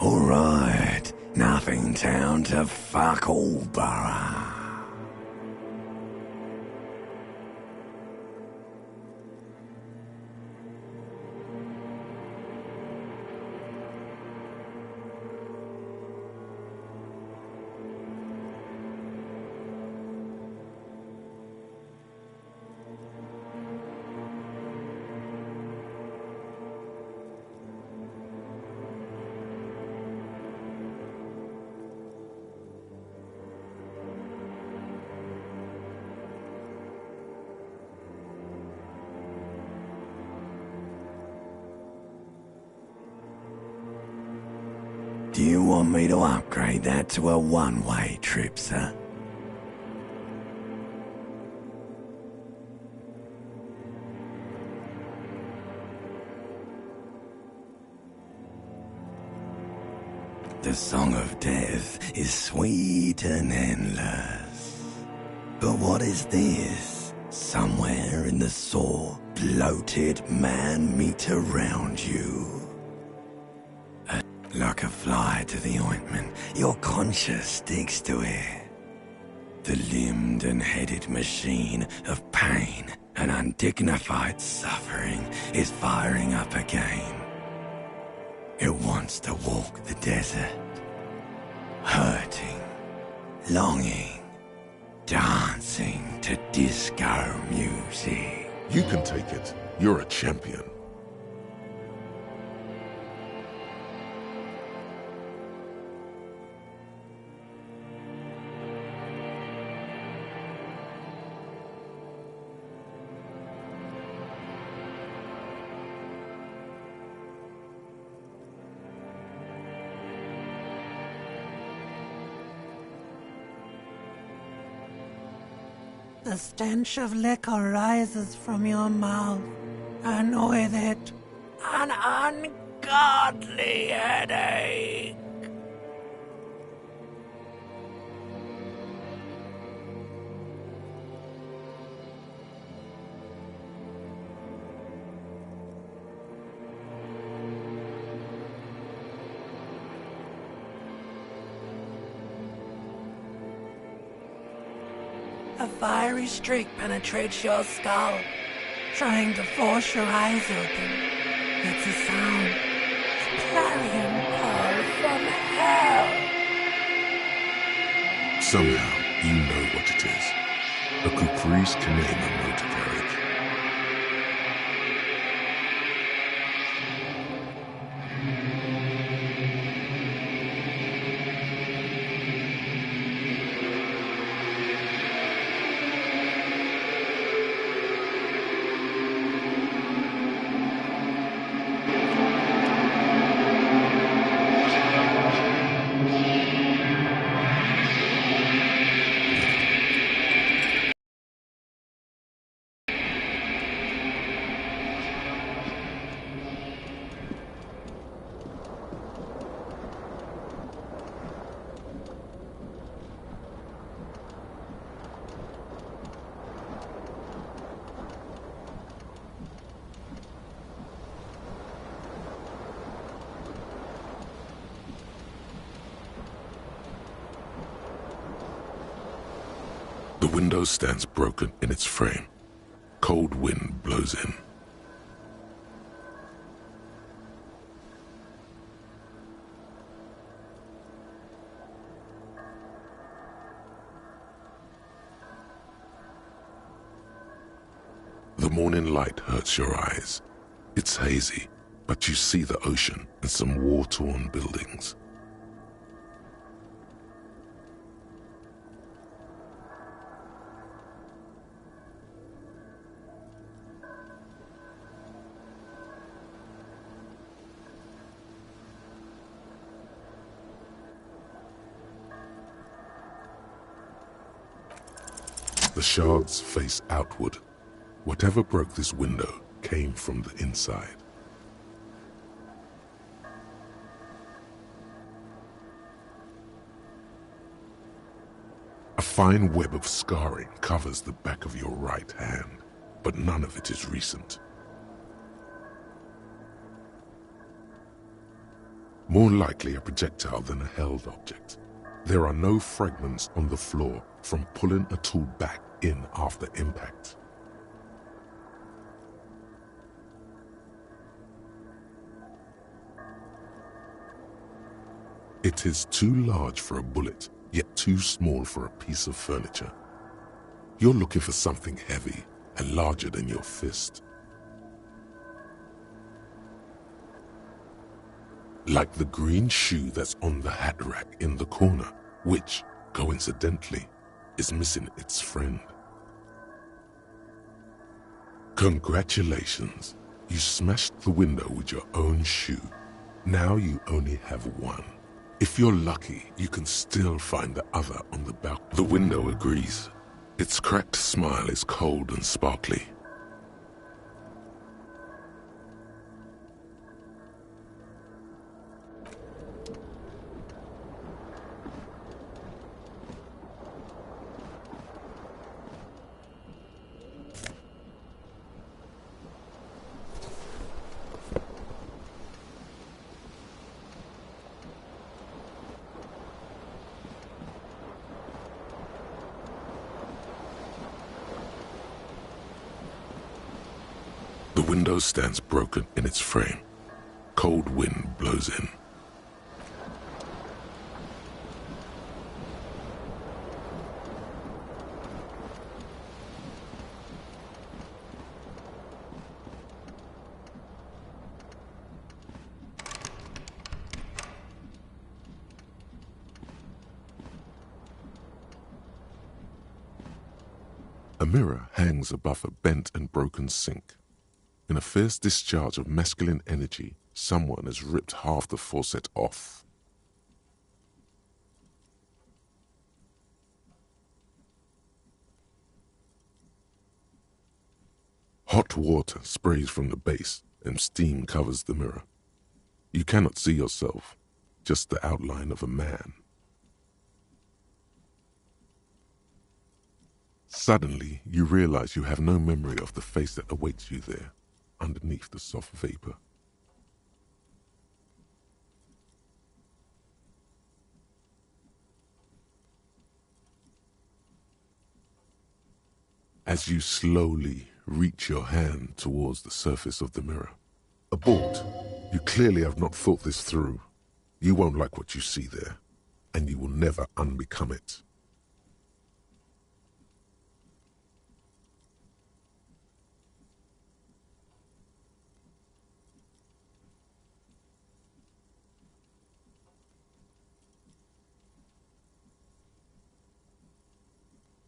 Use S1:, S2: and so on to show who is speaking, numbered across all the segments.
S1: Alright, nothing town to fuck all borough. Do you want me to upgrade that to a one-way trip, sir? The song of death is sweet and endless. But what is this? Somewhere in the sore, bloated man meet around you. Like a fly to the ointment, your conscience sticks to it. The limbed and headed machine of pain and undignified suffering is firing up again. It wants to walk the desert, hurting, longing, dancing to disco music.
S2: You can take it. You're a champion.
S3: The stench of liquor rises from your mouth, and with it, an ungodly headache. A fiery streak penetrates your skull, trying to force your eyes open. It's a sound, a clarion call from hell.
S2: Somehow, you know what it is. A Caprice Canema motor carriage. The window stands broken in its frame. Cold wind blows in. The morning light hurts your eyes. It's hazy, but you see the ocean and some war-torn buildings. The shards face outward. Whatever broke this window came from the inside. A fine web of scarring covers the back of your right hand, but none of it is recent. more likely a projectile than a held object. There are no fragments on the floor from pulling a tool back in after impact. It is too large for a bullet, yet too small for a piece of furniture. You're looking for something heavy and larger than your fist. Like the green shoe that's on the hat rack in the corner, which, coincidentally, is missing its friend. Congratulations, you smashed the window with your own shoe. Now you only have one. If you're lucky, you can still find the other on the balcony. The window agrees. Its cracked smile is cold and sparkly. The window stands broken in its frame. Cold wind blows in. A mirror hangs above a bent and broken sink. In a fierce discharge of masculine energy, someone has ripped half the faucet off. Hot water sprays from the base and steam covers the mirror. You cannot see yourself, just the outline of a man. Suddenly, you realize you have no memory of the face that awaits you there, underneath the soft vapor. As you slowly reach your hand towards the surface of the mirror. Abort. You clearly have not thought this through. You won't like what you see there, and you will never unbecome it.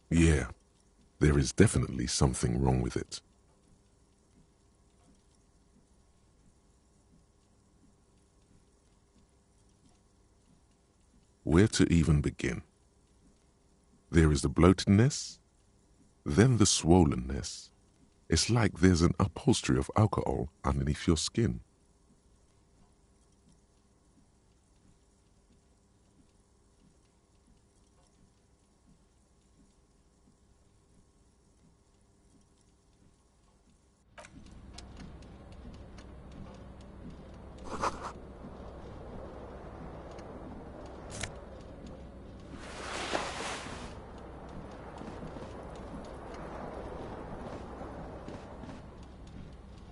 S2: Yeah, there is definitely something wrong with it. Where to even begin? There is the bloatedness, then the swollenness. It's like there's an upholstery of alcohol underneath your skin.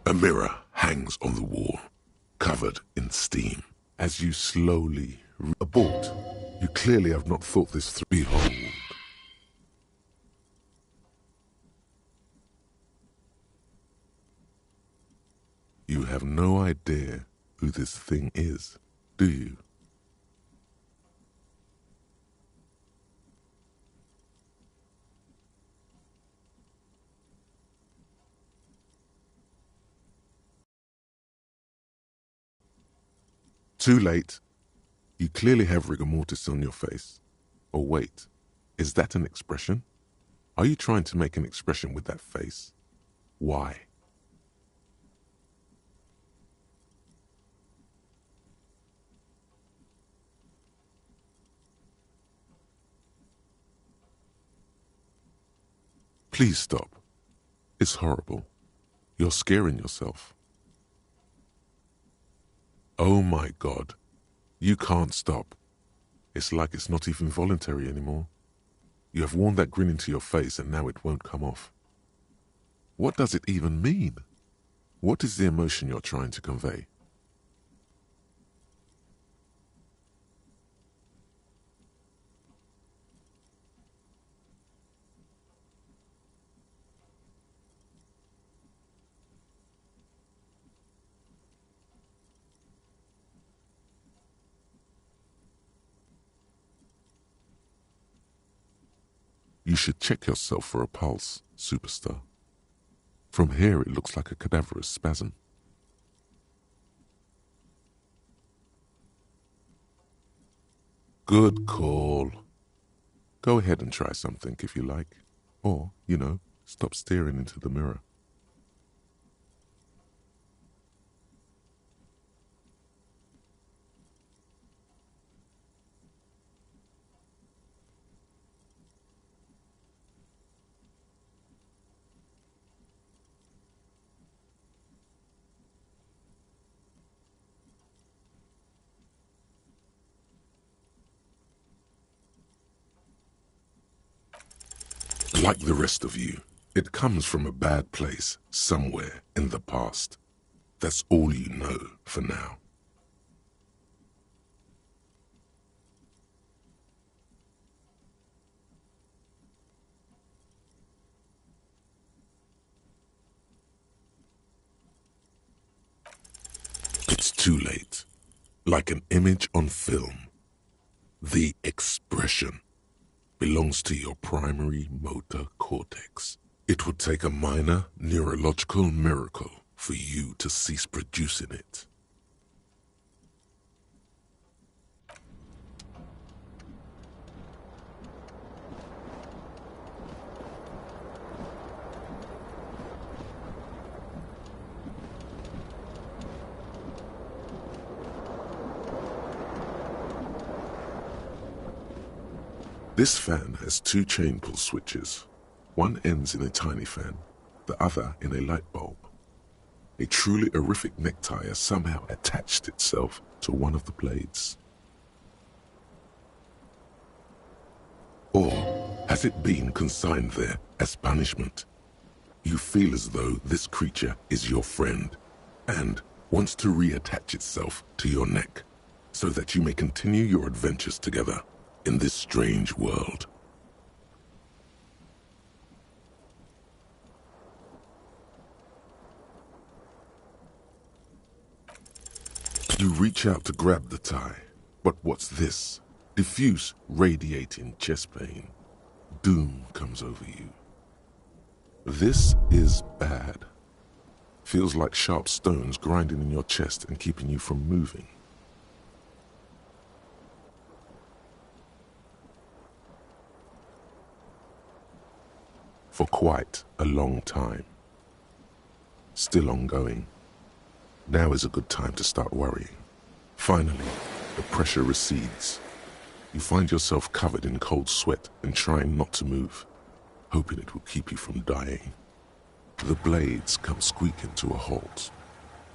S2: A mirror hangs on the wall, covered in steam. As you slowly abort, you clearly have not thought this through. Behold. You have no idea who this thing is, do you? Too late. You clearly have rigor mortis on your face. Or wait, is that an expression? Are you trying to make an expression with that face? Why? Please stop. It's horrible. You're scaring yourself. Oh my God. You can't stop. It's like it's not even voluntary anymore. You have worn that grin into your face and now it won't come off. What does it even mean? What is the emotion you're trying to convey? You should check yourself for a pulse, superstar. From here it looks like a cadaverous spasm. Good call. Go ahead and try something if you like. Or, stop staring into the mirror. Like the rest of you, it comes from a bad place somewhere in the past. That's all you know for now. It's too late. Like an image on film. The expression belongs to your primary motor cortex. It would take a minor neurological miracle for you to cease producing it. This fan has two chain pull switches. One ends in a tiny fan, the other in a light bulb. A truly horrific necktie has somehow attached itself to one of the blades. Or has it been consigned there as punishment? You feel as though this creature is your friend and wants to reattach itself to your neck so that you may continue your adventures together in this strange world. You reach out to grab the tie, but what's this? Diffuse, radiating chest pain. Doom comes over you. This is bad. Feels like sharp stones grinding in your chest and keeping you from moving. For quite a long time. Still ongoing. Now is a good time to start worrying. Finally, the pressure recedes. You find yourself covered in cold sweat and trying not to move, hoping it will keep you from dying. The blades come squeaking to a halt.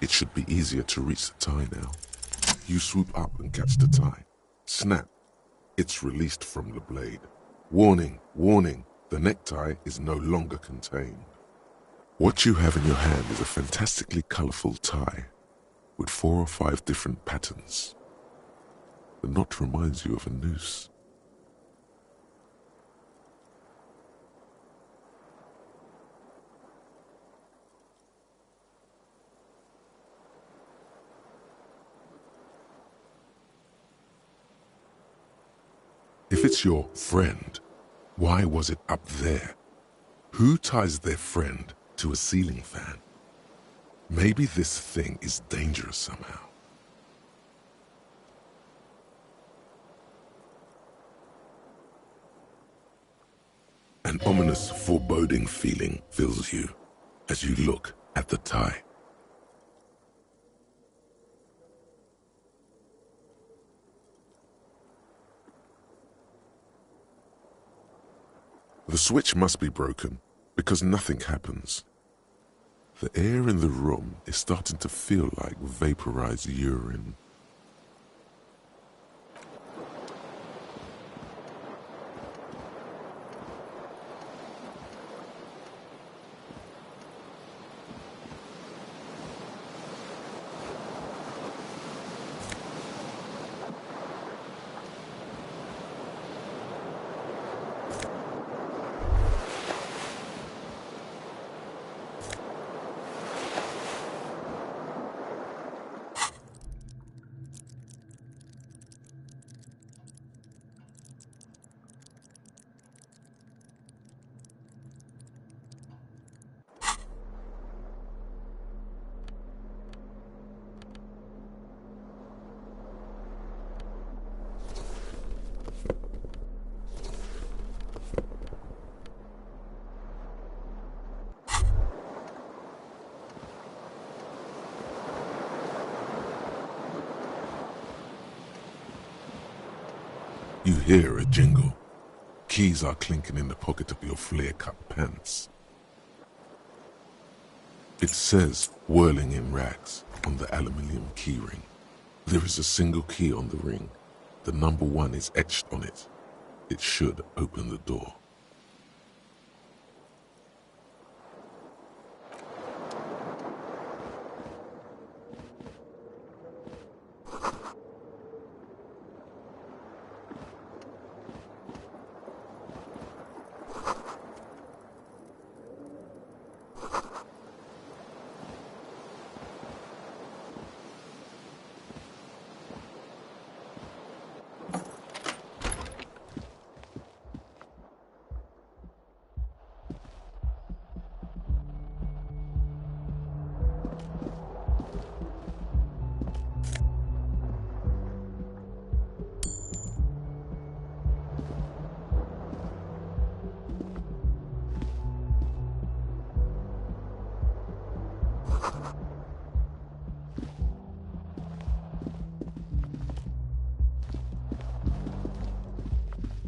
S2: It should be easier to reach the tie now. You swoop up and catch the tie. Snap! It's released from the blade. Warning, warning! The necktie is no longer contained. What you have in your hand is a fantastically colorful tie with 4 or 5 different patterns. The knot reminds you of a noose. If it's your friend, why was it up there? Who ties their friend to a ceiling fan? Maybe this thing is dangerous somehow. An ominous, foreboding feeling fills you as you look at the tie. The switch must be broken because nothing happens. The air in the room is starting to feel like vaporized urine. You hear a jingle. Keys are clinking in the pocket of your flare-cut pants. It says, whirling in rags, on the aluminium keyring. There is a single key on the ring. The number 1 is etched on it. It should open the door.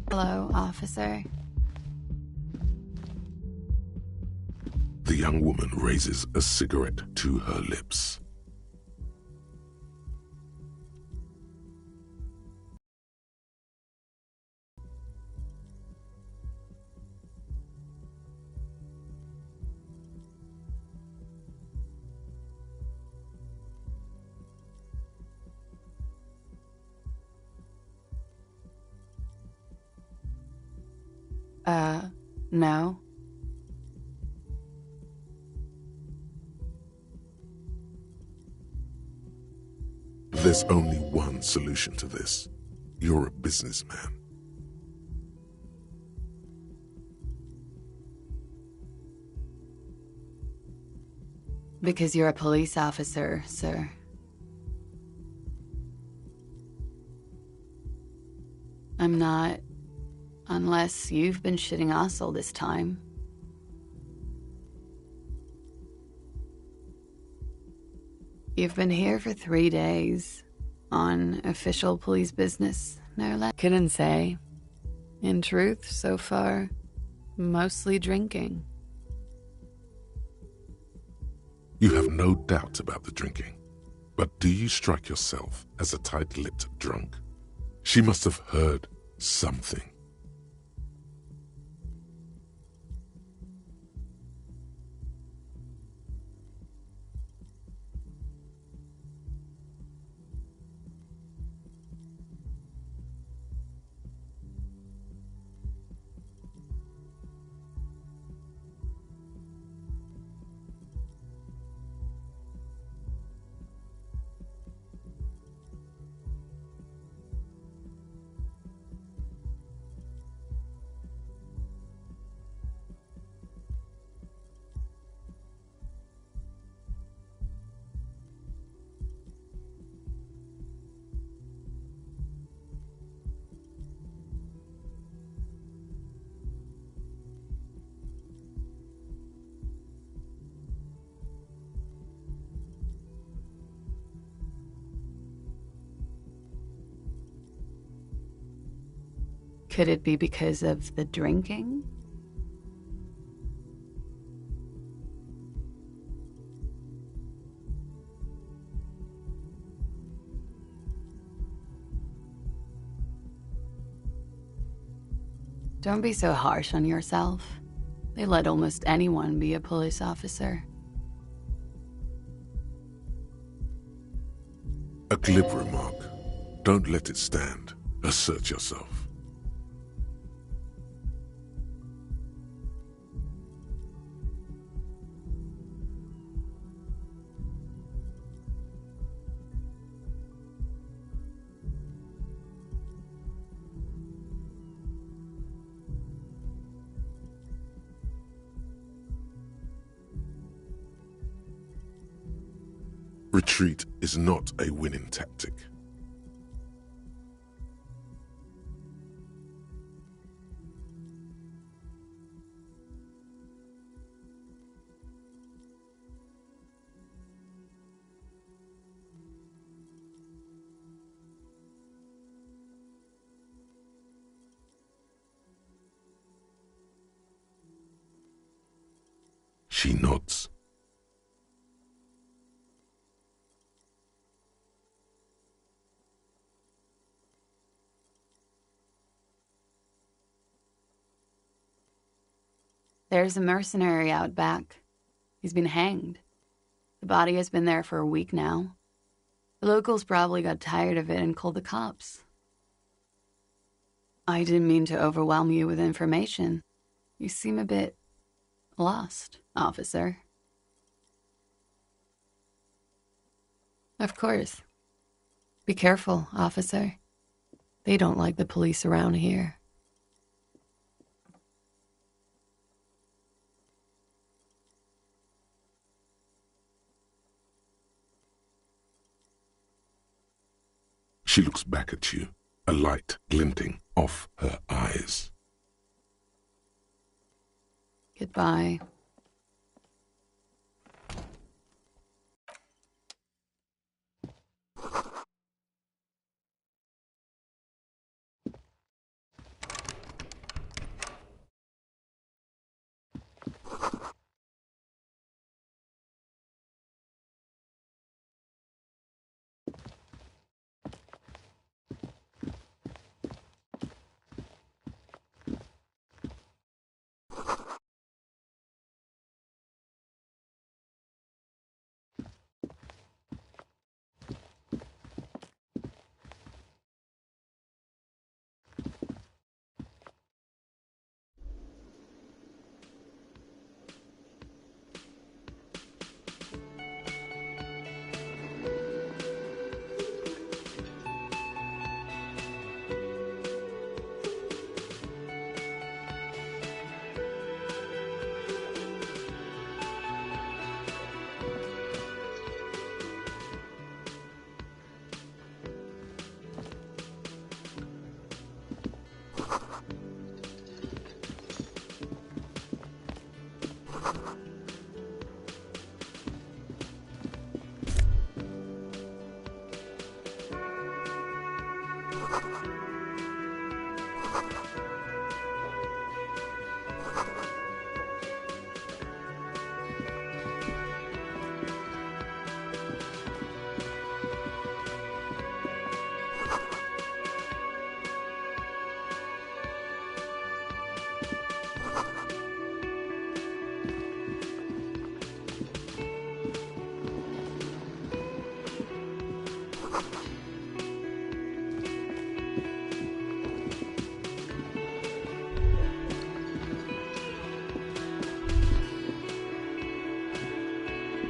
S4: Hello, officer.
S2: The young woman raises a cigarette to her lips.
S4: No.
S2: There's only one solution to this. You're a businessman.
S4: Because you're a police officer, sir. I'm not, unless you've been shitting us all this time. You've been here for 3 days, on official police business, no less. Couldn't say. In truth, so far, mostly drinking.
S2: You have no doubt about the drinking. But do you strike yourself as a tight-lipped drunk? She must have heard something.
S4: Could it be because of the drinking? Don't be so harsh on yourself. They let almost anyone be a police officer.
S2: A glib remark. Don't let it stand. Assert yourself. Retreat is not a winning tactic. She nods.
S4: There's a mercenary out back. He's been hanged. The body has been there for a week now. The locals probably got tired of it and called the cops. I didn't mean to overwhelm you with information. You seem a bit lost, officer. Of course. Be careful, officer. They don't like the police around here.
S2: She looks back at you, a light glinting off her eyes.
S4: Goodbye.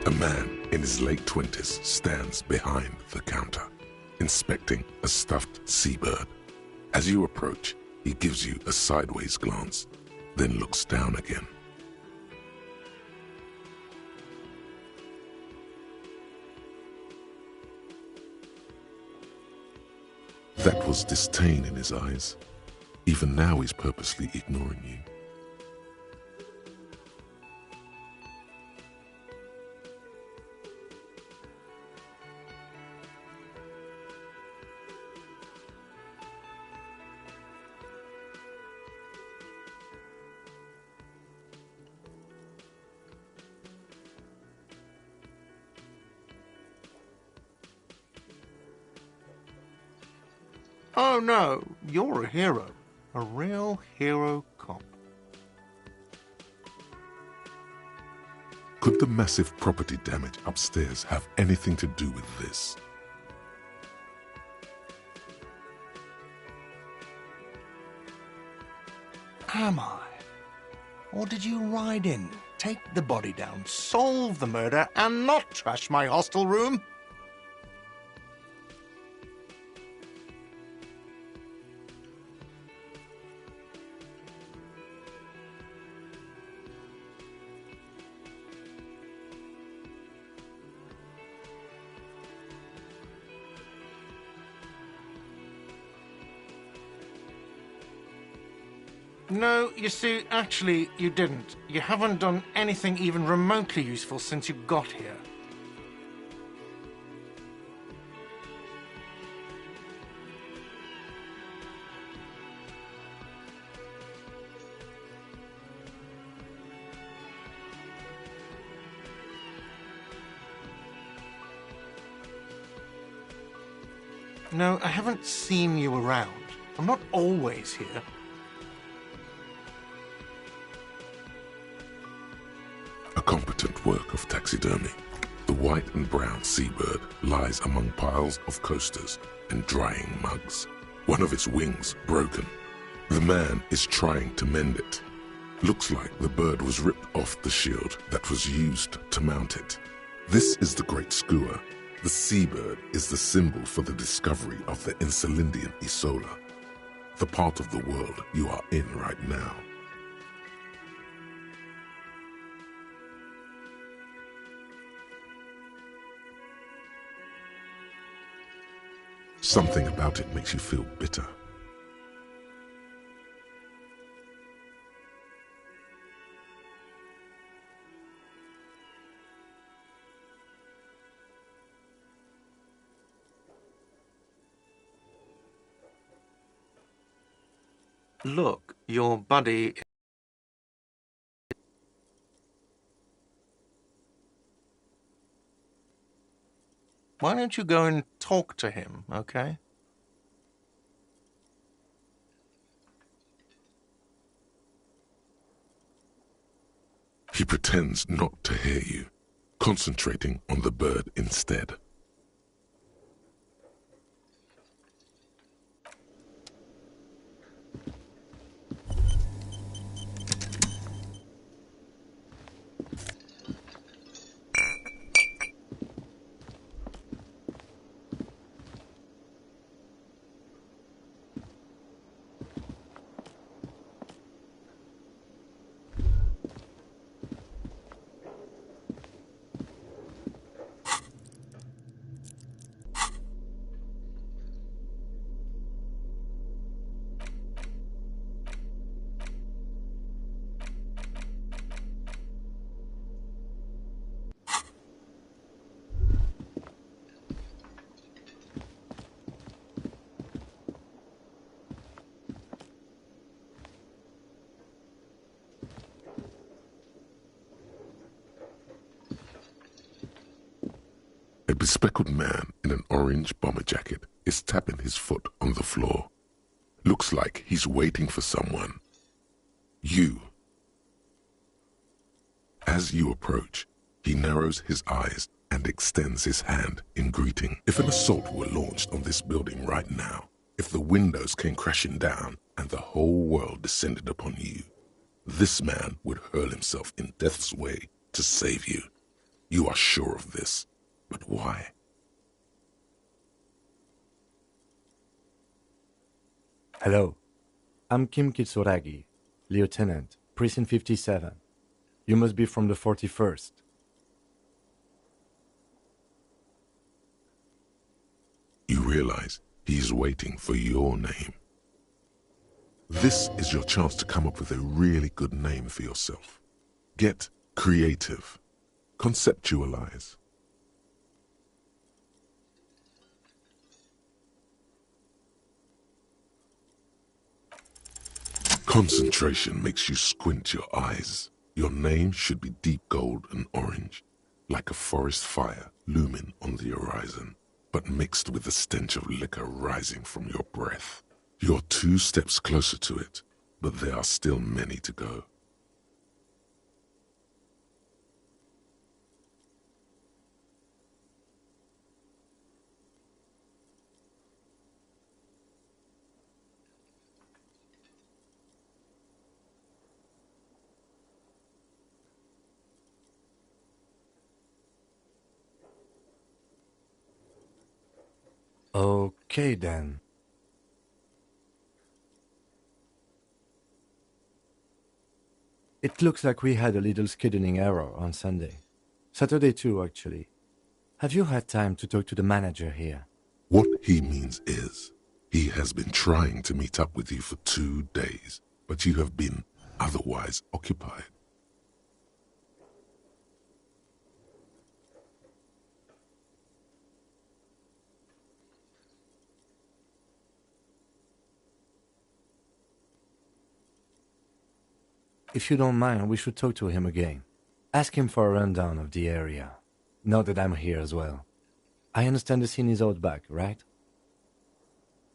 S2: A man in his late 20s stands behind the counter, inspecting a stuffed seabird. As you approach, he gives you a sideways glance, then looks down again. That was disdain in his eyes. Even now he's purposely ignoring you.
S5: Oh no, you're a hero. A real hero cop.
S2: Could the massive property damage upstairs have anything to do with this?
S5: Am I? Or did you ride in, take the body down, solve the murder, and not trash my hostel room? No, you see, actually, you didn't. You haven't done anything even remotely useful since you got here. No, I haven't seen you around. I'm not always here.
S2: A competent work of taxidermy. The white and brown seabird lies among piles of coasters and drying mugs. One of its wings broken. The man is trying to mend it. Looks like the bird was ripped off the shield that was used to mount it. This is the Great Skua. The seabird is the symbol for the discovery of the Insulindian Isola, the part of the world you are in right now. Something about it makes you feel bitter.
S5: Look, your buddy... Why don't you go and talk to him, okay?
S2: He pretends not to hear you, concentrating on the bird instead. A bespectacled man in an orange bomber jacket is tapping his foot on the floor. Looks like he's waiting for someone. You. As you approach, he narrows his eyes and extends his hand in greeting. If an assault were launched on this building right now, if the windows came crashing down and the whole world descended upon you, this man would hurl himself in death's way to save you. You are sure of this. But why?
S6: Hello. I'm Kim Kitsuragi, Lieutenant, Precinct 57. You must be from the 41st.
S2: You realize he is waiting for your name. This is your chance to come up with a really good name for yourself. Get creative. Conceptualize. Concentration makes you squint your eyes. Your name should be deep gold and orange, like a forest fire looming on the horizon, but mixed with the stench of liquor rising from your breath. You're 2 steps closer to it, but there are still many to go.
S6: Okay then. It looks like we had a little scheduling error on Sunday. Saturday too, actually. Have you had time to talk to the manager here?
S2: What he means is, he has been trying to meet up with you for 2 days, but you have been otherwise occupied.
S6: If you don't mind, we should talk to him again. Ask him for a rundown of the area. Now that I'm here as well. I understand the scene is out back, right?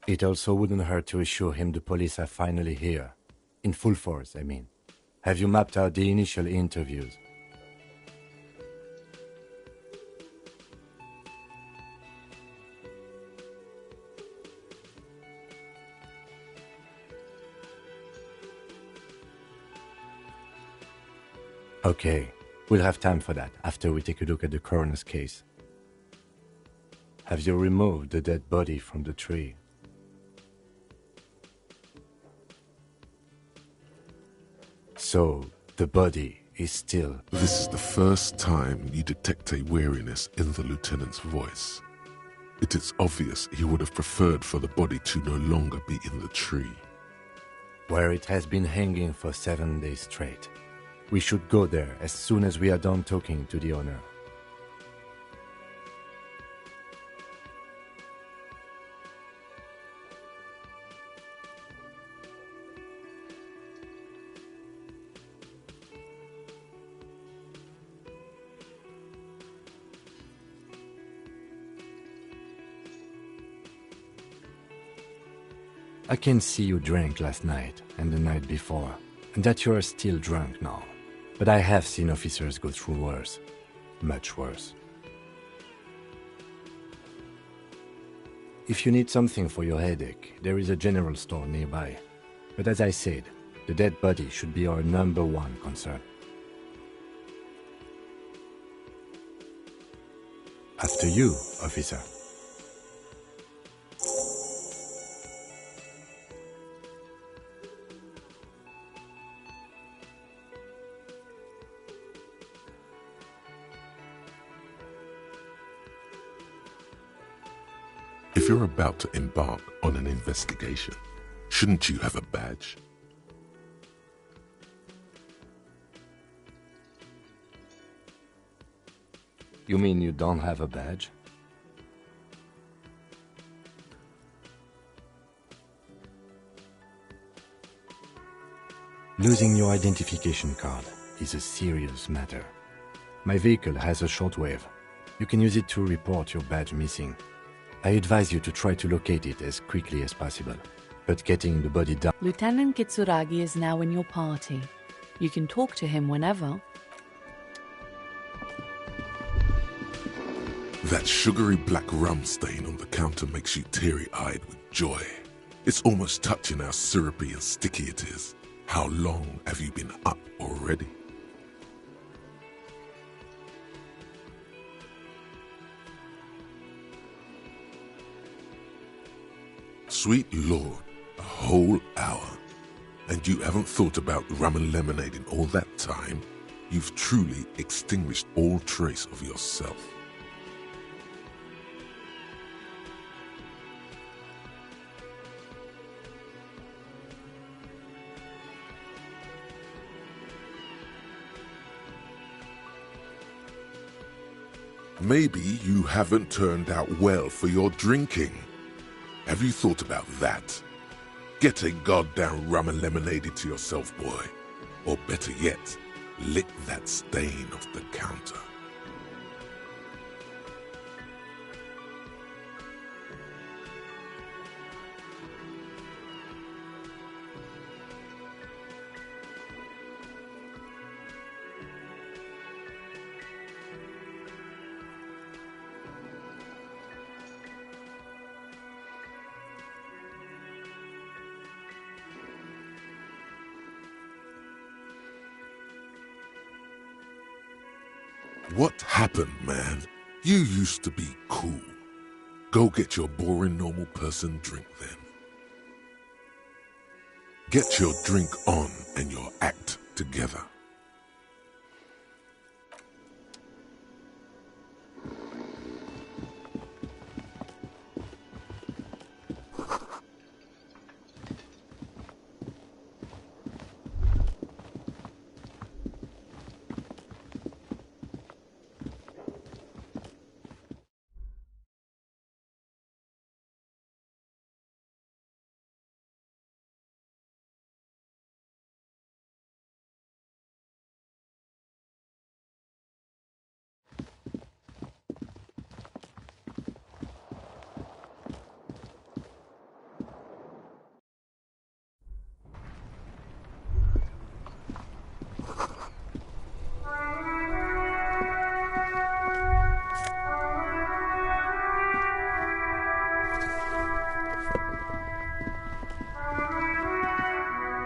S6: It also wouldn't hurt to assure him the police are finally here. In full force, I mean. Have you mapped out the initial interviews? Okay, we'll have time for that after we take a look at the coroner's case. Have you removed the dead body from the tree? So, the body is still...
S2: This is the first time you detect a weariness in the lieutenant's voice. It is obvious he would have preferred for the body to no longer be in the tree.
S6: Where it has been hanging for 7 days straight. We should go there as soon as we are done talking to the owner. I can see you drank last night and the night before, and that you are still drunk now. But I have seen officers go through worse. Much worse. If you need something for your headache, there is a general store nearby. But as I said, the dead body should be our #1 concern. After you, officer.
S2: If you're about to embark on an investigation, shouldn't you have a badge?
S6: You mean you don't have a badge? Losing your identification card is a serious matter. My vehicle has a shortwave. You can use it to report your badge missing. I advise you to try to locate it as quickly as possible, but getting the body down...
S7: Lieutenant Kitsuragi is now in your party. You can talk to him whenever.
S2: That sugary black rum stain on the counter makes you teary-eyed with joy. It's almost touching how syrupy and sticky it is. How long have you been up already? Sweet Lord, a whole hour. And you haven't thought about rum and lemonade in all that time? You've truly extinguished all trace of yourself. Maybe you haven't turned out well for your drinking. Have you thought about that? Get a goddamn rum and lemonade into yourself, boy. Or better yet, lick that stain off the counter. What happened, man? You used to be cool. Go get your boring normal person drink then. Get your drink on and your act together.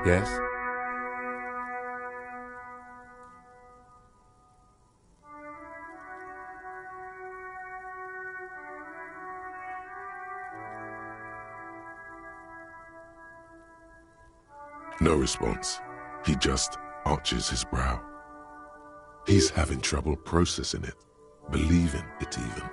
S6: Yes?
S2: No response. He just arches his brow. He's having trouble processing it, believing it even.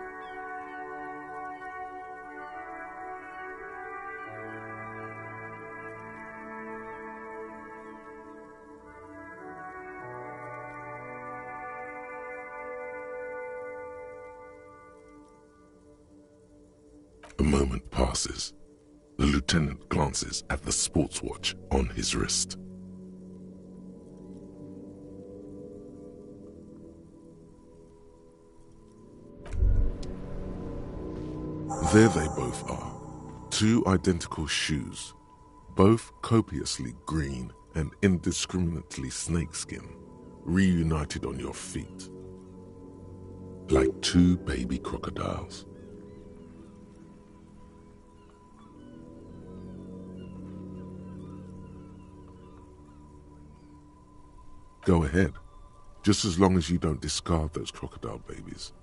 S2: A moment passes. The lieutenant glances at the sports watch on his wrist. There they both are. Two identical shoes, both copiously green and indiscriminately snakeskin, reunited on your feet. Like two baby crocodiles. Go ahead, just as long as you don't discard those crocodile babies.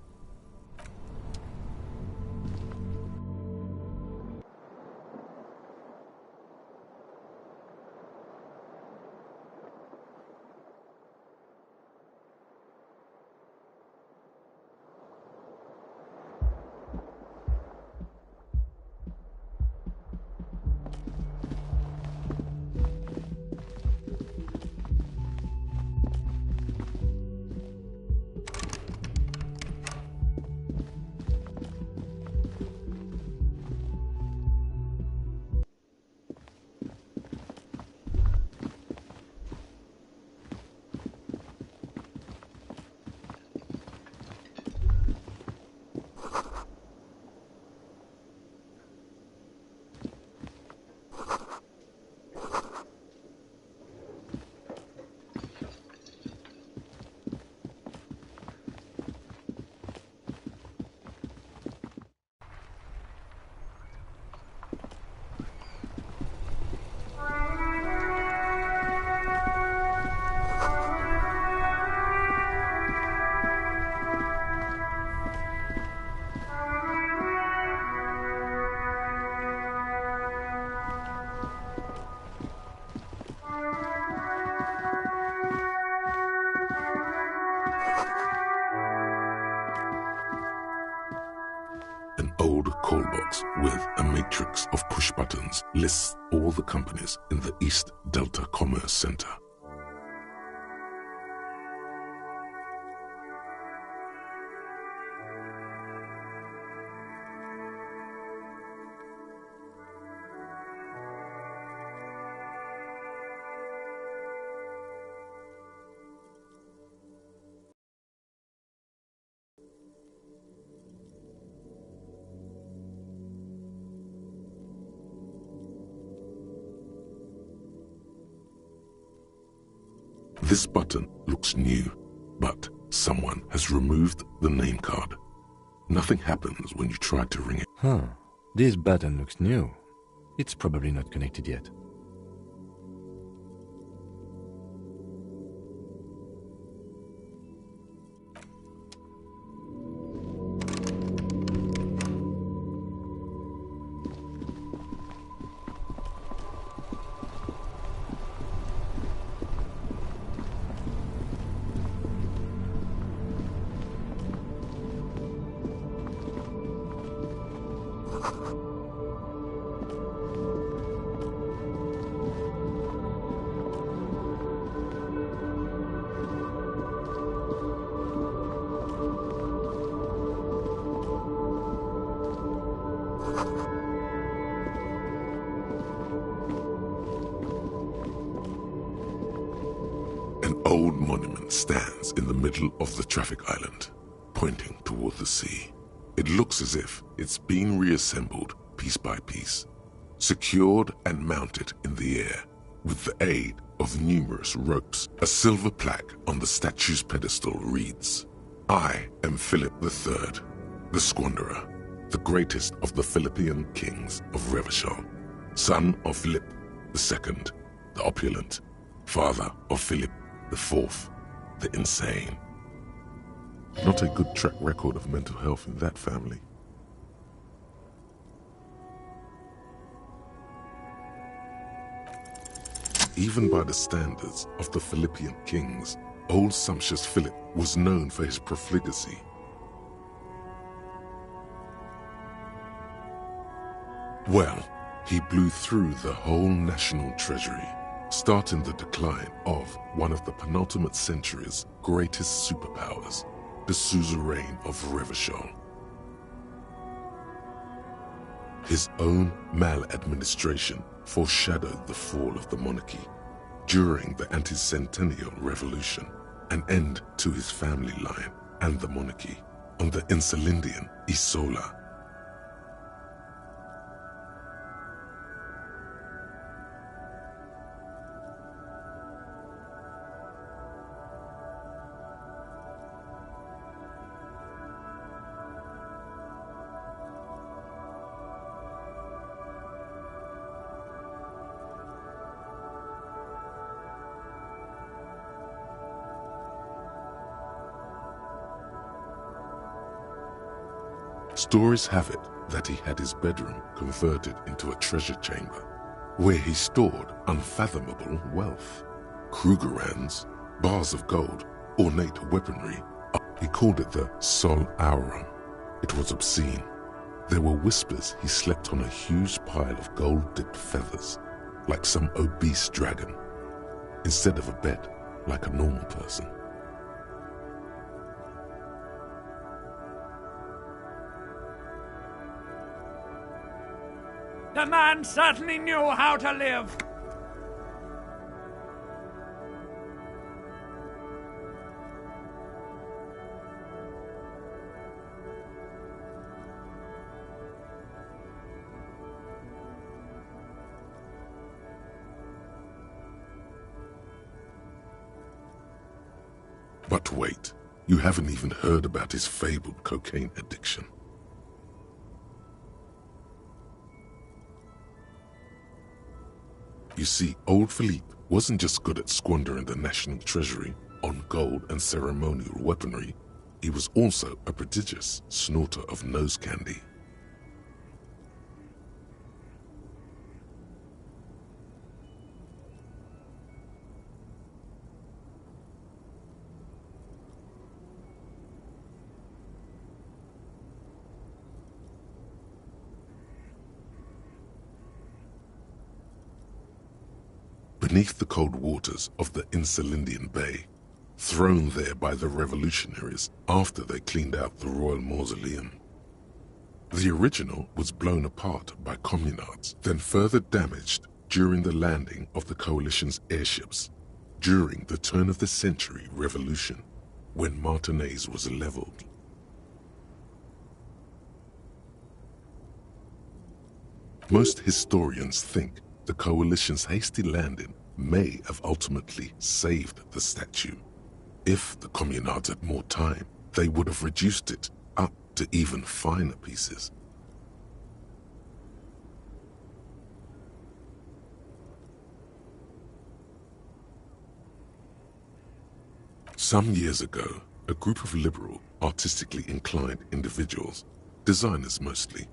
S2: An old call box with a matrix of push buttons lists all the companies in the East Delta Commerce Center. This button looks new, but someone has removed the name card. Nothing happens when you try to ring it.
S6: Huh. This button looks new. It's probably not connected yet.
S2: An old monument stands in the middle of the traffic island, pointing toward the sea. It looks as if it's been reassembled piece by piece, secured and mounted in the air with the aid of numerous ropes. A silver plaque on the statue's pedestal reads, "I am Philip III, the Squanderer, the greatest of the Philippian kings of Revachol, son of Philip II, the opulent, father of Philip IV, the insane. Not a good track record of mental health in that family. Even by the standards of the Philippian kings, old sumptuous Philip was known for his profligacy. Well, he blew through the whole national treasury, starting the decline of one of the penultimate century's greatest superpowers, the suzerain of Revachol. His own maladministration foreshadowed the fall of the monarchy during the anti-centennial revolution, an end to his family line and the monarchy on the Insulindian Isola. Stories have it that he had his bedroom converted into a treasure chamber, where he stored unfathomable wealth. Krugerrands, bars of gold, ornate weaponry. He called it the Sol Aurum. It was obscene. There were whispers he slept on a huge pile of gold-dipped feathers, like some obese dragon, instead of a bed, like a normal person.
S3: The man certainly knew how to live.
S2: But wait, you haven't even heard about his fabled cocaine addiction. You see, old Philippe wasn't just good at squandering the national treasury on gold and ceremonial weaponry, he was also a prodigious snorter of nose candy. Beneath the cold waters of the Insulindian Bay, thrown there by the revolutionaries after they cleaned out the royal mausoleum. The original was blown apart by communards, then further damaged during the landing of the coalition's airships during the turn-of-the-century revolution, when Martinaise was leveled. Most historians think the coalition's hasty landing may have ultimately saved the statue. If the communards had more time, they would have reduced it up to even finer pieces. Some years ago, a group of liberal, artistically inclined individuals, designers mostly,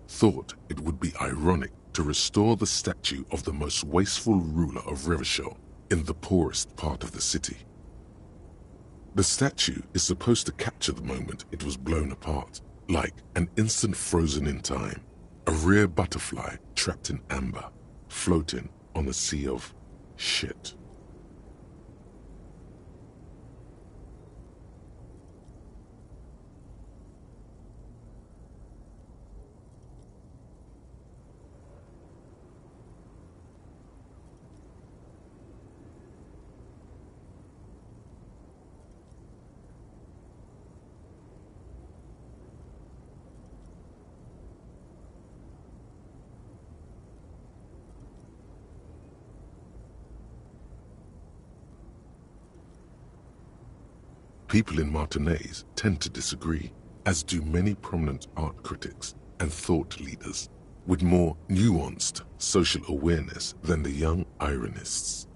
S2: thought it would be ironic to restore the statue of the most wasteful ruler of Revachol in the poorest part of the city. The statue is supposed to capture the moment it was blown apart, like an instant frozen in time, a rare butterfly trapped in amber, floating on a sea of shit. People in Martinaise tend to disagree, as do many prominent art critics and thought leaders with more nuanced social awareness than the young ironists.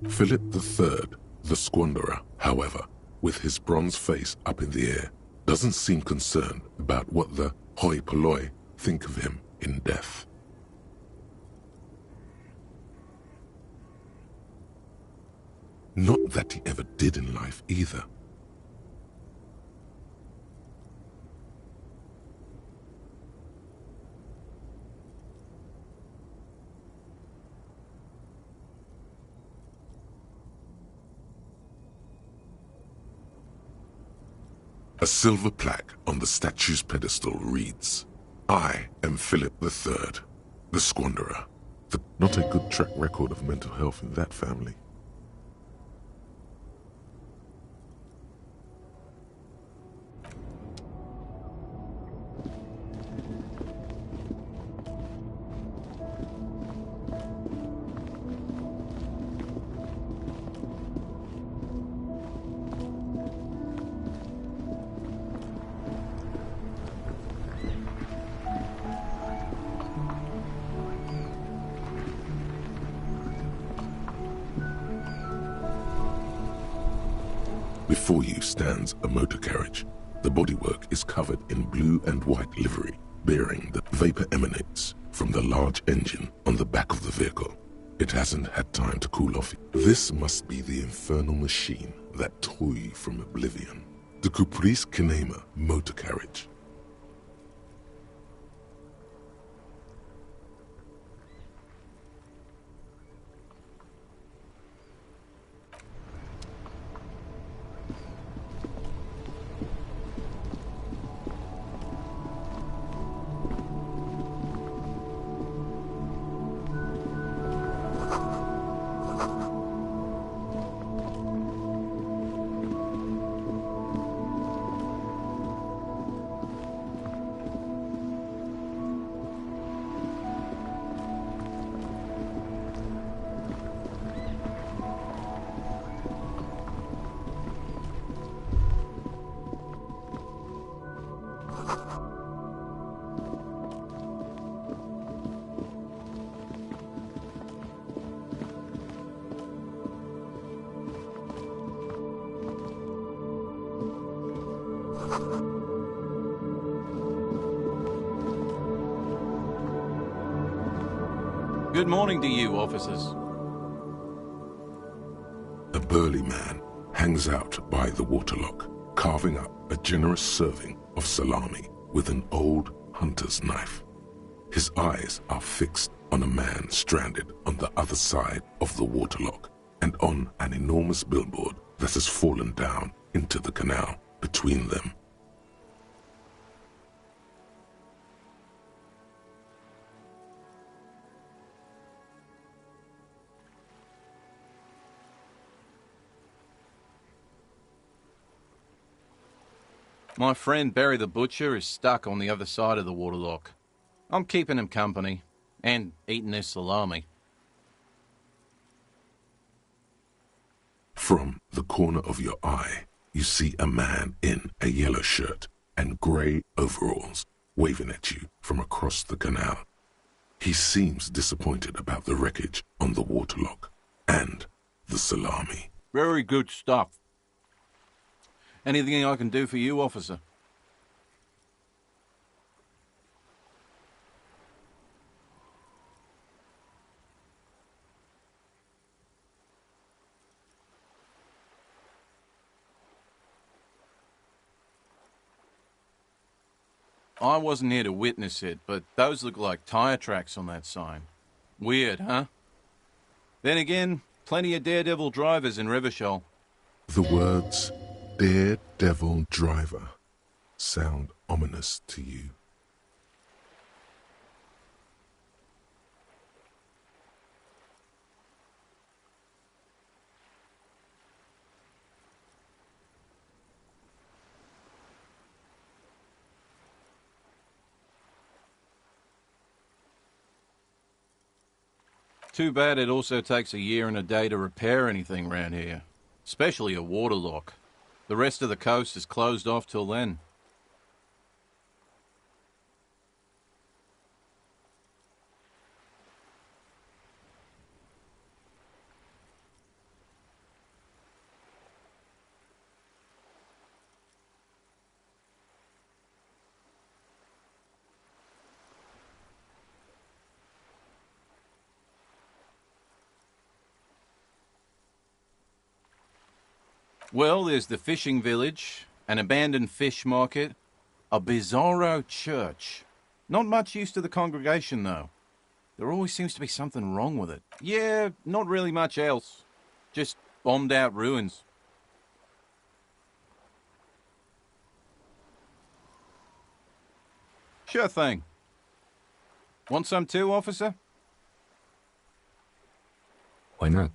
S2: Philip III, the Squanderer, however, with his bronze face up in the air, doesn't seem concerned about what the hoi polloi think of him in death. Not that he ever did in life either. A silver plaque on the statue's pedestal reads, "I am Philip III, the Squanderer." Not a good track record of mental health in that family. Before you stands a motor carriage. The bodywork is covered in blue and white livery, bearing the vapor emanates from the large engine on the back of the vehicle. It hasn't had time to cool off. This must be the infernal machine that tore you from oblivion. The Caprice Kinema motor carriage.
S8: Good morning to you, officers.
S2: A burly man hangs out by the waterlock, carving up a generous serving of salami with an old hunter's knife. His eyes are fixed on a man stranded on the other side of the waterlock and on an enormous billboard that has fallen down into the canal between them.
S8: My friend Barry the Butcher is stuck on the other side of the waterlock. I'm keeping him company and eating his salami.
S2: From the corner of your eye, you see a man in a yellow shirt and grey overalls waving at you from across the canal. He seems disappointed about the wreckage on the waterlock and the salami.
S8: Very good stuff. Anything I can do for you, officer? I wasn't here to witness it, but those look like tire tracks on that sign. Weird, huh? Then again, plenty of daredevil drivers in Revachol.
S2: The words "daredevil driver" sound ominous to you.
S8: Too bad it also takes a year and a day to repair anything round here, especially a waterlock. The rest of the coast is closed off till then. Well, there's the fishing village, an abandoned fish market, a bizarro church. Not much use to the congregation, though. There always seems to be something wrong with it. Yeah, not really much else. Just bombed out ruins. Sure thing. Want some too, officer?
S2: Why not?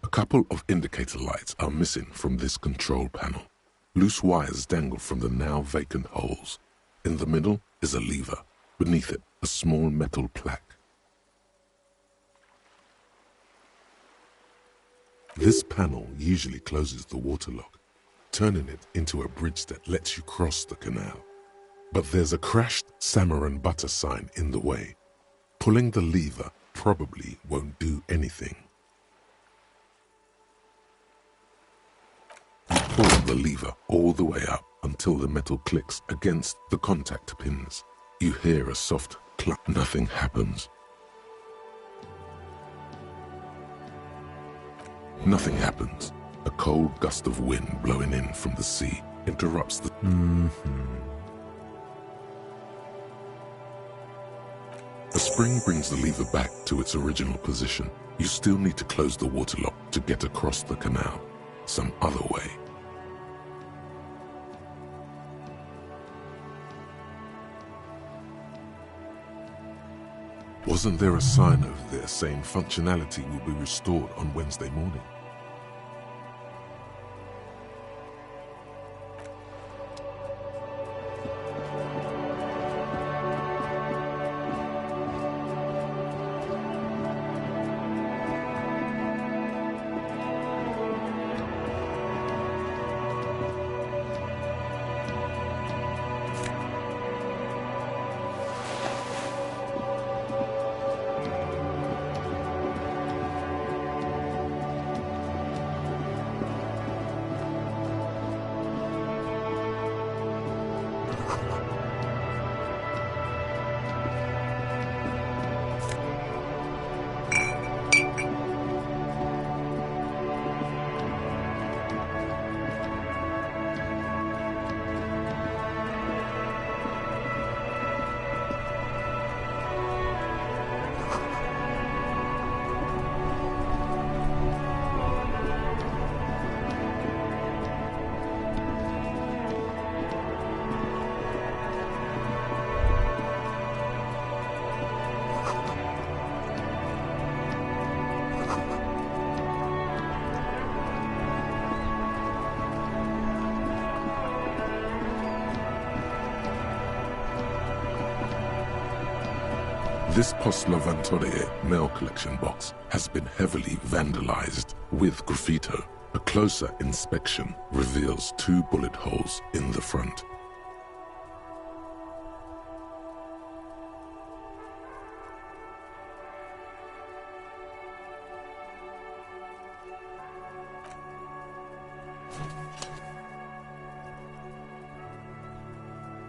S2: A couple of indicator lights are missing from this control panel. Loose wires dangle from the now vacant holes. In the middle is a lever. Beneath it, a small metal plaque. This panel usually closes the waterlock, turning it into a bridge that lets you cross the canal. But there's a crashed salmon and butter sign in the way. Pulling the lever probably won't do anything. You pull the lever all the way up until the metal clicks against the contact pins. You hear a soft cluck. Nothing happens. Nothing happens. A cold gust of wind blowing in from the sea interrupts the... A spring brings the lever back to its original position. You still need to close the waterlock to get across the canal. Some other way. Wasn't there a sign over there saying functionality will be restored on Wednesday morning? This Post Lavatorie mail collection box has been heavily vandalized with graffito. A closer inspection reveals 2 bullet holes in the front.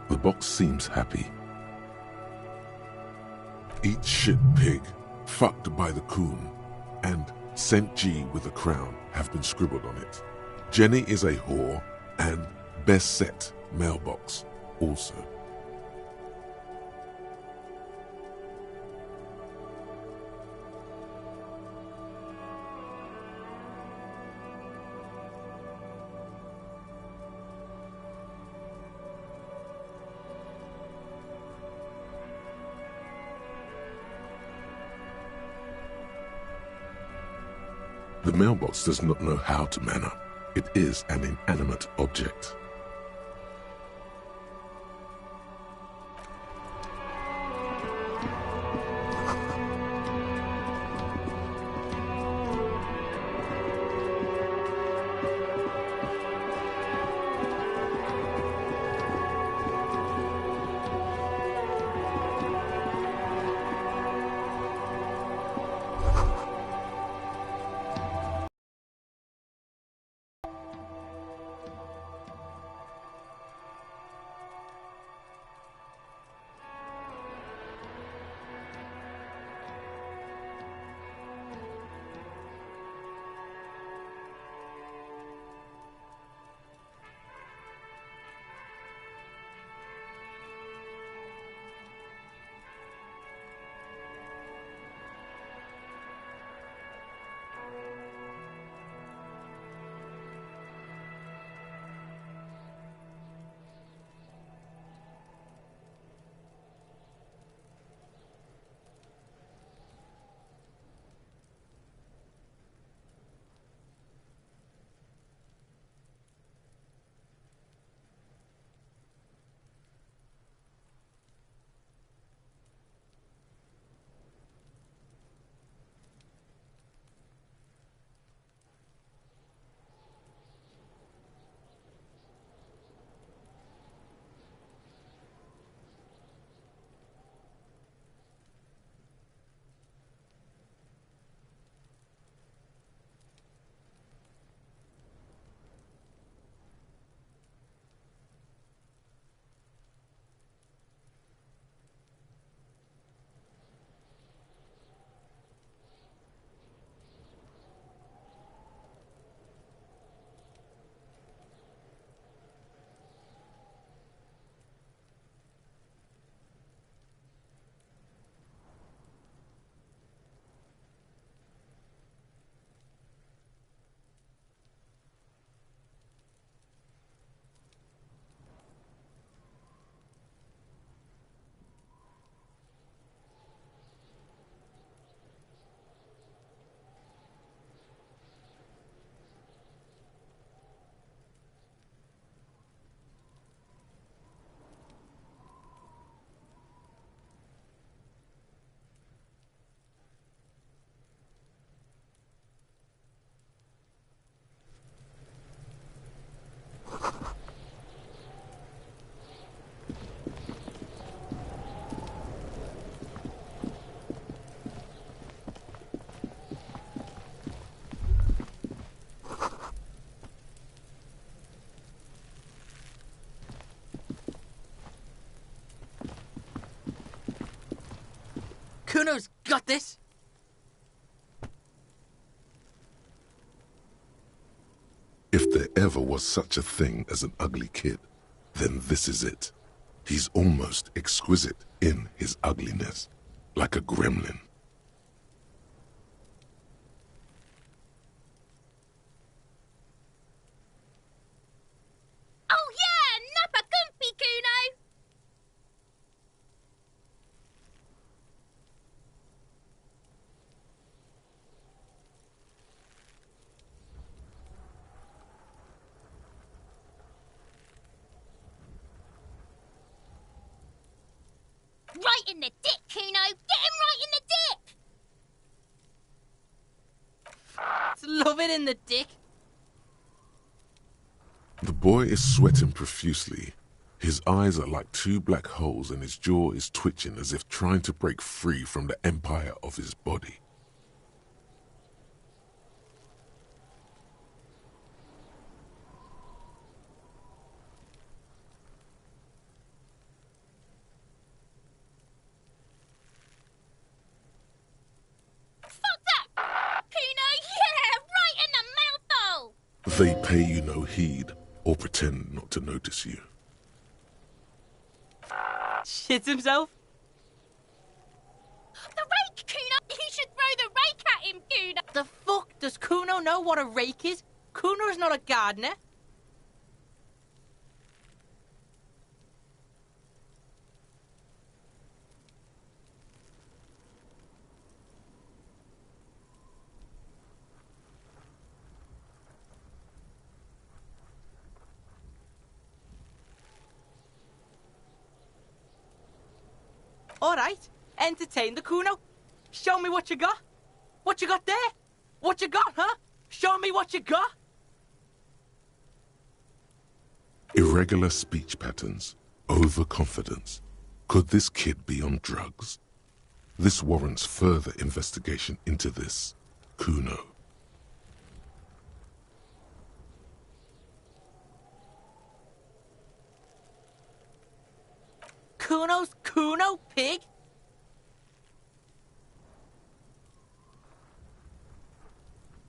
S2: The box seems happy. Eat shit pig, fucked by the coon, and St. G with a crown have been scribbled on it. Jenny is a whore, and best set mailbox also. The mailbox does not know how to man up. It is an inanimate object.
S9: Kuno's got this.
S2: If there ever was such a thing as an ugly kid, then this is it. He's almost exquisite in his ugliness, like a gremlin.
S10: Oh yeah, Nappa Gumpy, Kuno! Right in the dick, Kuno! Get him right in the dick!
S9: Love it in the dick.
S2: The boy is sweating profusely. His eyes are like two black holes and his jaw is twitching as if trying to break free from the empire of his body.
S10: Fuck that! Kuno, yeah! Right in the mouthhole!
S2: They pay you no heed or pretend not to notice you.
S9: Shits himself.
S10: The rake, Kuno! You should throw the rake at him, Kuno!
S9: The fuck? Does Kuno know what a rake is? Kuno's not a gardener. All right, entertain the Kuno. Show me what you got. What you got there? What you got, huh? Show me what you got.
S2: Irregular speech patterns, overconfidence. Could this kid be on drugs? This warrants further investigation into this Kuno.
S9: Kuno's Kuno, pig?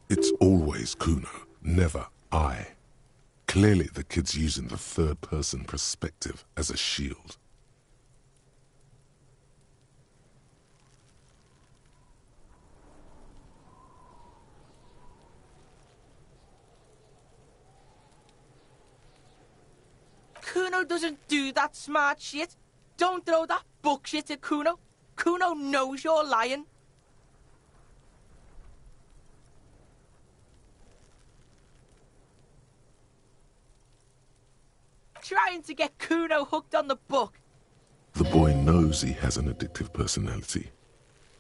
S2: It's always Kuno, never I. Clearly the kid's using the third-person perspective as a shield.
S9: Kuno doesn't do that smart shit. Don't throw that bullshit at Kuno. Kuno knows you're lying. Trying to get Kuno hooked on the book.
S2: The boy knows he has an addictive personality.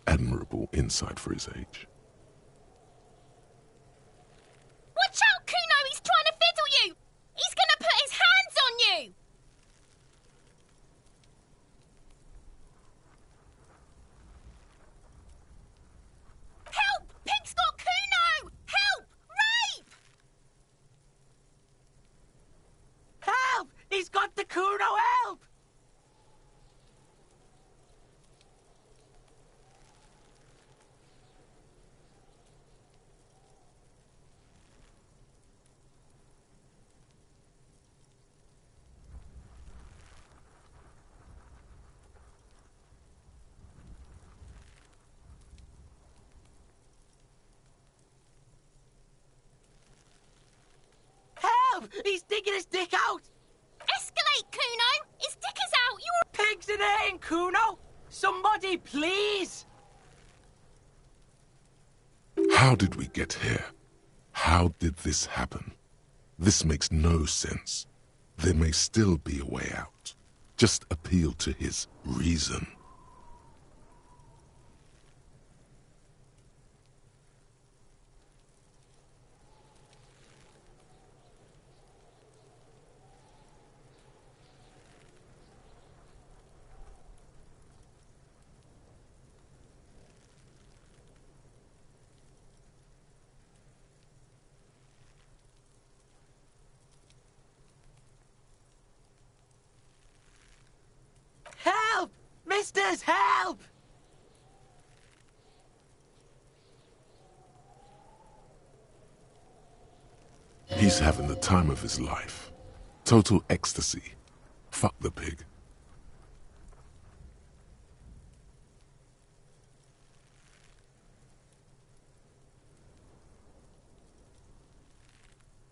S2: Admirable insight for his age.
S10: Watch out, Kuno! He's trying to fiddle you! He's gonna put his hands on you! Help! Pig's got Kuno! Help! Rape!
S9: Help! He's got the Kuno, help! Help! He's digging his dick out!
S10: Escalate, Kuno! His dick is out! You're...
S9: Pigs in here, Kuno! Somebody, please!
S2: How did we get here? How did this happen? This makes no sense. There may still be a way out. Just appeal to his reason.
S9: Help! Misters, help!
S2: He's having the time of his life. Total ecstasy. Fuck the pig.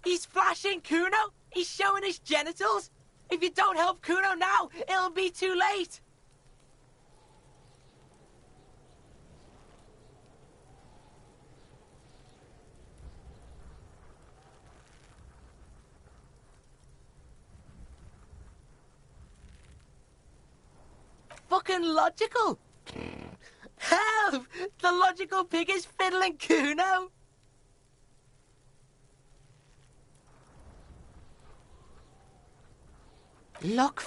S9: He's flashing Kuno! He's showing his genitals! If you don't help Kuno now, it'll be too late! Fucking logical! Help! The logical pig is fiddling Kuno! Look.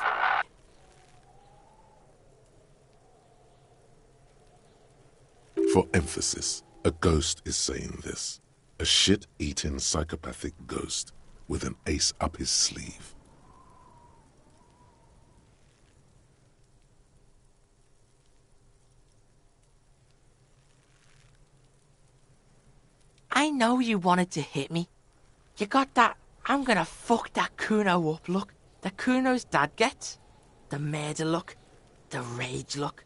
S2: For emphasis, a ghost is saying this. A shit-eating psychopathic ghost with an ace up his sleeve.
S9: I know you wanted to hit me. You got that I'm gonna fuck that Kuno up look that Kuno's dad gets. The murder look. The rage look.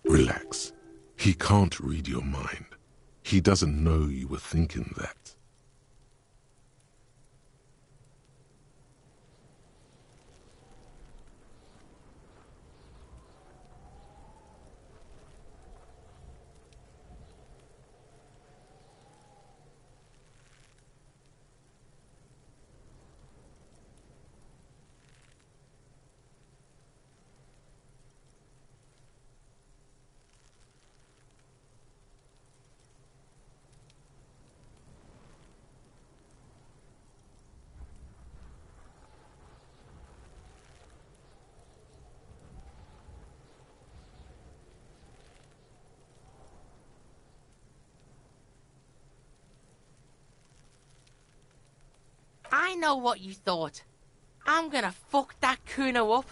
S2: Relax. He can't read your mind. He doesn't know you were thinking that.
S9: I know what you thought. I'm gonna fuck that Kuno up.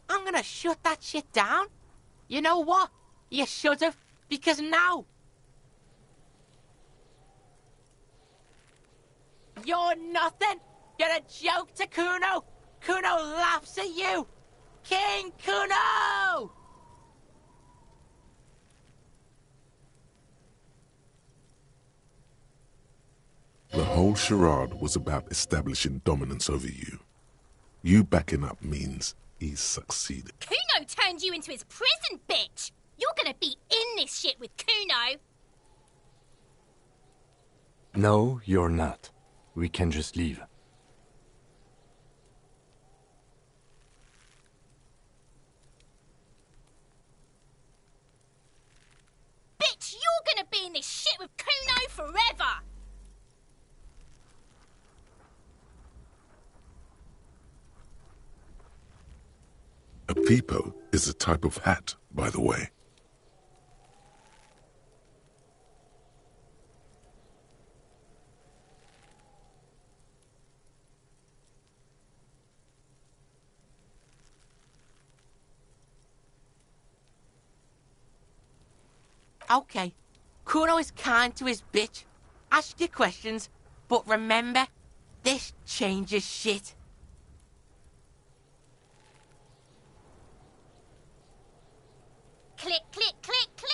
S9: I'm gonna shut that shit down. You know what? You should've, because now... You're nothing. You're a joke to Kuno. Kuno laughs at you. King Kuno!
S2: The whole charade was about establishing dominance over you. You backing up means he's succeeded.
S10: Kuno turned you into his prison, bitch! You're gonna be in this shit with Kuno!
S6: No, you're not. We can just leave.
S10: Bitch, you're gonna be in this shit with Kuno forever!
S2: A peepo is a type of hat, by the way.
S9: Okay, Kuno is kind to his bitch. Ask your questions, but remember, this changes shit.
S10: Click, click, click, click!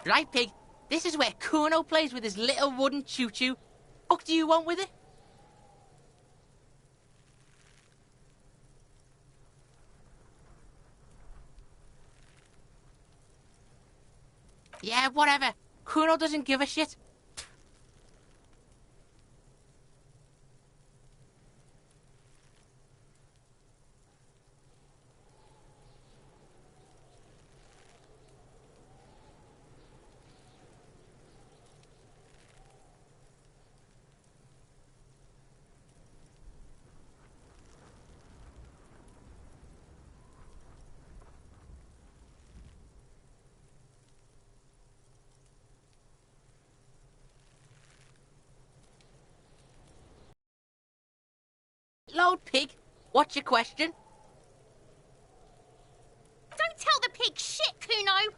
S9: Right, pig? This is where Kuno plays with his little wooden choo-choo. What do you want with it? Yeah, whatever. Kuno doesn't give a shit. about, pig? What's your question?
S10: Don't tell the pig shit, Kuno!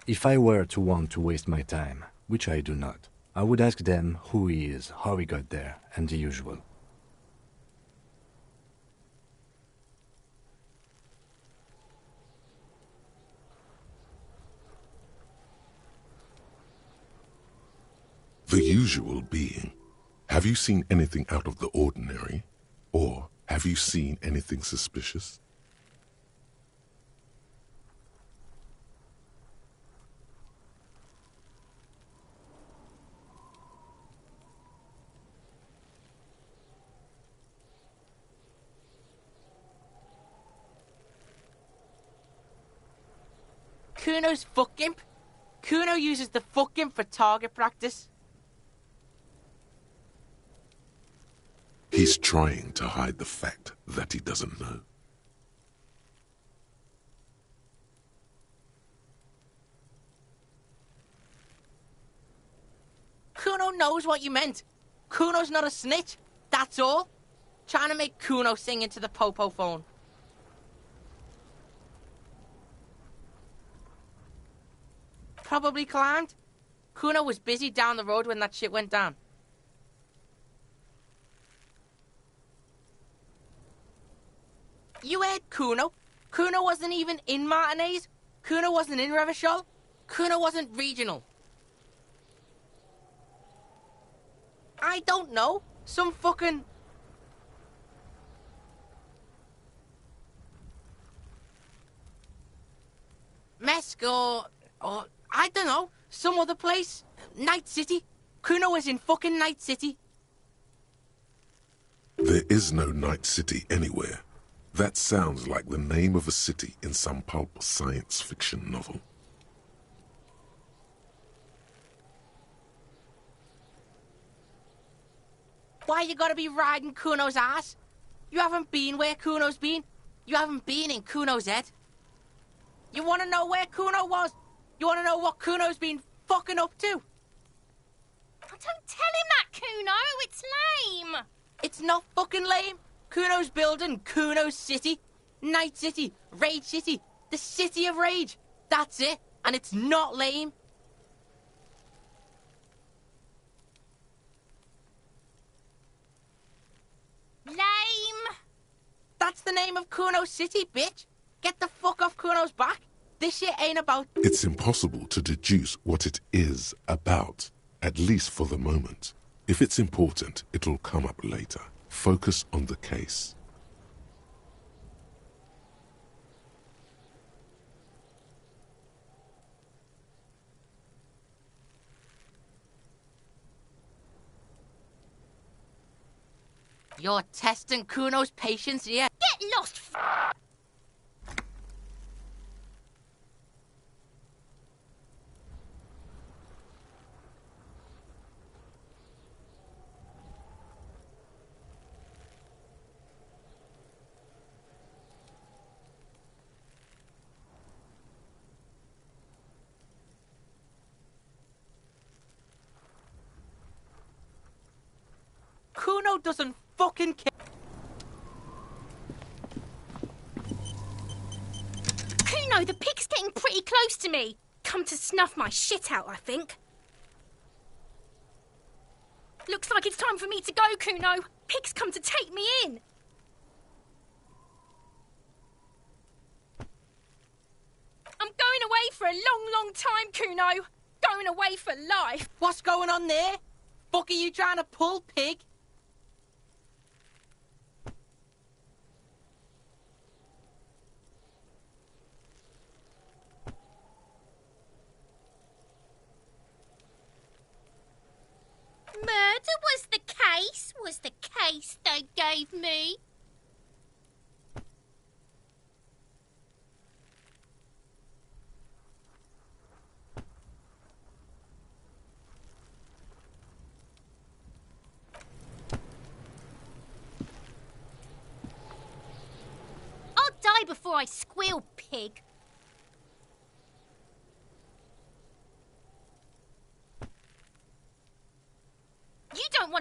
S6: If I were to want to waste my time, which I do not, I would ask them who he is, how he got there, and the usual.
S2: The usual being, have you seen anything out of the ordinary? Or have you seen anything suspicious?
S9: Kuno's fuck imp. Kuno uses the fuck imp for target practice.
S2: He's trying to hide the fact that he doesn't know.
S9: Kuno knows what you meant. Kuno's not a snitch, that's all. Trying to make Kuno sing into the popo phone. Probably climbed. Kuno was busy down the road when that shit went down. You heard Kuno. Kuno wasn't even in Martinez. Kuno wasn't in Revachol. Kuno wasn't regional. I don't know. Some fucking... Mesk or I don't know. Some other place. Night City. Kuno was in fucking Night City.
S2: There is no Night City anywhere. That sounds like the name of a city in some pulp science fiction novel.
S9: Why you gotta be riding Kuno's ass? You haven't been where Kuno's been. You haven't been in Kuno's head. You wanna know where Kuno was? You wanna know what Kuno's been fucking up to?
S10: Oh, don't tell him that, Kuno! It's lame!
S9: It's not fucking lame. Kuno's building Kuno's City. Night City. Rage City. The City of Rage. That's it. And it's not lame.
S10: Lame!
S9: That's the name of Kuno's City, bitch. Get the fuck off Kuno's back. This shit ain't about...
S2: It's impossible to deduce what it is about, at least for the moment. If it's important, it'll come up later. Focus on the case.
S9: You're testing Kuno's patience here.
S10: Get lost,
S9: Kuno doesn't fucking care.
S10: Kuno, the pig's getting pretty close to me. Come to snuff my shit out, I think. Looks like it's time for me to go, Kuno. Pig's come to take me in. I'm going away for a long, long time, Kuno. Going away for life.
S9: What's going on there? Fuck are you trying to pull, pig?
S10: Murder was the case they gave me. I'll die before I squeal, pig.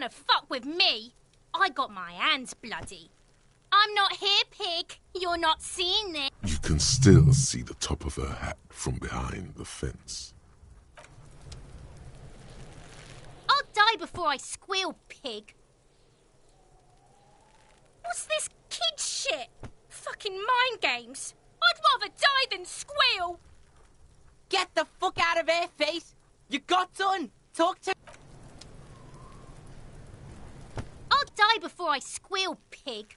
S10: to fuck with me. I got my hands bloody. I'm not here, pig. You're not seeing this.
S2: You can still see the top of her hat from behind the fence.
S10: I'll die before I squeal, pig. What's this kid shit? Fucking mind games. I'd rather die than squeal.
S9: Get the fuck out of here, face. You got done. Talk to...
S10: I'll die before I squeal, pig.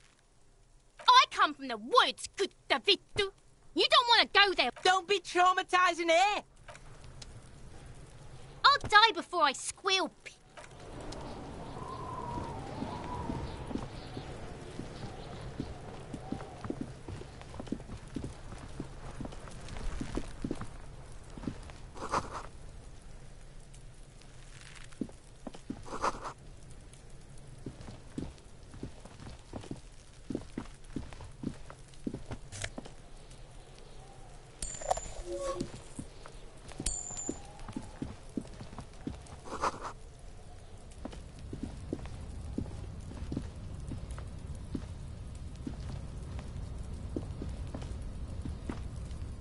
S10: I come from the woods, good Davidu. You don't want to go there.
S9: Don't be traumatizing here.
S10: I'll die before I squeal, pig.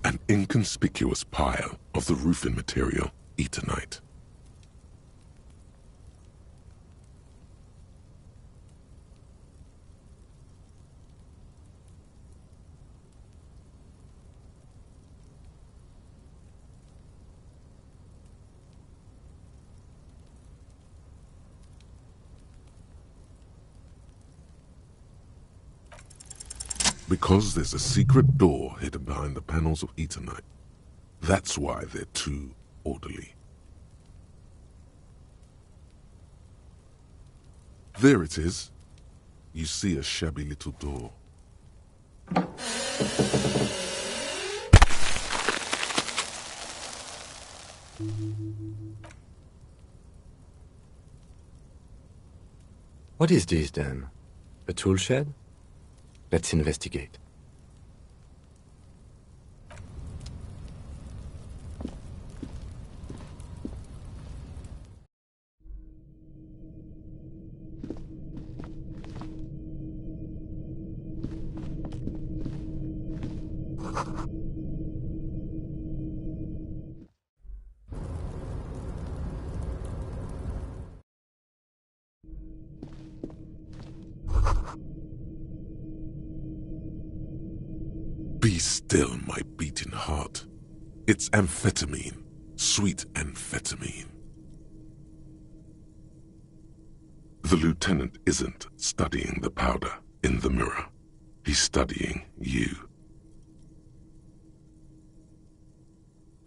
S2: An inconspicuous pile of the roofing material, Eternite. Because there's a secret door hidden behind the panels of Eternite. That's why they're too orderly. There it is. You see a shabby little door.
S6: What is this then? A tool shed? Let's investigate.
S2: Be still, my beating heart. It's amphetamine, sweet amphetamine. The lieutenant isn't studying the powder in the mirror. He's studying you.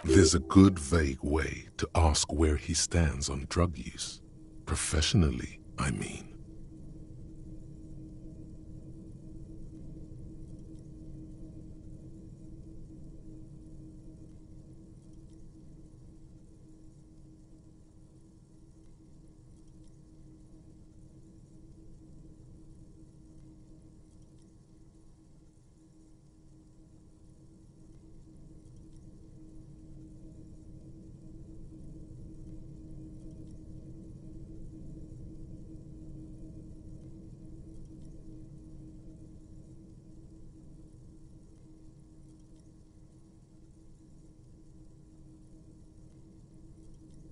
S2: There's a good, vague way to ask where he stands on drug use. Professionally, I mean.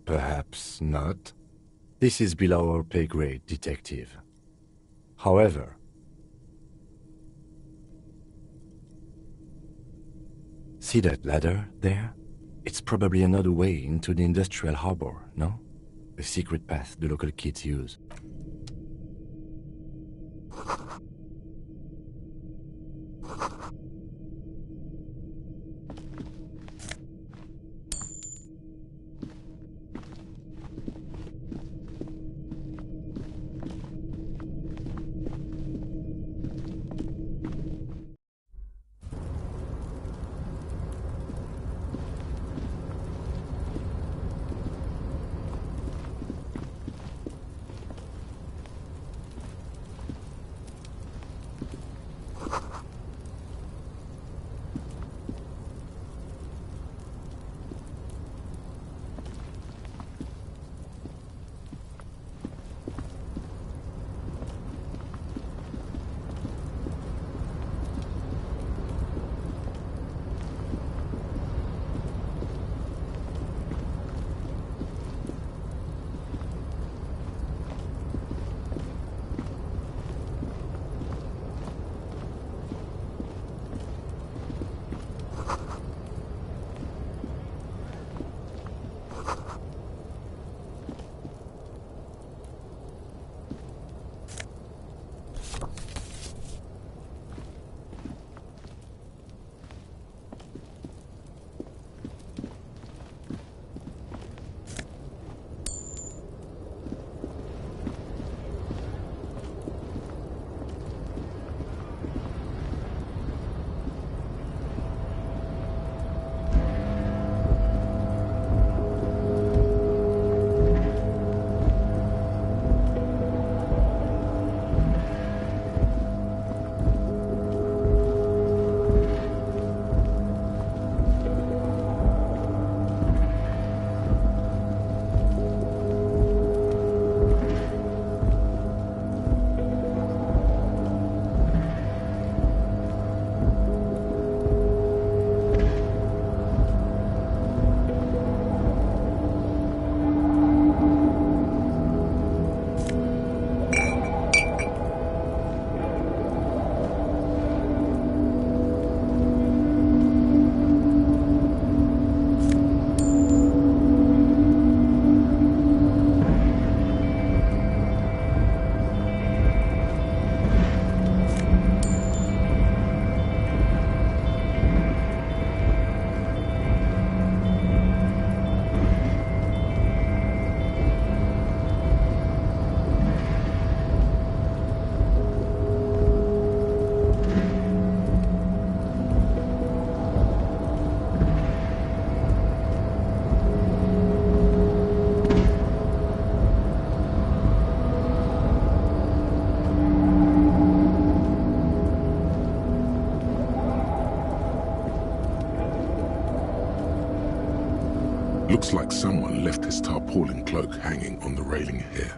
S6: Perhaps not. This is below our pay grade, detective. However, see that ladder there? It's probably another way into the industrial harbor, no? A secret path the local kids use.
S2: Looks like someone left his tarpaulin cloak hanging on the railing here.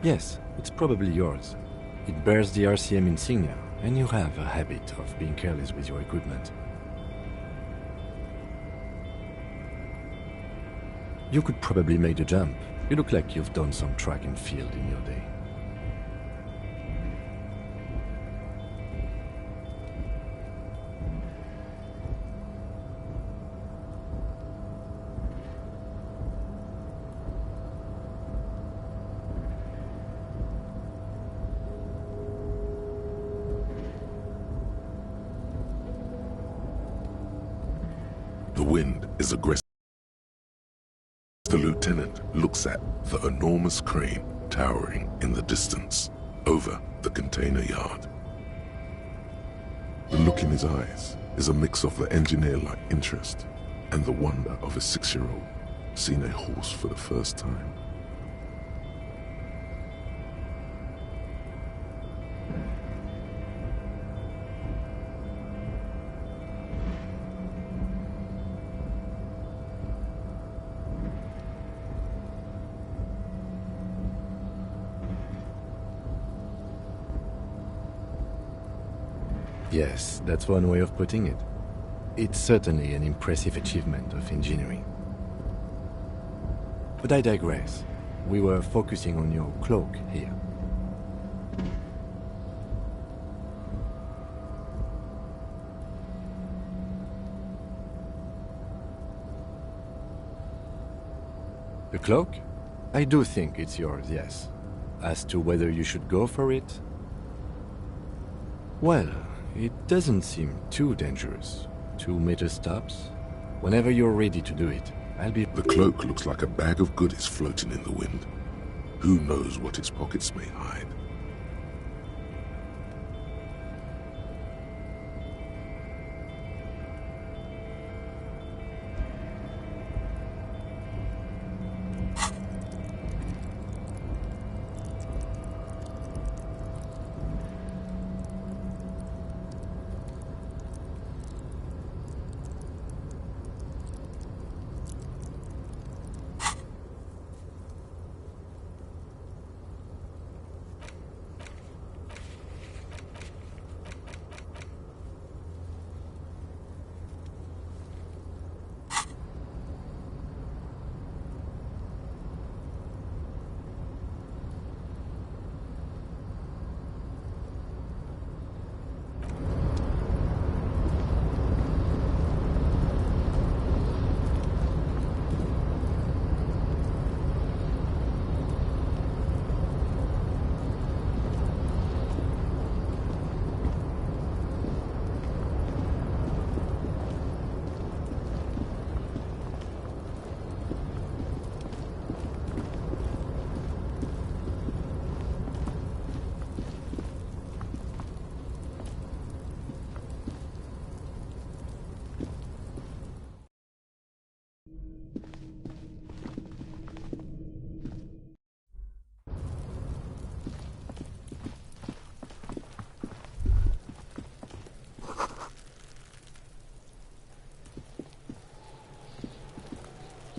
S6: Yes, it's probably yours. It bears the RCM insignia, and you have a habit of being careless with your equipment. You could probably make the jump. You look like you've done some track and field in your day.
S2: The wind is aggressive. The lieutenant looks at the enormous crane towering in the distance over the container yard. The look in his eyes is a mix of the engineer-like interest and the wonder of a 6-year-old seeing a horse for the first time.
S6: Yes, that's one way of putting it. It's certainly an impressive achievement of engineering. But I digress. We were focusing on your cloak here. The cloak? I do think it's yours, yes. As to whether you should go for it? Well, it doesn't seem too dangerous. 2-meter stops. Whenever you're ready to do it, I'll be...
S2: The cloak looks like a bag of goodies floating in the wind. Who knows what its pockets may hide?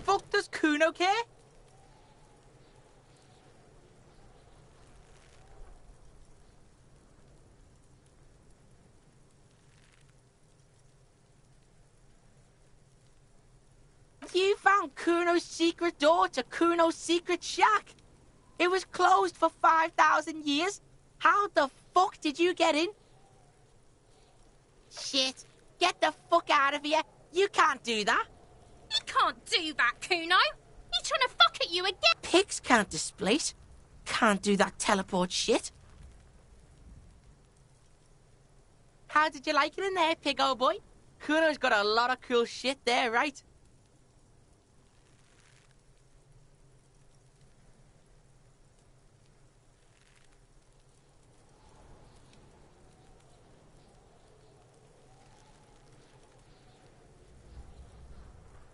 S9: Fuck does Kuno care? You found Kuno's secret door to Kuno's secret shack. It was closed for 5,000 years. How the fuck did you get in? Shit. Get the fuck out of here. You can't do that.
S10: You can't do that, Kuno. He's trying to fuck at you again.
S9: Pigs can't displace. Can't do that teleport shit. How did you like it in there, pig old boy? Kuno's got a lot of cool shit there, right?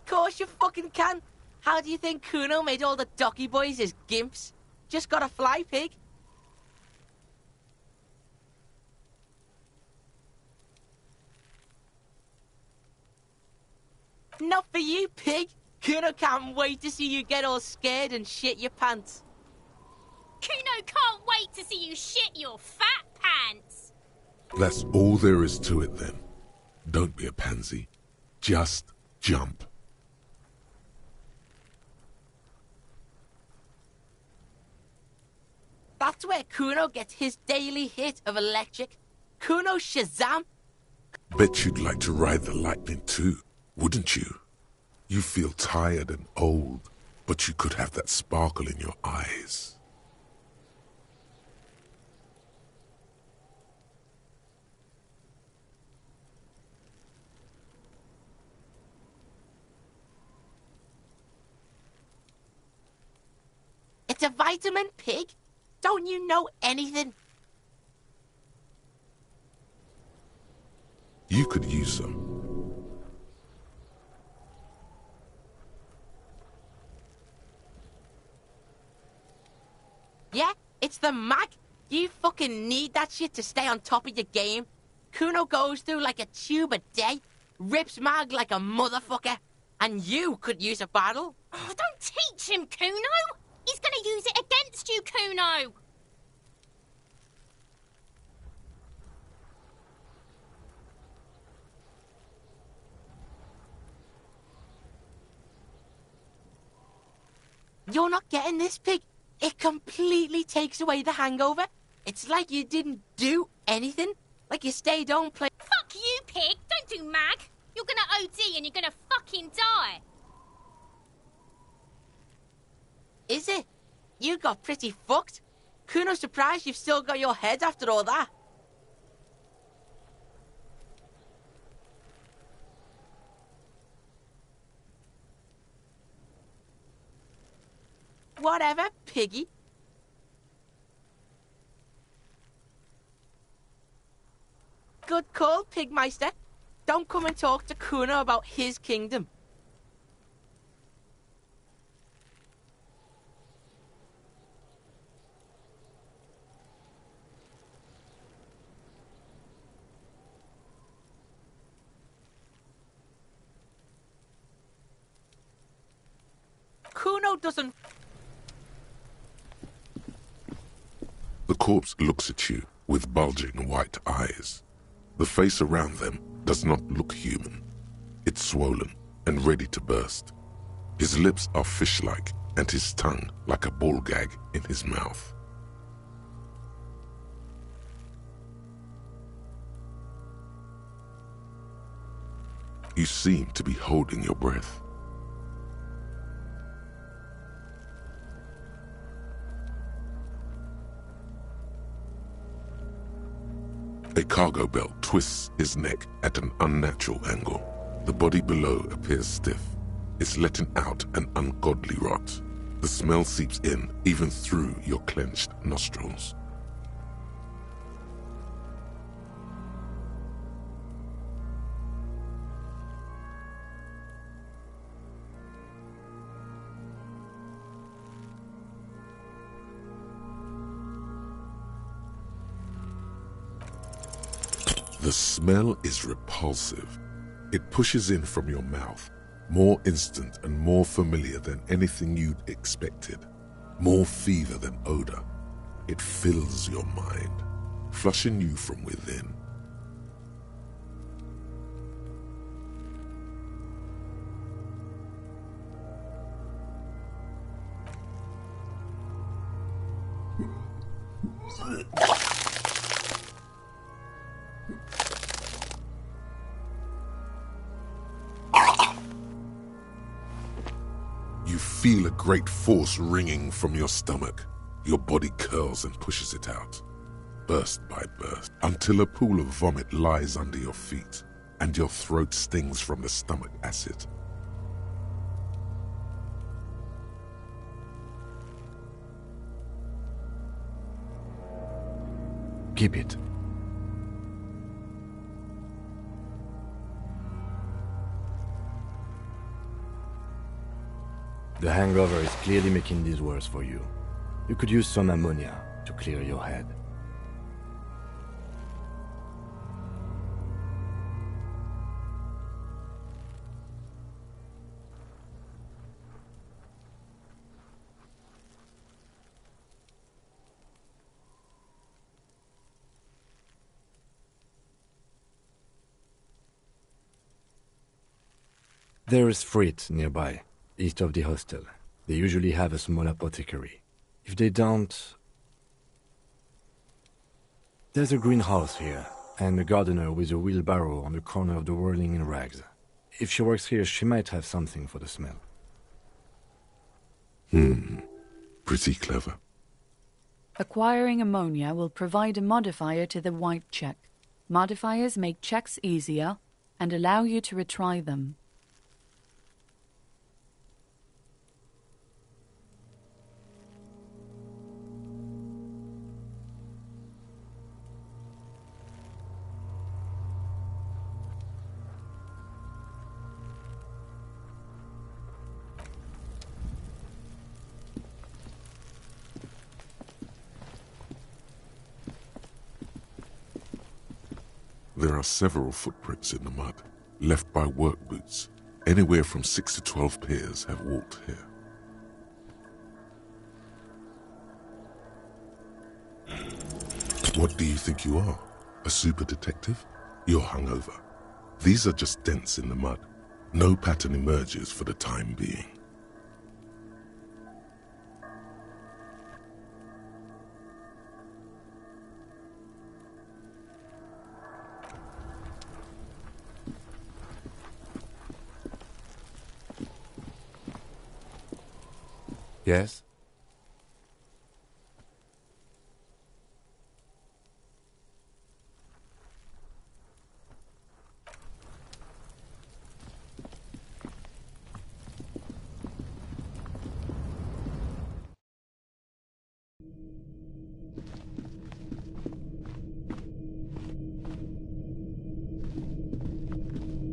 S9: Course you fucking can. How do you think Kuno made all the docky boys his gimps? Just got a fly, pig. Not for you, pig. Kuno can't wait to see you get all scared and shit your pants.
S10: Kuno can't wait to see you shit your fat pants.
S2: That's all there is to it then. Don't be a pansy. Just jump.
S9: That's where Kuno gets his daily hit of electric. Kuno Shazam.
S2: Bet you'd like to ride the lightning too, wouldn't you? You feel tired and old, but you could have that sparkle in your eyes.
S9: It's a vitamin, pig. Don't you know anything?
S2: You could use some.
S9: Yeah, it's the mag. You fucking need that shit to stay on top of your game. Kuno goes through like a tube a day, rips mag like a motherfucker, and you could use a bottle.
S10: Oh, don't teach him, Kuno. He's gonna use it against you, Kuno.
S9: You're not getting this, pig. It completely takes away the hangover. It's like you didn't do anything. Like you stayed home playing.
S10: Fuck you, pig. Don't do mag. You're gonna OD and you're gonna fucking die.
S9: Is it? You got pretty fucked. Kuno's surprised you've still got your head after all that. Whatever, piggy. Good call, Pigmeister. Don't come and talk to Kuno about his kingdom. Kuno doesn't...
S2: The corpse looks at you with bulging white eyes. The face around them does not look human. It's swollen and ready to burst. His lips are fish-like and his tongue like a ball gag in his mouth. You seem to be holding your breath. A cargo belt twists his neck at an unnatural angle. The body below appears stiff. It's letting out an ungodly rot. The smell seeps in, even through your clenched nostrils. The smell is repulsive. It pushes in from your mouth, more instant and more familiar than anything you'd expected, more fever than odor. It fills your mind, flushing you from within. You feel a great force ringing from your stomach. Your body curls and pushes it out, burst by burst, until a pool of vomit lies under your feet, and your throat stings from the stomach acid.
S6: Keep it. The hangover is clearly making this worse for you. You could use some ammonia to clear your head. There is Frit nearby, east of the hostel. They usually have a small apothecary. If they don't... There's a greenhouse here, and a gardener with a wheelbarrow on the corner of the whirling in rags. If she works here, she might have something for the smell.
S2: Pretty clever.
S7: Acquiring ammonia will provide a modifier to the white check. Modifiers make checks easier and allow you to retry them.
S2: There are several footprints in the mud, left by work boots. Anywhere from 6 to 12 pairs have walked here. What do you think you are? A super detective? You're hungover. These are just dents in the mud. No pattern emerges for the time being.
S6: Yes?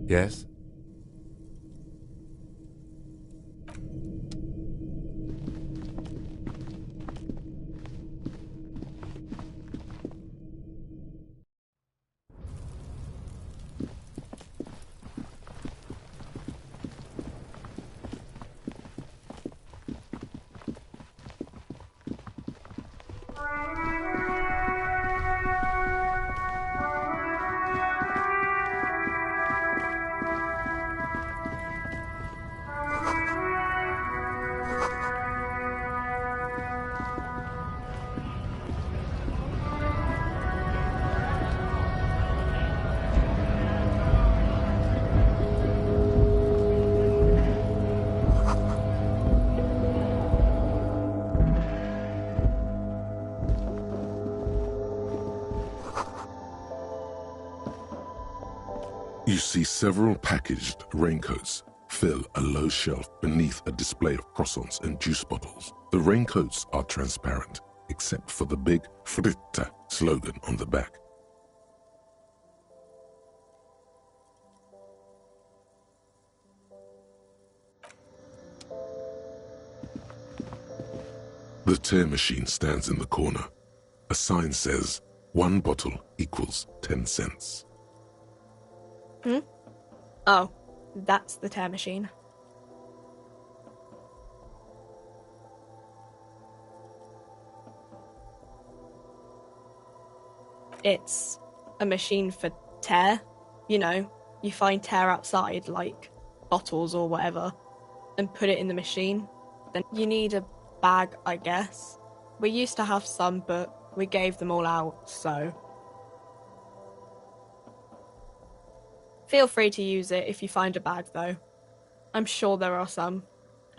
S6: Yes?
S2: You see several packaged raincoats fill a low shelf beneath a display of croissants and juice bottles. The raincoats are transparent, except for the big Fritta slogan on the back. The tear machine stands in the corner. A sign says, 1 bottle equals 10 cents.
S11: Oh, that's the tear machine. It's a machine for tear. You know, you find tear outside, like bottles or whatever, and put it in the machine. Then you need a bag, I guess. We used to have some, but we gave them all out, so... Feel free to use it if you find a bag, though. I'm sure there are some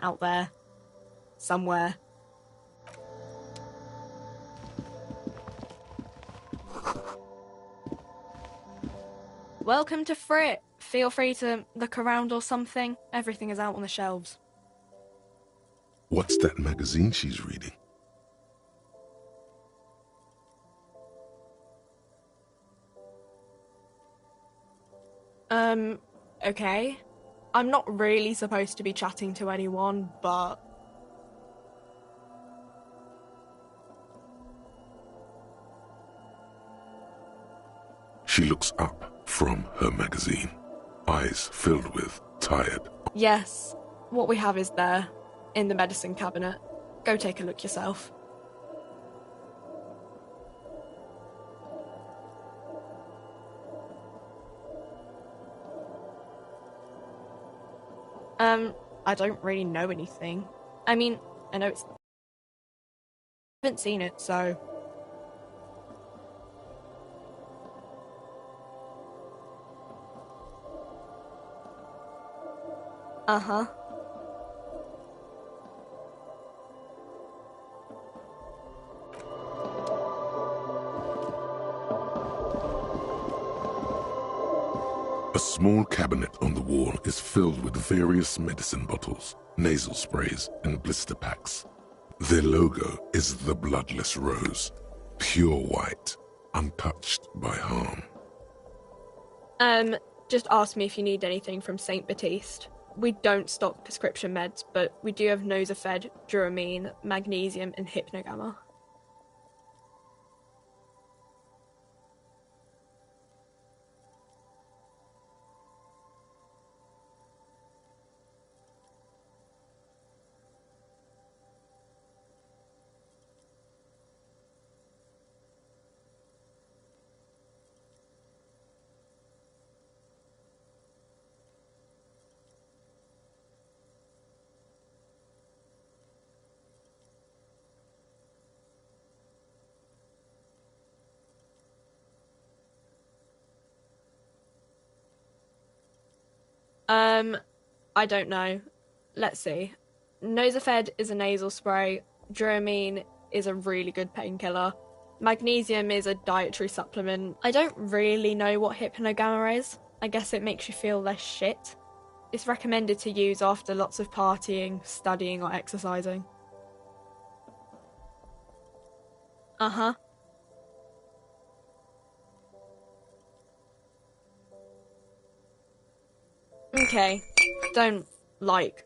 S11: out there, somewhere. Welcome to Frit. Feel free to look around or something. Everything is out on the shelves.
S2: What's that magazine she's reading?
S11: Okay. I'm not really supposed to be chatting to anyone, but...
S2: She looks up from her magazine, eyes filled with tired.
S11: Yes, what we have is there, in the medicine cabinet. Go take a look yourself. I don't really know anything. I mean, I know it's... I haven't seen it, so... Uh-huh.
S2: A small cabinet on the wall is filled with various medicine bottles, nasal sprays, and blister packs. Their logo is the bloodless rose, pure white, untouched by harm.
S11: Just ask me if you need anything from St. Baptiste. We don't stock prescription meds, but we do have Nosafed, Duramine, magnesium, and Hypnogamma. I don't know. Let's see. Nosafed is a nasal spray. Duramine is a really good painkiller. Magnesium is a dietary supplement. I don't really know what Hypnogamma is. I guess it makes you feel less shit. It's recommended to use after lots of partying, studying, or exercising. Uh-huh. Okay. Don't, like,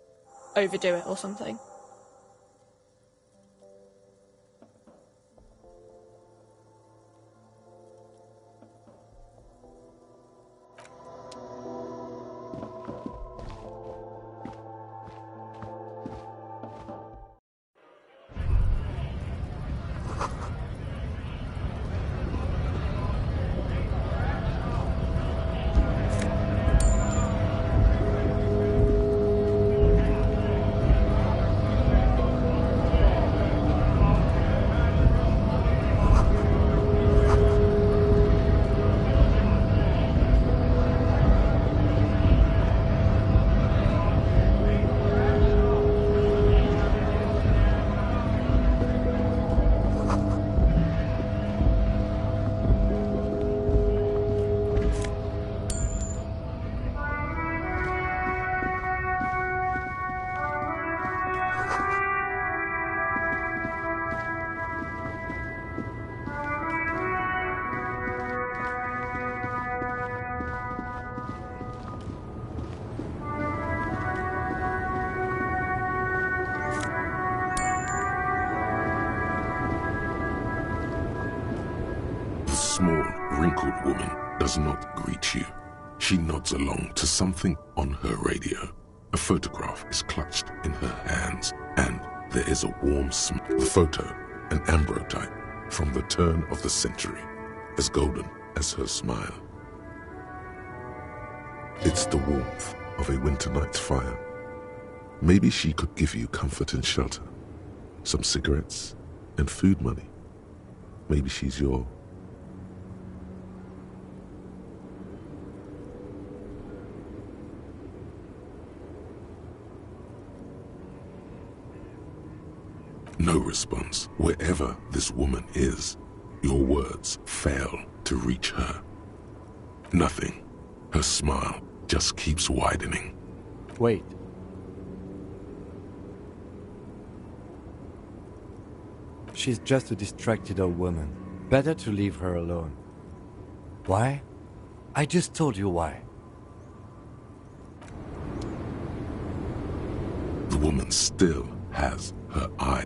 S11: overdo it or something.
S2: Small, wrinkled woman does not greet you. She nods along to something on her radio. A photograph is clutched in her hands, and there is a warm smell. The photo, an ambrotype from the turn of the century, as golden as her smile. It's the warmth of a winter night's fire. Maybe she could give you comfort and shelter, some cigarettes and food money. Maybe she's your... No response. Wherever this woman is, your words fail to reach her. Nothing. Her smile just keeps widening.
S6: Wait. She's just a distracted old woman. Better to leave her alone. Why? I just told you why.
S2: The woman still has her eye.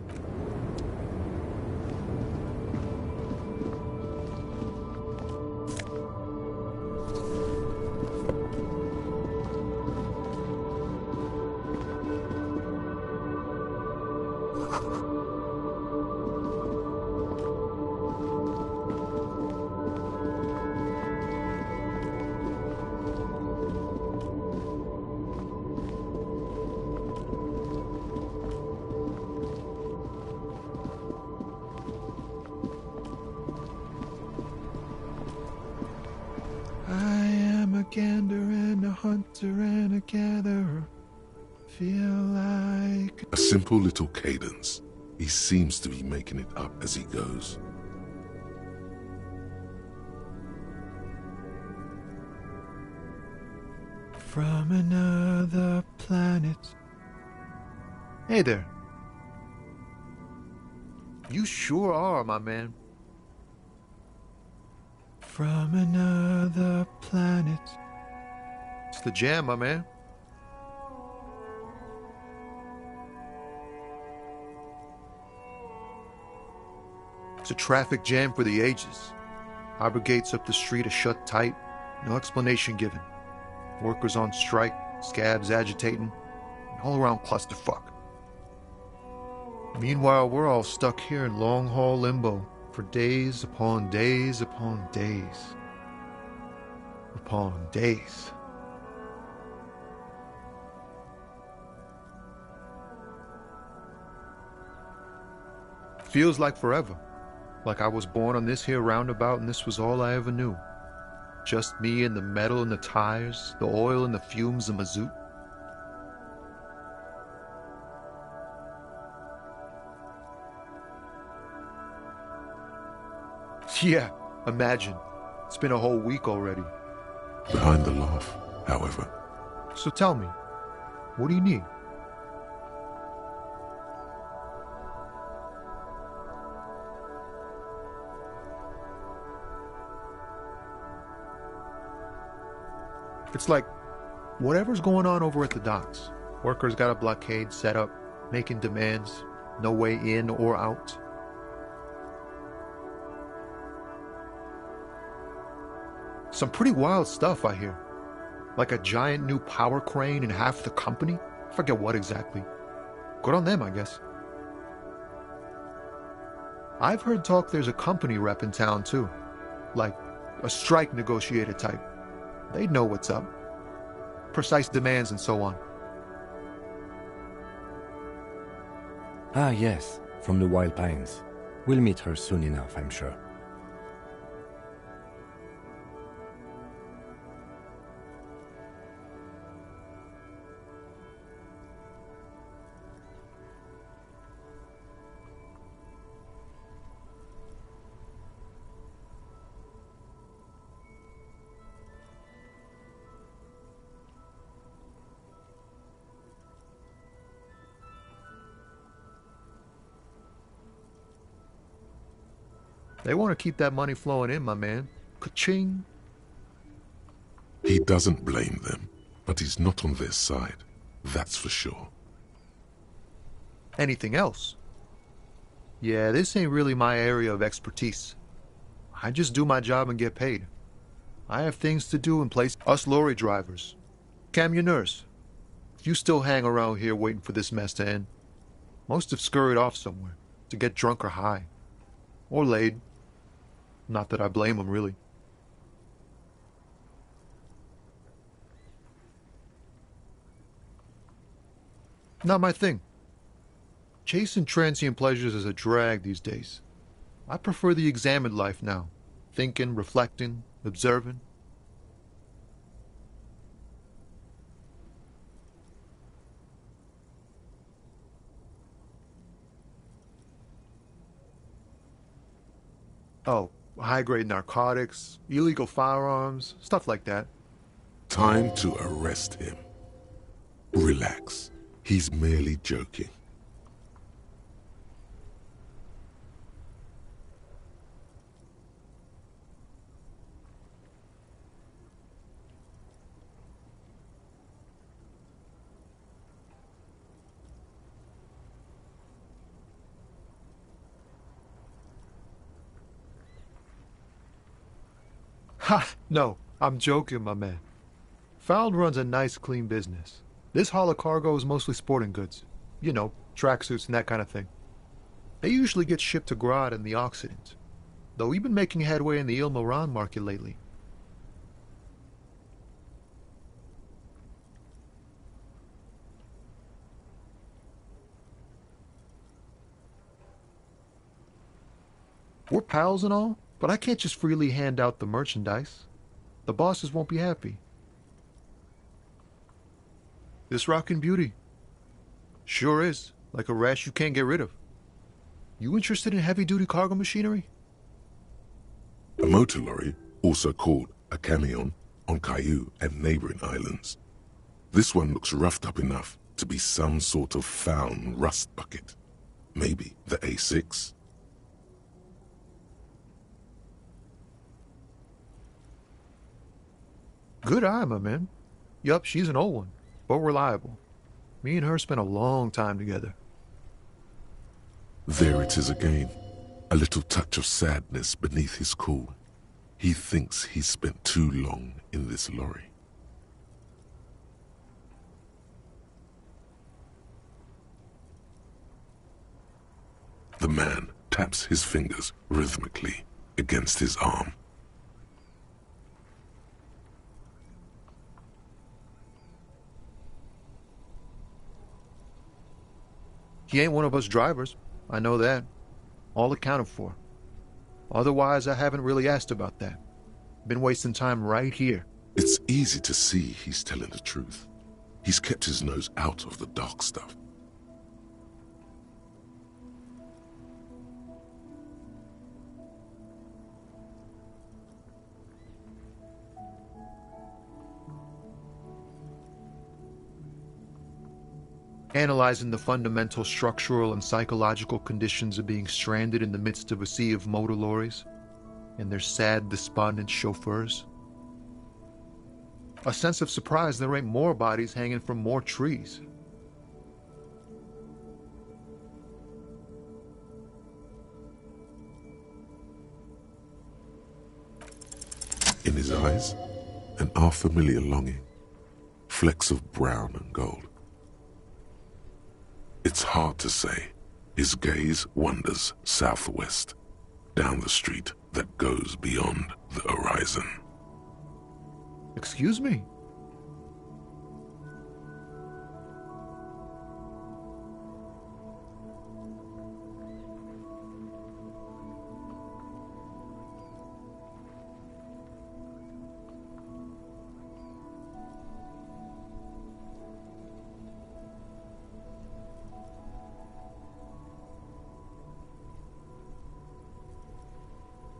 S12: gander and a hunter and a gatherer feel like...
S2: A simple little cadence. He seems to be making it up as he goes.
S12: From another planet. Hey there. You sure are, my man. From another planet. It's the jam, my man. It's a traffic jam for the ages. Harbor gates up the street are shut tight, no explanation given. Workers on strike, scabs agitating, an all-around clusterfuck. Meanwhile, we're all stuck here in long-haul limbo for days upon days upon days upon days. Feels like forever. Like I was born on this here roundabout and this was all I ever knew. Just me and the metal and the tires, the oil and the fumes of mazout. Yeah, imagine. It's been a whole week already.
S2: Behind the laugh, however.
S12: So tell me, what do you need? It's like, whatever's going on over at the docks. Workers got a blockade set up, making demands, no way in or out. Some pretty wild stuff, I hear. Like a giant new power crane in half the company? I forget what exactly. Good on them, I guess. I've heard talk there's a company rep in town, too. Like, a strike negotiator type. They'd know what's up. Precise demands and so on.
S6: Ah, yes, from the Wild Pines. We'll meet her soon enough, I'm sure.
S12: They want to keep that money flowing in, my man. Ka-ching.
S2: He doesn't blame them, but he's not on their side. That's for sure.
S12: Anything else? Yeah, this ain't really my area of expertise. I just do my job and get paid. I have things to do in place. Us lorry drivers. Camionneurs. If you still hang around here waiting for this mess to end, most have scurried off somewhere to get drunk or high. Or laid. Not that I blame them, really. Not my thing. Chasing transient pleasures is a drag these days. I prefer the examined life now. Thinking, reflecting, observing. Oh, high-grade narcotics, illegal firearms, stuff like that.
S2: Time to arrest him. Relax. He's merely joking.
S12: Ha! No, I'm joking, my man. Found runs a nice, clean business. This haul of cargo is mostly sporting goods. You know, tracksuits and that kind of thing. They usually get shipped to Grad and the Occident, though we've been making headway in the Il Moran market lately. We're pals and all, but I can't just freely hand out the merchandise. The bosses won't be happy. This rockin' beauty. Sure is. Like a rash you can't get rid of. You interested in heavy-duty cargo machinery?
S2: A motor lorry, also called a camion, on Caillou and neighboring islands. This one looks roughed up enough to be some sort of found rust bucket. Maybe the A6.
S12: Good eye, my man. Yup, she's an old one, but reliable. Me and her spent a long time together.
S2: There it is again. A little touch of sadness beneath his cool. He thinks he's spent too long in this lorry. The man taps his fingers rhythmically against his arm.
S12: He ain't one of us drivers. I know that. All accounted for. Otherwise, I haven't really asked about that. Been wasting time right here.
S2: It's easy to see he's telling the truth. He's kept his nose out of the dark stuff.
S12: Analyzing the fundamental structural and psychological conditions of being stranded in the midst of a sea of motor lorries and their sad, despondent chauffeurs. A sense of surprise there ain't more bodies hanging from more trees.
S2: In his eyes, an half-familiar longing, flecks of brown and gold. It's hard to say. His gaze wanders southwest, down the street that goes beyond the horizon.
S12: Excuse me?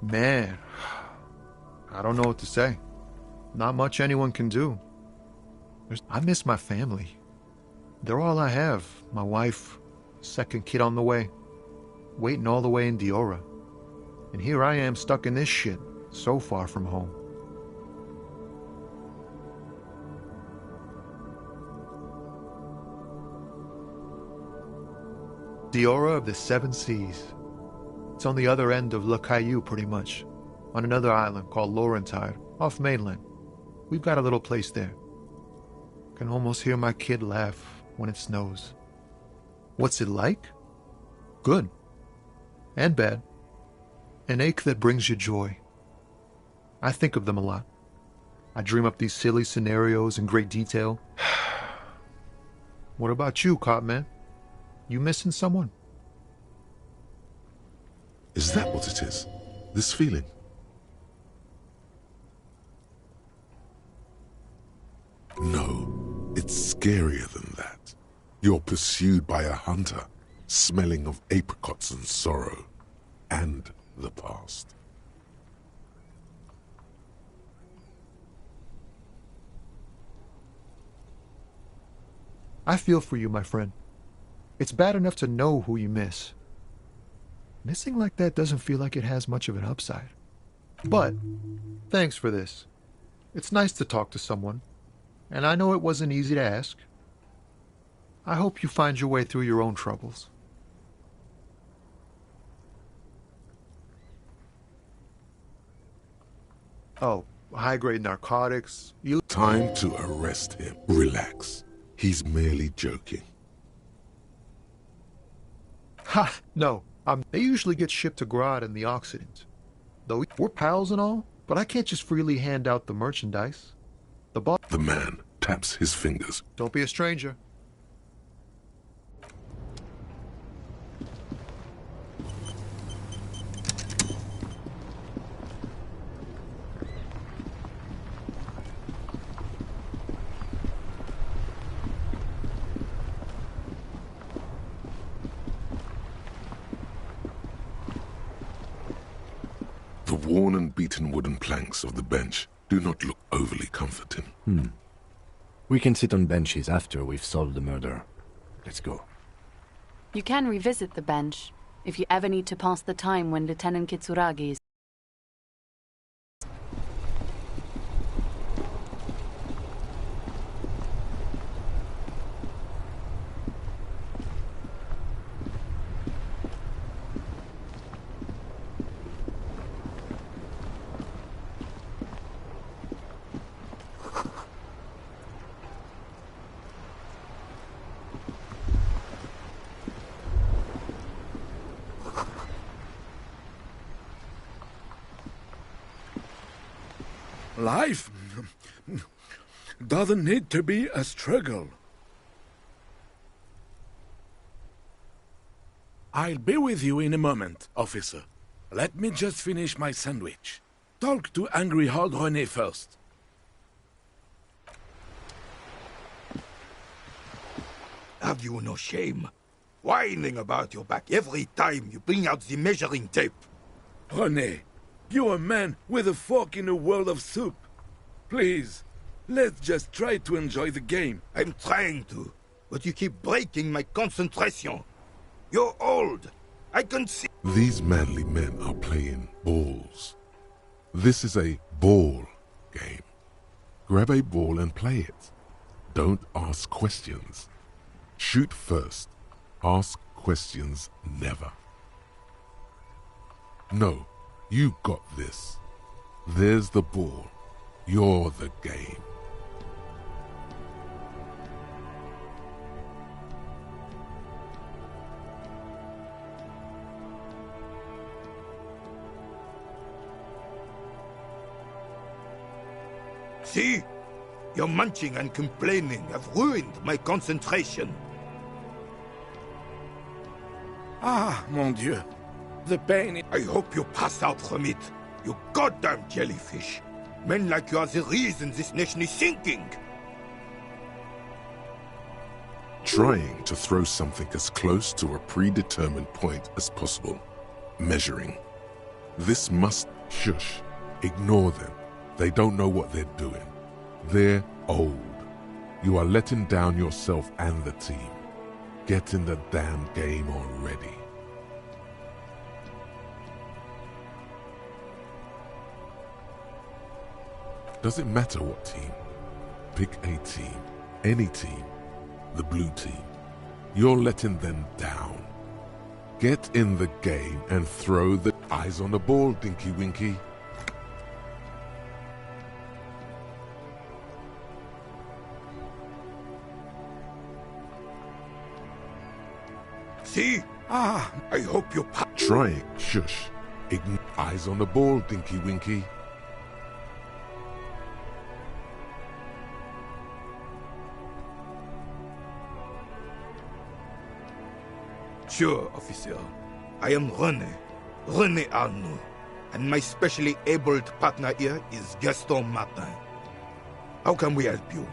S12: Man, I don't know what to say. Not much anyone can do. I miss my family. They're all I have. My wife, second kid on the way, waiting all the way in Diora. And here I am stuck in this shit, so far from home. Diora of the Seven Seas. It's on the other end of Le Caillou, pretty much, on another island called Laurentide, off mainland. We've got a little place there. Can almost hear my kid laugh when it snows. What's it like? Good. And bad. An ache that brings you joy. I think of them a lot. I dream up these silly scenarios in great detail. What about you, Copman? You missing someone?
S2: Is that what it is? This feeling? No, it's scarier than that. You're pursued by a hunter, smelling of apricots and sorrow, and the past.
S12: I feel for you, my friend. It's bad enough to know who you miss. Missing like that doesn't feel like it has much of an upside. But, thanks for this. It's nice to talk to someone, and I know it wasn't easy to ask. I hope you find your way through your own troubles. Oh, high-grade narcotics.
S2: Time to arrest him. Relax. He's merely joking.
S12: Ha! No. They usually get shipped to Grodd in the Occident. Though we're pals and all, but I can't just freely hand out the merchandise.
S2: The man taps his fingers.
S12: Don't be a stranger.
S2: worn and beaten wooden planks of the bench do not look overly comforting.
S6: We can sit on benches after we've solved the murder. Let's go.
S7: You can revisit the bench if you ever need to pass the time when Lieutenant Kitsuragi is.
S13: Life doesn't need to be a struggle. I'll be with you in a moment, officer. Let me just finish my sandwich. Talk to angry old René first.
S1: Have you no shame? Whining about your back every time you bring out the measuring tape.
S13: René, you're a man with a fork in a world of soup. Please, let's just try to enjoy the game.
S1: I'm trying to, but you keep breaking my concentration. You're old. I can see.
S2: These manly men are playing balls. This is a ball game. Grab a ball and play it. Don't ask questions. Shoot first. Ask questions never. No, you got this. There's the ball. You're the game.
S1: See? Your munching and complaining have ruined my concentration.
S13: Ah, mon Dieu. The pain...
S1: I hope you pass out from it, you goddamn jellyfish. Men like you are the reason this nation is sinking.
S2: Trying to throw something as close to a predetermined point as possible. Measuring. This must... Shush. Ignore them. They don't know what they're doing. They're old. You are letting down yourself and the team. Get in the damn game already. Doesn't matter what team. Pick a team. Any team. The blue team. You're letting them down. Get in the game and throw the eyes on the ball, Dinky Winky.
S1: See? Ah, I hope you...
S2: Trying. Shush. Eyes on the ball, Dinky Winky.
S1: Sure, officer. I am René Arnoux, and my specially abled partner here is Gaston Martin. How can we help you?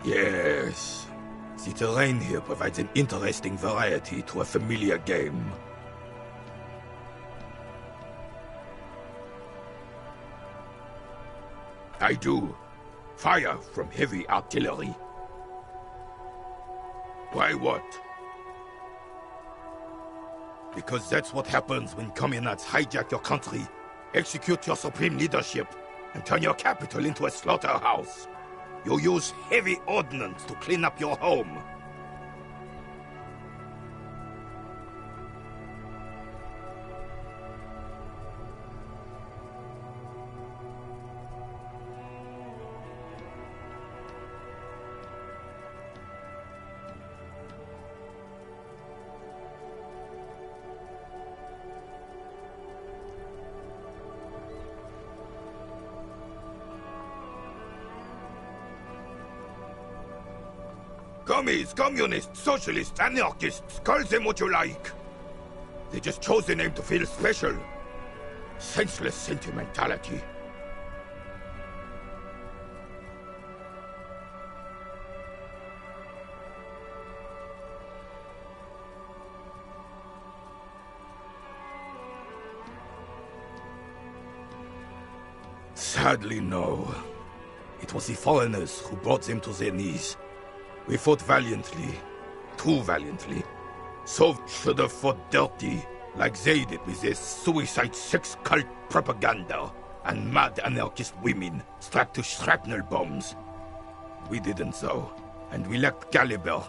S1: Yes. The terrain here provides an interesting variety to a familiar game. I do. Fire from heavy artillery. Why what? Because that's what happens when communards hijack your country, execute your supreme leadership, and turn your capital into a slaughterhouse. You use heavy ordnance to clean up your home. Commies, communists, socialists, anarchists, call them what you like. They just chose the name to feel special. Senseless sentimentality.
S13: Sadly, no. It was the foreigners who brought them to their knees. We fought valiantly. Too valiantly. So should have fought dirty, like they did with their suicide sex cult propaganda and mad anarchist women strapped to shrapnel bombs. We didn't though, and we lacked caliber.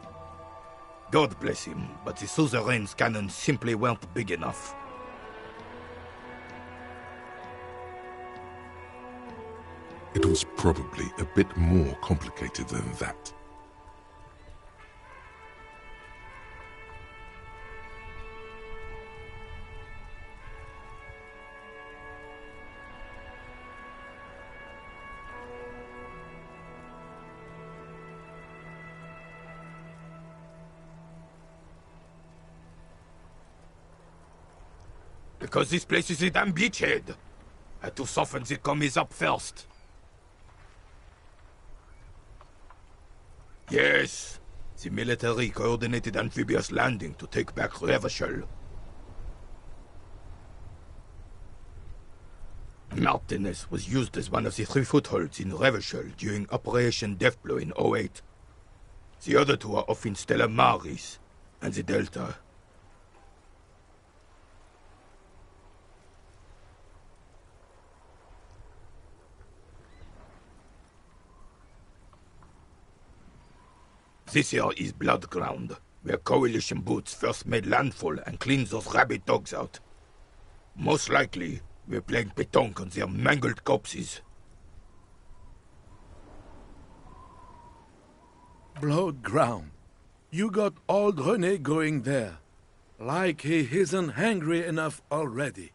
S13: God bless him, but the suzerain's cannons simply weren't big enough.
S2: It was probably a bit more complicated than that.
S13: Because this place is a damn beachhead. Had to soften the commies up first. Yes, the military coordinated amphibious landing to take back Revachol. Martinez was used as one of the 3 footholds in Revachol during Operation Deathblow in 08. The other 2 are off in Stella Maris and the Delta. This here is Blood Ground, where Coalition boots first made landfall and cleaned those rabid dogs out. Most likely, we're playing pétanque on their mangled corpses. Blood Ground. You got old René going there. Like he isn't hungry enough already.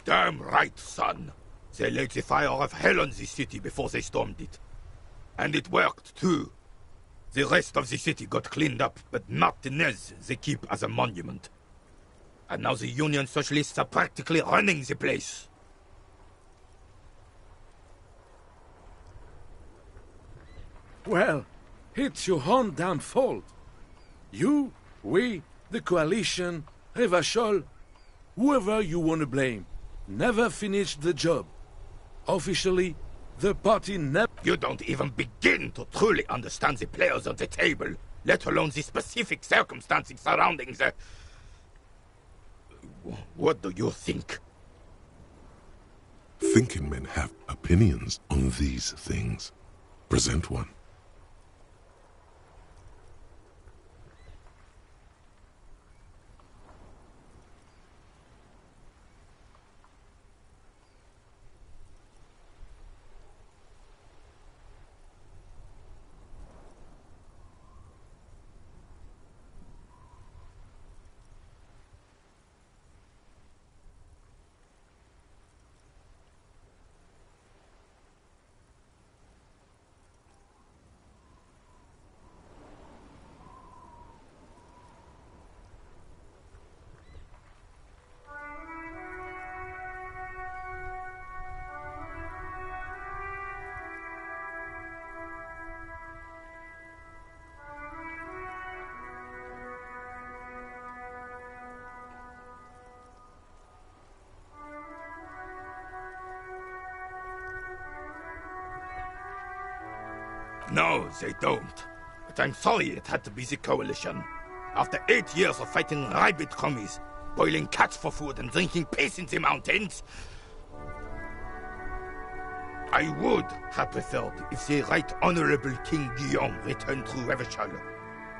S13: Damn right, son. They laid the fire of hell on the city before they stormed it. And it worked, too. The rest of the city got cleaned up, but Martinez they keep as a monument. And now the Union Socialists are practically running the place. Well, it's your own damn fault. You, we, the Coalition, Revachol, whoever you want to blame, never finished the job. Officially, the party never... You don't even begin to truly understand the players on the table, let alone the specific circumstances surrounding the... What do you think?
S2: Thinking men have opinions on these things. Present one.
S13: No, they don't. But I'm sorry it had to be the Coalition. After 8 years of fighting rabid commies, boiling cats for food and drinking piss in the mountains, I would have preferred if the Right Honorable King Guillaume returned through Revachol,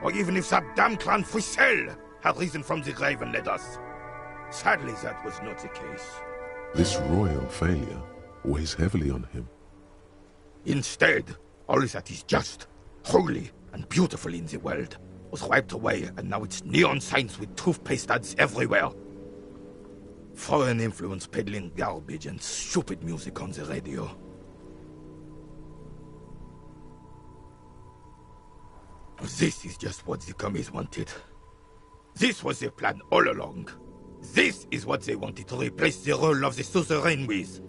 S13: or even if that damn clan Frisel had risen from the grave and led us. Sadly, that was not the case.
S2: This royal failure weighs heavily on him.
S13: Instead, all that is just, holy, and beautiful in the world was wiped away, and now it's neon signs with toothpaste ads everywhere. Foreign influence peddling garbage and stupid music on the radio. This is just what the commies wanted. This was their plan all along. This is what they wanted to replace the role of the suzerain with.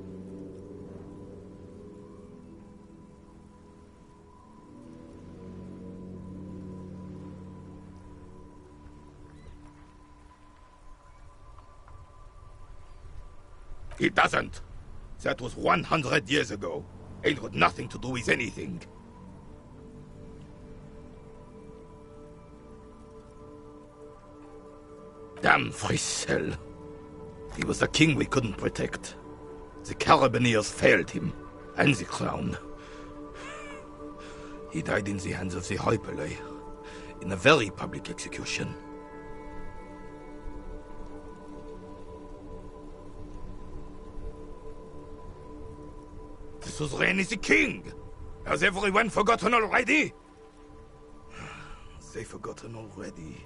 S13: He doesn't. That was 100 years ago. Ain't got nothing to do with anything. Damn Frisell. He was a king we couldn't protect. The Carabineers failed him, and the crown. He died in the hands of the Hyperlay, in a very public execution. The suzerain is the king! Has everyone forgotten already? They've forgotten already.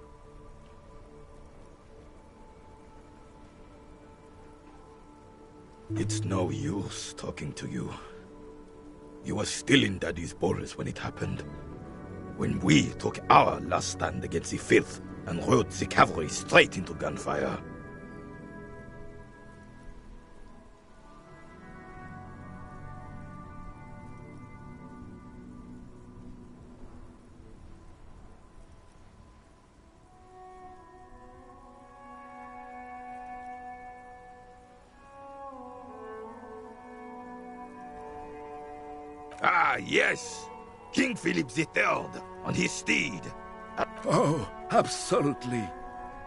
S13: It's no use talking to you. You were still in Daddy's balls when it happened. When we took our last stand against the filth and rode the cavalry straight into gunfire. Ah, yes! King Philip III, on his steed.
S14: Oh, absolutely.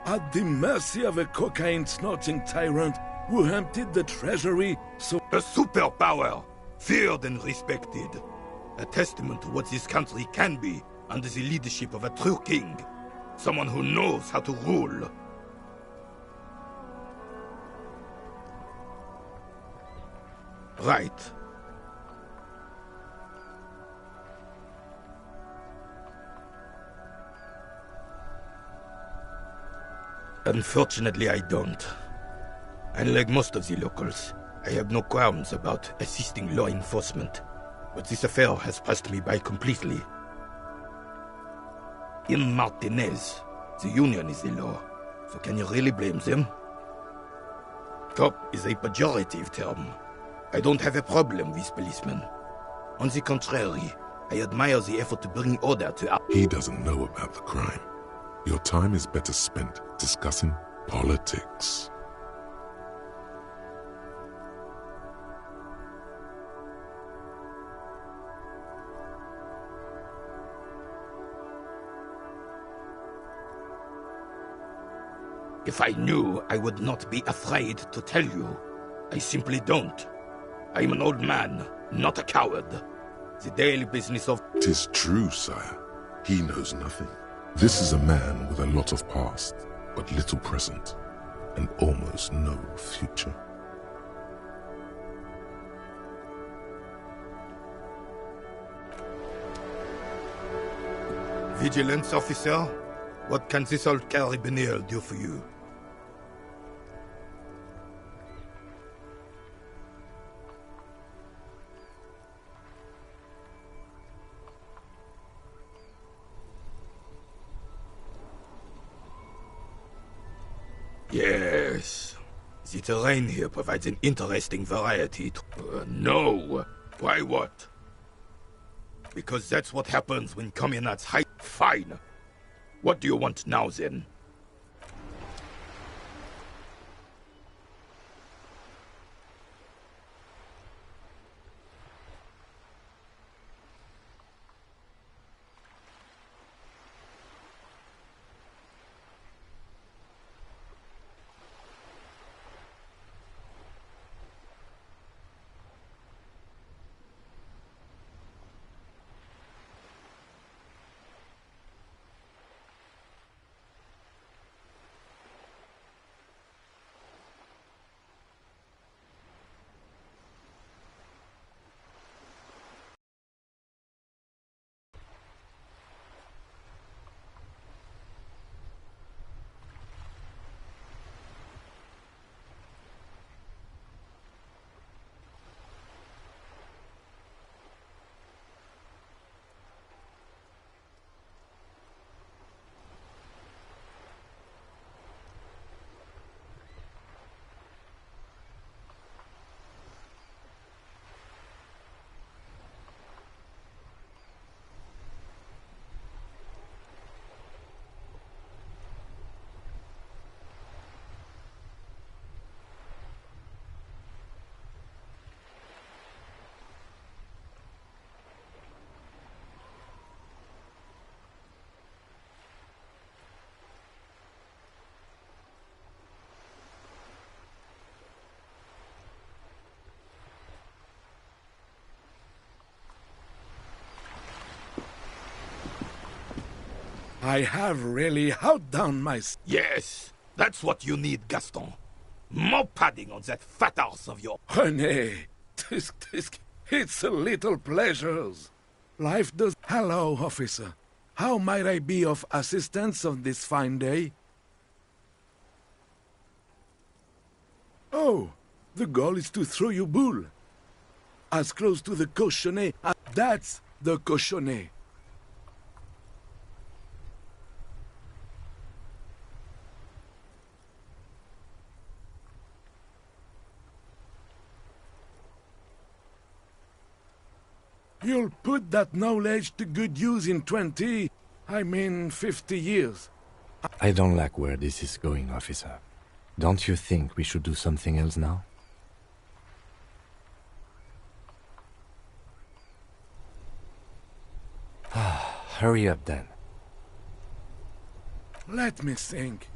S14: At the mercy of a cocaine-snorting tyrant who emptied the treasury so...
S13: A superpower, feared and respected. A testament to what this country can be under the leadership of a true king. Someone who knows how to rule. Right. Unfortunately, I don't. Unlike most of the locals, I have no qualms about assisting law enforcement, but this affair has passed me by completely. In Martinez, the Union is the law, so can you really blame them? Cop is a pejorative term. I don't have a problem with policemen. On the contrary, I admire the effort to bring order to our...
S2: He doesn't know about the crime. Your time is better spent discussing politics.
S13: If I knew, I would not be afraid to tell you. I simply don't. I am an old man, not a coward. The daily business of...
S2: 'Tis true, sire. He knows nothing. This is a man with a lot of past, but little present, and almost no future.
S13: Vigilance officer, what can this old Carabineer do for you? Yes. The terrain here provides an interesting variety to... no. Why what? Because that's what happens when communards hide. Fine. What do you want now, then?
S14: I have really outdone myself.
S13: Yes, that's what you need, Gaston. More padding on that fat arse of yours.
S14: René, it's a little pleasures. Life does... Hello, officer. How might I be of assistance on this fine day? Oh, the goal is to throw you bull. As close to the cochonnet as... That's the cochonnet. You'll put that knowledge to good use in 50 years.
S6: I don't like where this is going, officer. Don't you think we should do something else now? Hurry up then.
S14: Let me think.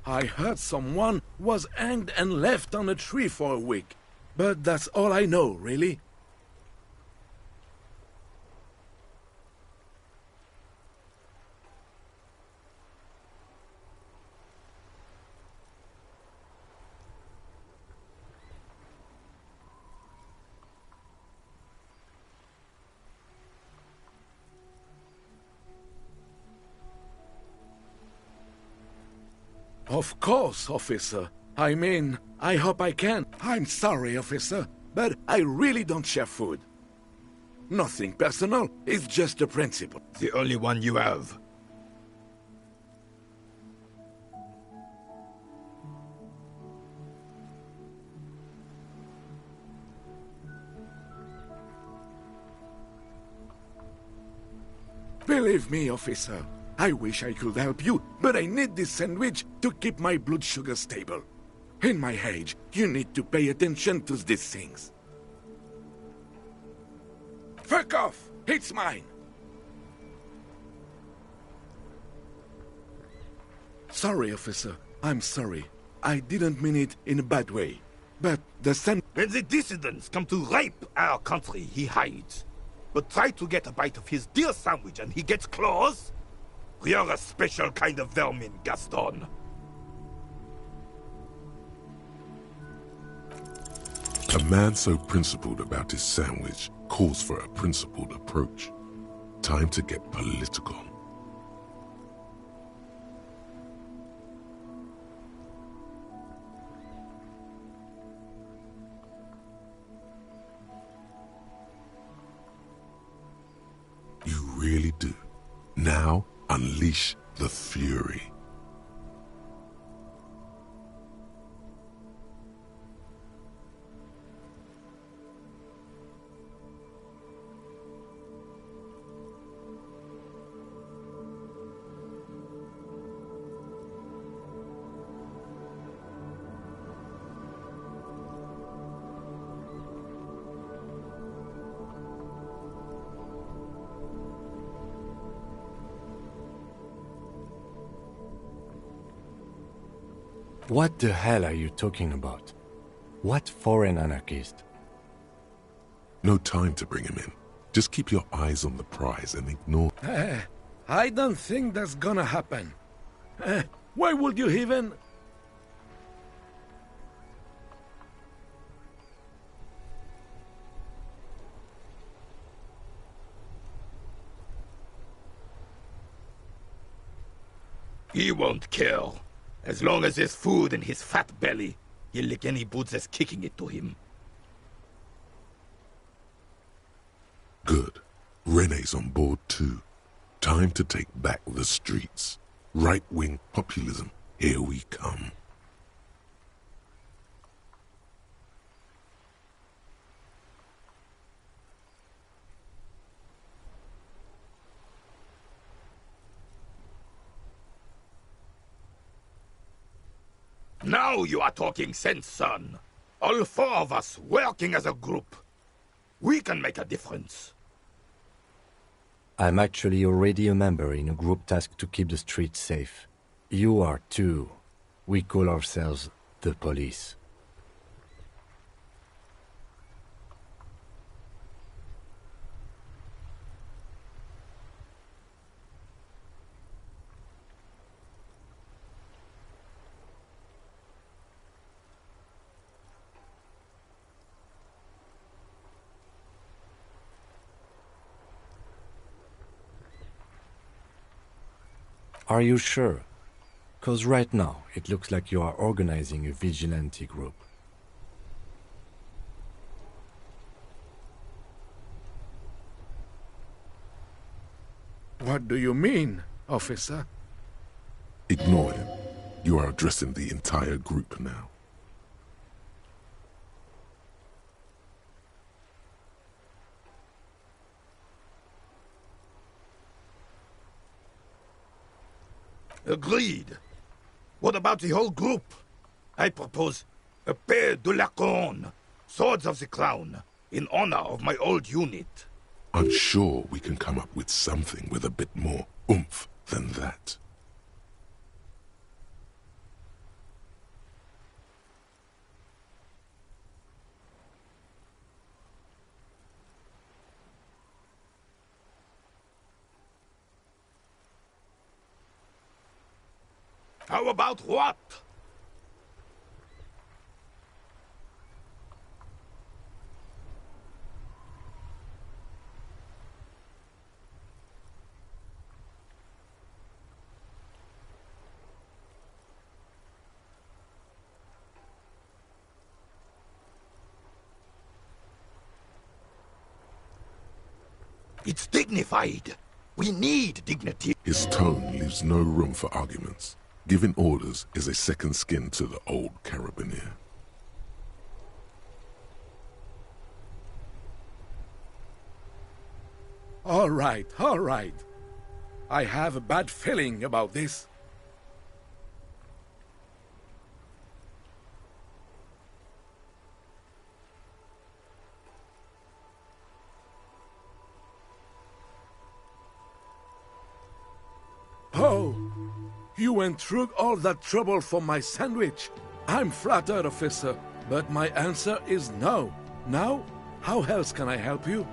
S14: I heard someone was hanged and left on a tree for a week. But that's all I know, really. Of course, officer. I hope I can. I'm sorry, officer, but I really don't share food. Nothing personal, it's just a principle.
S13: The only one you have.
S14: Believe me, officer, I wish I could help you, but I need this sandwich to keep my blood sugar stable. In my age, you need to pay attention to these things. Fuck off! It's mine! Sorry, officer. I'm sorry. I didn't mean it in a bad way. But the
S13: When the dissidents come to rape our country, he hides. But try to get a bite of his dear sandwich and he gets claws? You're a special kind of vermin, Gaston.
S2: A man so principled about his sandwich calls for a principled approach. Time to get political. You really do. Now, unleash the fury.
S6: What the hell are you talking about? What foreign anarchist?
S2: No time to bring him in. Just keep your eyes on the prize and ignore...
S14: I don't think that's gonna happen. Why would you even...
S13: He won't kill. As long as there's food in his fat belly, he'll lick any boots that's kicking it to him.
S2: Good. Rene's on board too. Time to take back the streets. Right-wing populism. Here we come.
S13: Now you are talking sense, son. All four of us working as a group. We can make a difference.
S6: I'm actually already a member in a group tasked to keep the streets safe. You are too. We call ourselves the police. Are you sure? 'Cause right now, it looks like you are organizing a vigilante group.
S14: What do you mean, officer?
S2: Ignore him. You are addressing the entire group now.
S13: Agreed. What about the whole group? I propose a pair de la couronne, swords of the crown, in honor of my old unit.
S2: I'm sure we can come up with something with a bit more oomph than that.
S13: How about what? It's dignified. We need dignity.
S2: His tone leaves no room for arguments. Giving orders is a second skin to the old carabiner.
S14: All right, all right. I have a bad feeling about this. Oh, you went through all that trouble for my sandwich. I'm flattered, officer, but my answer is no. Now, how else can I help you?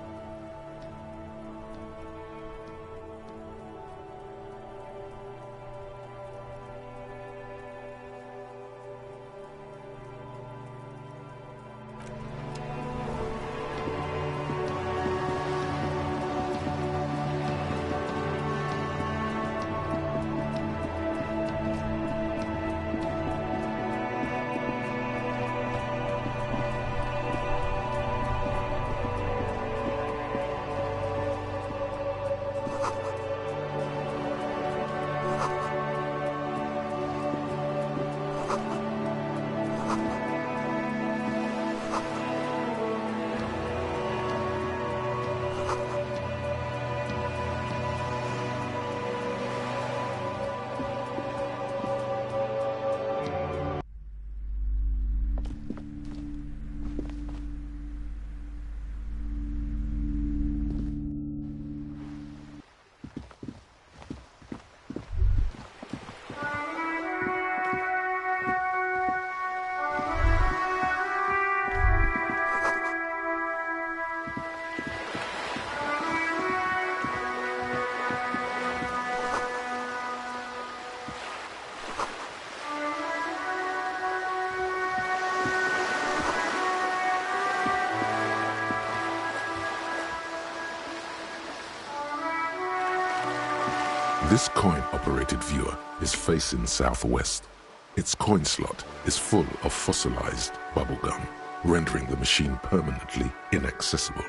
S2: This coin-operated viewer is facing southwest. Its coin slot is full of fossilized bubblegum, rendering the machine permanently inaccessible.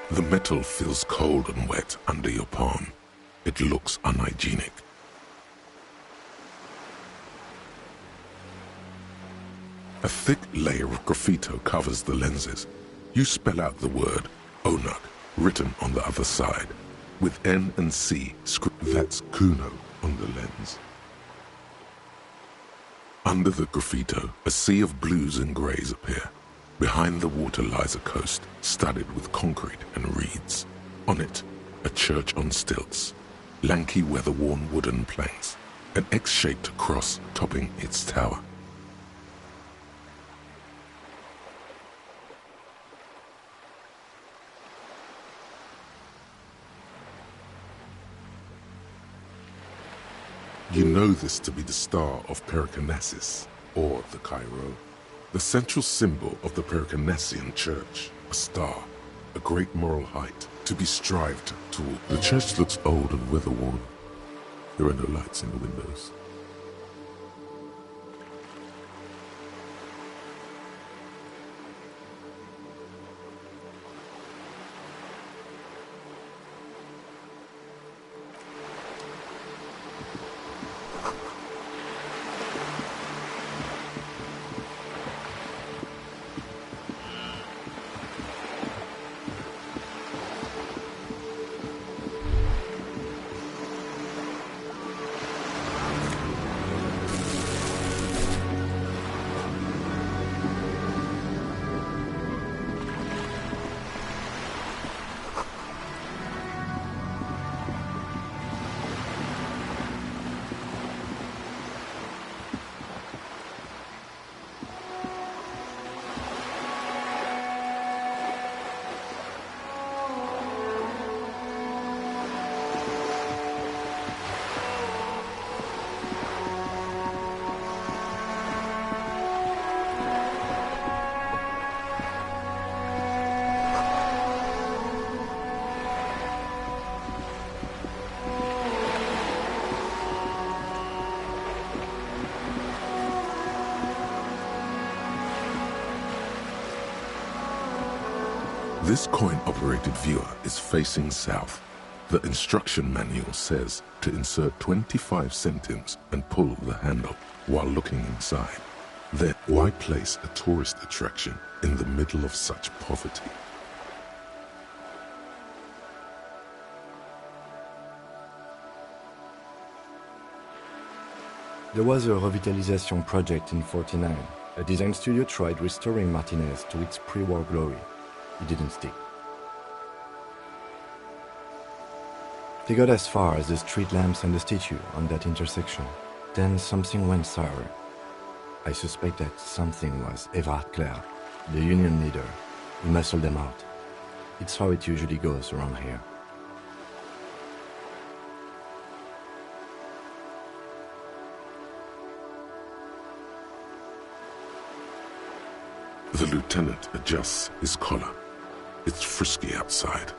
S2: The metal feels cold and wet under your palm. It looks unhygienic. A thick layer of graffito covers the lenses. You spell out the word Onuk, written on the other side, with N and C script. That's Kuno on the lens. Under the graffito, a sea of blues and greys appear. Behind the water lies a coast, studded with concrete and reeds. On it, a church on stilts, lanky weather-worn wooden planks, an X-shaped cross topping its tower. You know this to be the star of Pericarnassus, or the Cairo. The central symbol of the Pericanassian Church, a star, a great moral height, to be strived toward. The church looks old and weather-worn. There are no lights in the windows. This coin-operated viewer is facing south. The instruction manual says to insert 25 centimes and pull the handle while looking inside. Then, why place a tourist attraction in the middle of such poverty?
S6: There was a revitalization project in '49. A design studio tried restoring Martinez to its pre-war glory. It didn't stick. They got as far as the street lamps and the statue on that intersection. Then something went sour. I suspect that something was Everard Clare, the union leader. He muscled them out. It's how it usually goes around here.
S2: The lieutenant adjusts his collar. It's frisky outside.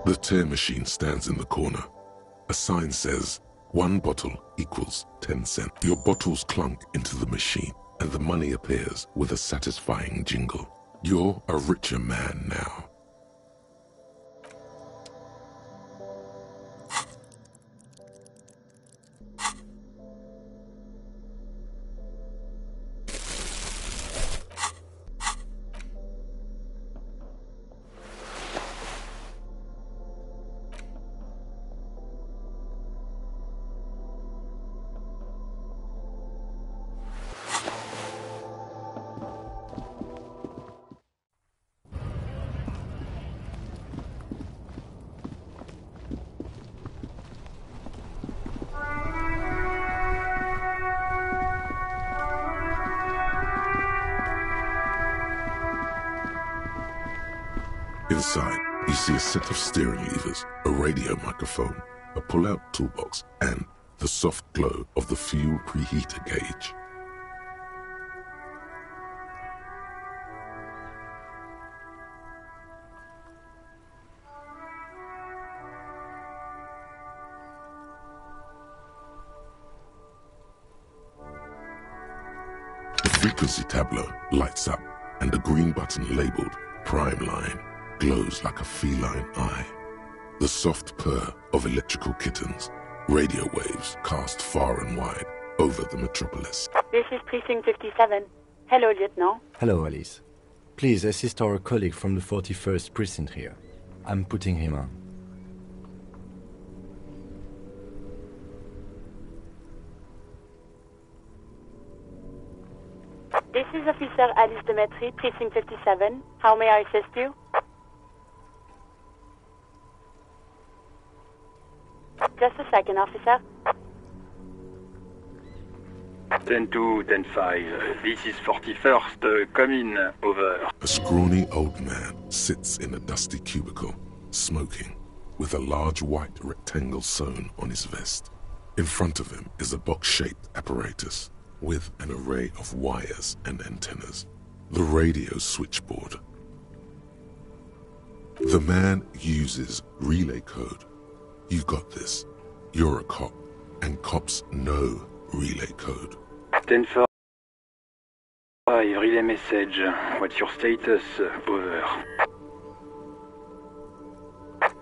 S2: The tear machine stands in the corner. A sign says, 1 bottle equals 10 cents. Your bottles clunk into the machine, and the money appears with a satisfying jingle. You're a richer man now. Inside, you see a set of steering levers, a radio microphone, a pull-out toolbox, and the soft glow of the fuel preheater gauge. The frequency tableau lights up, and the green button labeled Prime Line glows like a feline eye. The soft purr of electrical kittens, radio waves cast far and wide over the metropolis.
S15: This is Precinct 57. Hello, Lieutenant.
S6: Hello, Alice. Please assist our colleague from the 41st Precinct here. I'm putting him on.
S15: This is Officer Alice Demetri, Precinct 57. How may I assist you? Just a second, officer.
S16: 10-2, 10-5. This is 41st. Come in. Over.
S2: A scrawny old man sits in a dusty cubicle, smoking, with a large white rectangle sewn on his vest. In front of him is a box-shaped apparatus with an array of wires and antennas. The radio switchboard. The man uses relay code. You got this. You're a cop, and cops know relay code.
S16: 10-4. Relay message. What's your status? Over.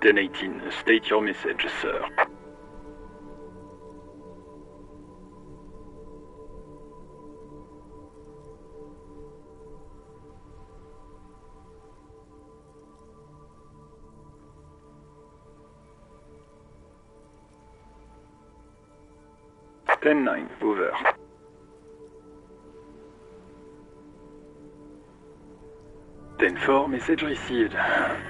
S16: 10-18. State your message, sir. Ten-9, over. Ten-4, message received.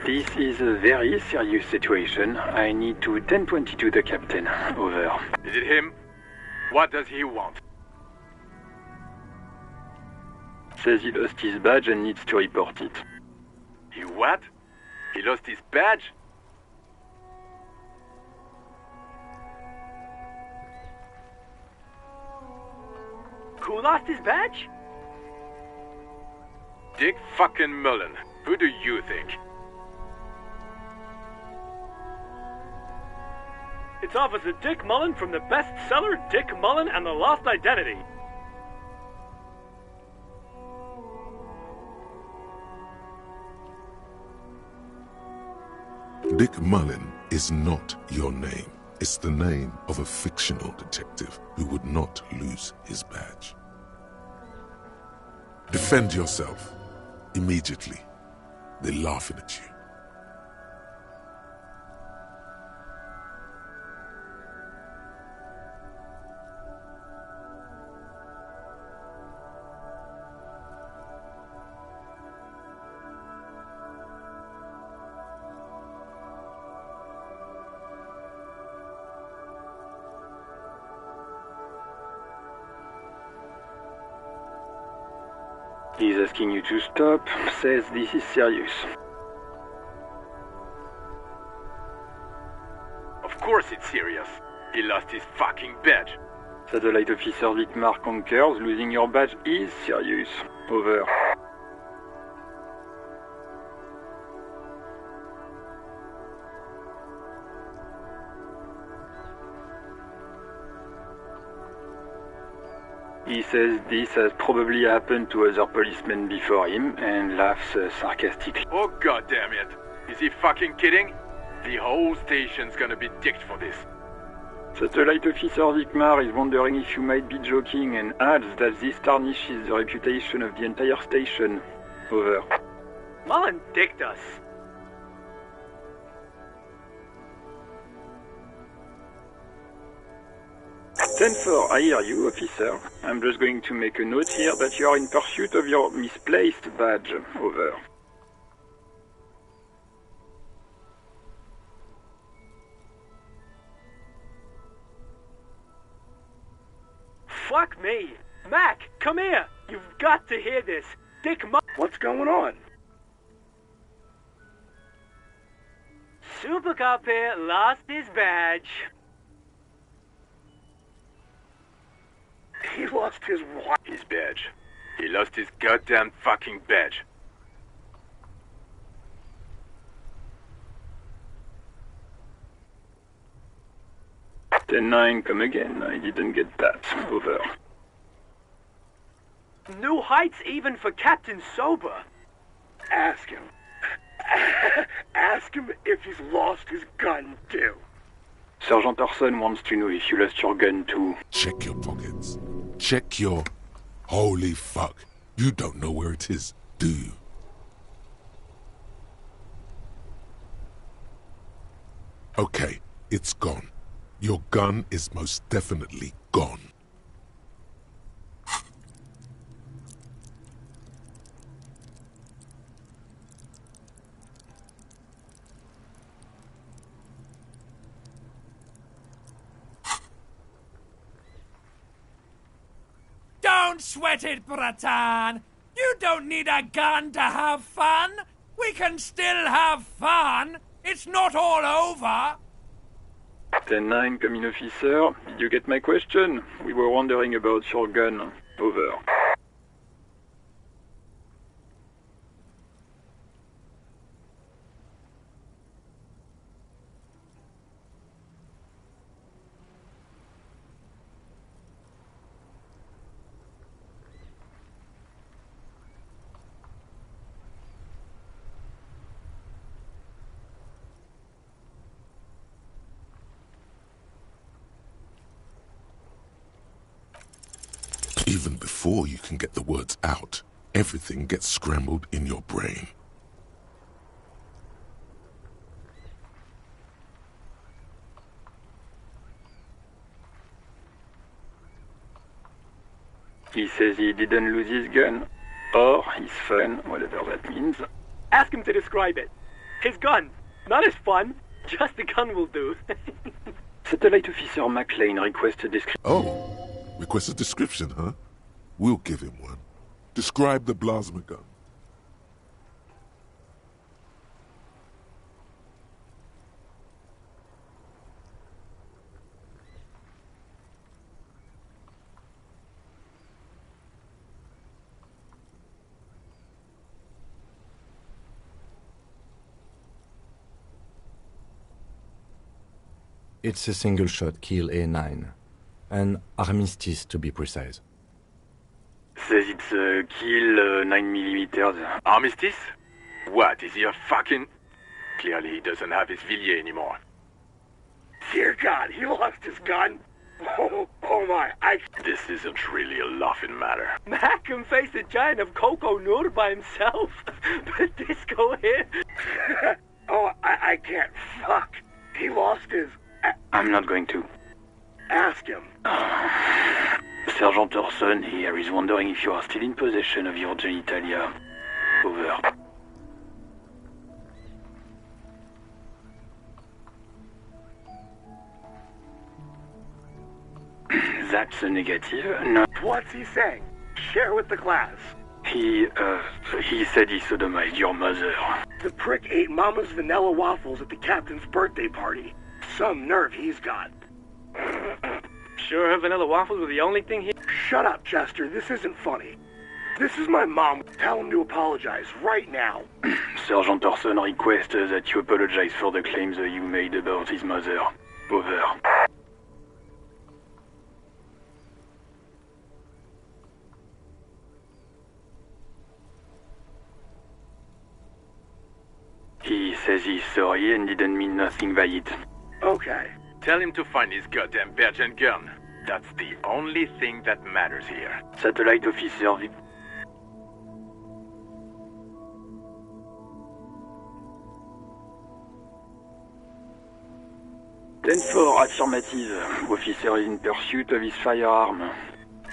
S16: This is a very serious situation. I need to 10-22 the captain. Over.
S17: Is it him? What does he want?
S16: Says he lost his badge and needs to report it.
S17: He what? He lost his badge?
S18: Who lost his badge?
S17: Dick fucking Mullen. Who do you think?
S18: It's Officer Dick Mullen from the bestseller Dick Mullen and the Lost Identity.
S2: Dick Mullen is not your name. It's the name of a fictional detective who would not lose his badge. Defend yourself. Immediately. They're laughing at you.
S16: He's asking you to stop, says this is serious.
S17: Of course it's serious. He lost his fucking badge.
S16: Satellite Officer Vicmar concurs, losing your badge is serious. Over. He says this has probably happened to other policemen before him and laughs sarcastically.
S17: Oh goddamn it! Is he fucking kidding? The whole station's gonna be dicked for this.
S16: Satellite Officer Vicmar is wondering if you might be joking and adds that this tarnishes the reputation of the entire station. Over.
S18: Mullen dicked us.
S16: Ten-4, I hear you, officer. I'm just going to make a note here that you are in pursuit of your misplaced badge. Over.
S18: Fuck me. Mac, come here. You've got to hear this. Dick Mullen.
S13: What's going on?
S18: Super Cop here lost his badge.
S17: He lost his what? His badge. He lost his goddamn fucking badge.
S16: Ten-9, come again. I didn't get that. Over.
S18: New heights even for Captain Sober.
S17: Ask him. Ask him if he's lost his gun, too.
S16: Sergeant Orson wants to know if you lost your gun, too.
S2: Check your pockets. Check your... Holy fuck. You don't know where it is, do you? Okay, it's gone. Your gun is most definitely gone.
S3: Don't sweat it, Bratan. You don't need a gun to have fun. We can still have fun. It's not all over.
S16: 10-9, come in, officer. Did you get my question? We were wondering about your gun. Over.
S2: Even before you can get the words out, everything gets scrambled in your brain.
S16: He says he didn't lose his gun. Or his fun, whatever that means.
S18: Ask him to describe it. His gun. Not his fun. Just the gun will do.
S16: Satellite Officer McLean requests a description.
S2: Oh, request a description, huh? We'll give him one. Describe the plasma gun.
S6: It's a single-shot kill A9. An armistice, to be precise.
S17: Says it's a kill 9mm. Armistice? What, is he a fucking... Clearly he doesn't have his Villiers anymore.
S13: Dear God, he lost his gun. Oh my,
S17: This isn't really a laughing matter.
S18: Mac can face a giant of Coco Noor by himself. But Disco here...
S13: Oh, I can't. Fuck. He lost his...
S16: I'm not going to.
S13: Ask him.
S16: Sergeant Orson here is wondering if you are still in possession of your genitalia. Over. That's a negative. No.
S13: What's he saying? Share with the class.
S16: He said he sodomized your mother.
S13: The prick ate Mama's vanilla waffles at the captain's birthday party. Some nerve he's got.
S18: Sure her vanilla waffles were the only thing he...
S13: Shut up, Chester. This isn't funny. This is my mom. Tell him to apologize right now.
S16: Sergeant Orson requests that you apologize for the claims you made about his mother. Over. He says he's sorry and didn't mean nothing by it.
S13: Okay.
S17: Tell him to find his goddamn badge and gun. That's the only thing that matters here.
S16: Satellite Officer... Ten-4, affirmative. Officer is in pursuit of his firearm.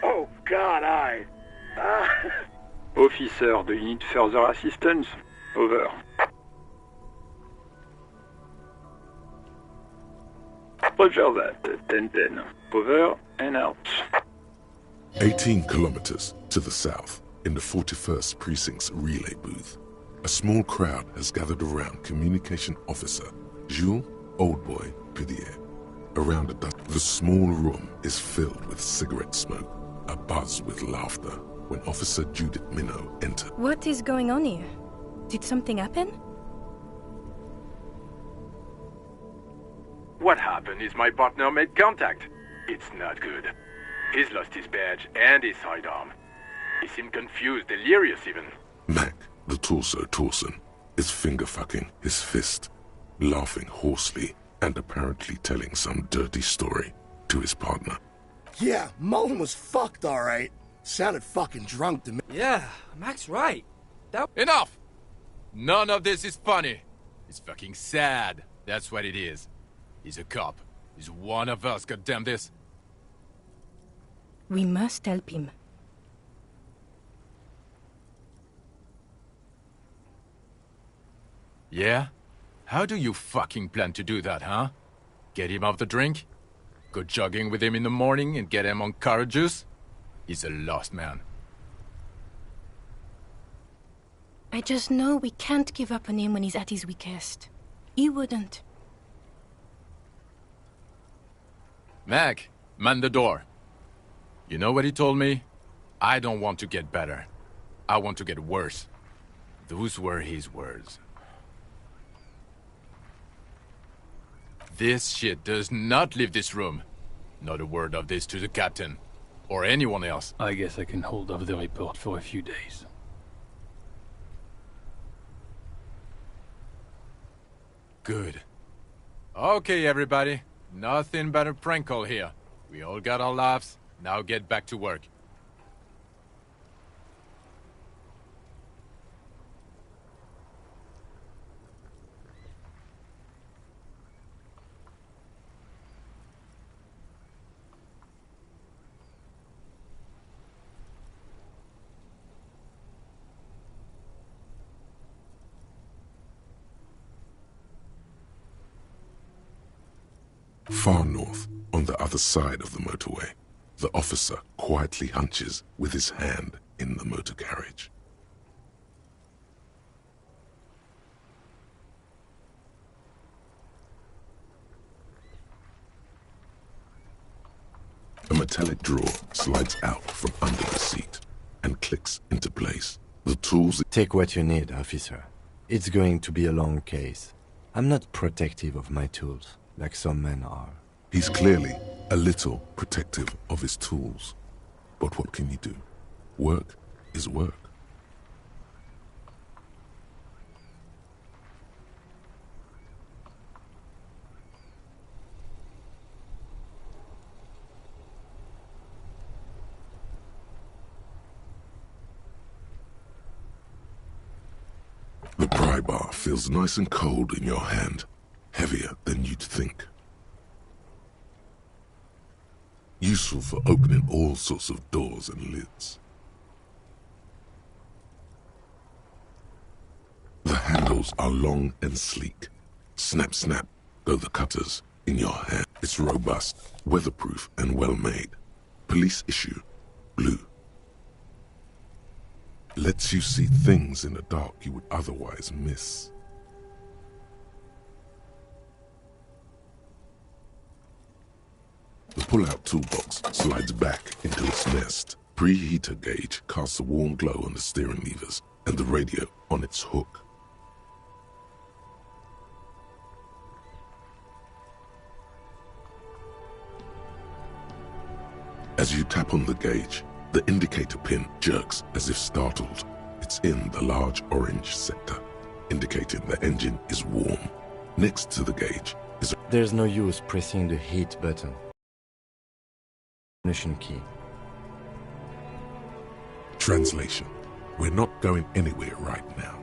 S13: Oh, God,
S16: Officer, do you need further assistance? Over. Roger that. 10-10. Over and out.
S2: 18 kilometers to the south, in the 41st Precinct's relay booth, a small crowd has gathered around Communication Officer Jules, old boy, Pidier. Around a dusk, the small room is filled with cigarette smoke, abuzz with laughter, when Officer Judith Minot enters.
S19: What is going on here? Did something happen?
S17: What happened is my partner made contact. It's not good. He's lost his badge and his sidearm. He seemed confused, delirious even.
S2: Mac, the torso Torson, is finger-fucking his fist, laughing hoarsely and apparently telling some dirty story to his partner.
S20: Yeah, Mullen was fucked, all right. Sounded fucking drunk to me.
S21: Yeah, Mac's right.
S22: Enough! None of this is funny. It's fucking sad. That's what it is. He's a cop. He's one of us, goddamn this.
S19: We must help him.
S22: Yeah? How do you fucking plan to do that, huh? Get him off the drink? Go jogging with him in the morning and get him on carrot juice? He's a lost man.
S19: I just know we can't give up on him when he's at his weakest. He wouldn't.
S22: Mac, man the door. You know what he told me? I don't want to get better. I want to get worse. Those were his words. This shit does not leave this room. Not a word of this to the captain. Or anyone else.
S23: I guess I can hold off the report for a few days.
S22: Good. Okay, everybody. Nothing but a prank call here. We all got our laughs. Now get back to work.
S2: Far north, on the other side of the motorway, the officer quietly hunches with his hand in the motor carriage. A metallic drawer slides out from under the seat and clicks into place. The tools...
S6: Take what you need, officer. It's going to be a long case. I'm not protective of my tools, like some men are.
S2: He's clearly a little protective of his tools. But what can you do? Work is work. The pry bar feels nice and cold in your hand, heavier than you'd think. Useful for opening all sorts of doors and lids. The handles are long and sleek. Snap, snap, go the cutters in your hand. It's robust, weatherproof, and well-made. Police issue, blue. Lets you see things in the dark you would otherwise miss. The pull-out toolbox slides back into its nest. Preheater gauge casts a warm glow on the steering levers and the radio on its hook. As you tap on the gauge, the indicator pin jerks as if startled. It's in the large orange sector, indicating the engine is warm. Next to the gauge is...
S6: There's no use pressing the heat button. Ignition key.
S2: Translation. We're not going anywhere right now.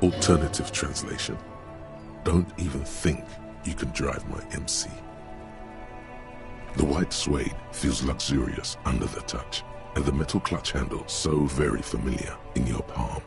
S2: Alternative translation. Don't even think you can drive my MC. The white suede feels luxurious under the touch, and the metal clutch handle so very familiar in your palm.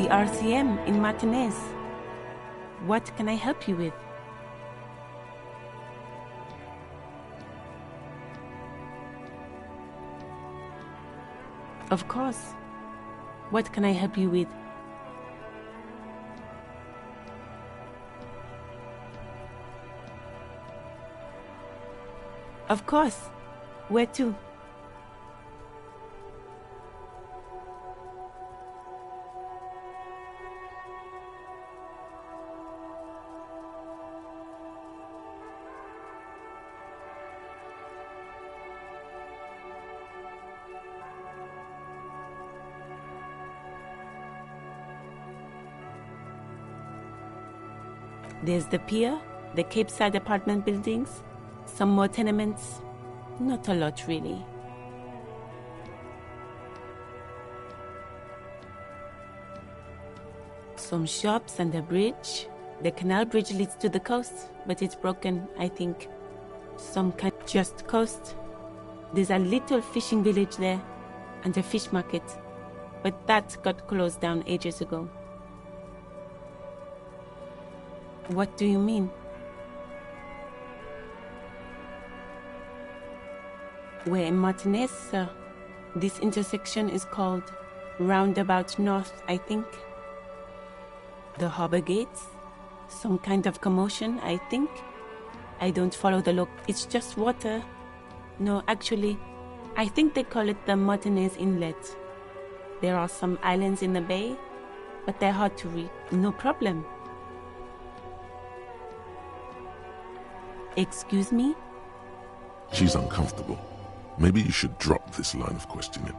S4: The RCM in Martinez. What can I help you with? Of course. What can I help you with? Of course. Where to? There's the pier, the Cape Side apartment buildings, some more tenements. Not a lot, really. Some shops and a bridge. The canal bridge leads to the coast, but it's broken, I think. Some kind just coast. There's a little fishing village there, and a fish market, but that got closed down ages ago. What do you mean? We're in Martinez, sir. This intersection is called Roundabout North, I think. The harbor gates? Some kind of commotion, I think. I don't follow the look. It's just water. No, actually, I think they call it the Martinez Inlet. There are some islands in the bay, but they're hard to reach. No problem. Excuse me?
S2: She's uncomfortable. Maybe you should drop this line of questioning.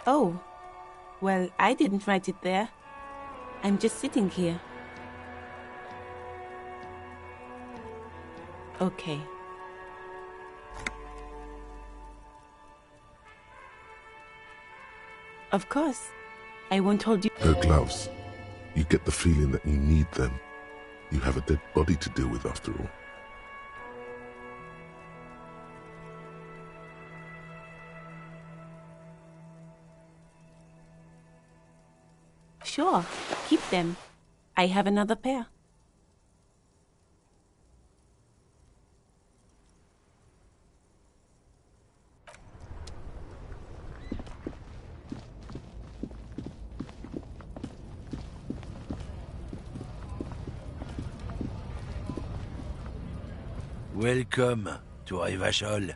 S4: Oh, well, I didn't write it there. I'm just sitting here. Okay. Of course. I won't hold you.
S2: Her gloves. You get the feeling that you need them. You have a dead body to deal with after all.
S4: Sure, keep them. I have another pair.
S1: Welcome to Revachol.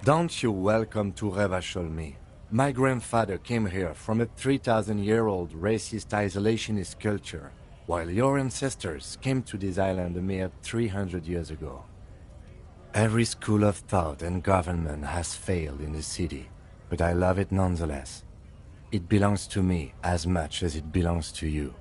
S6: Don't you welcome to Revachol me. My grandfather came here from a 3,000-year-old racist isolationist culture, while your ancestors came to this island a mere 300 years ago. Every school of thought and government has failed in the city, but I love it nonetheless. It belongs to me as much as it belongs to you.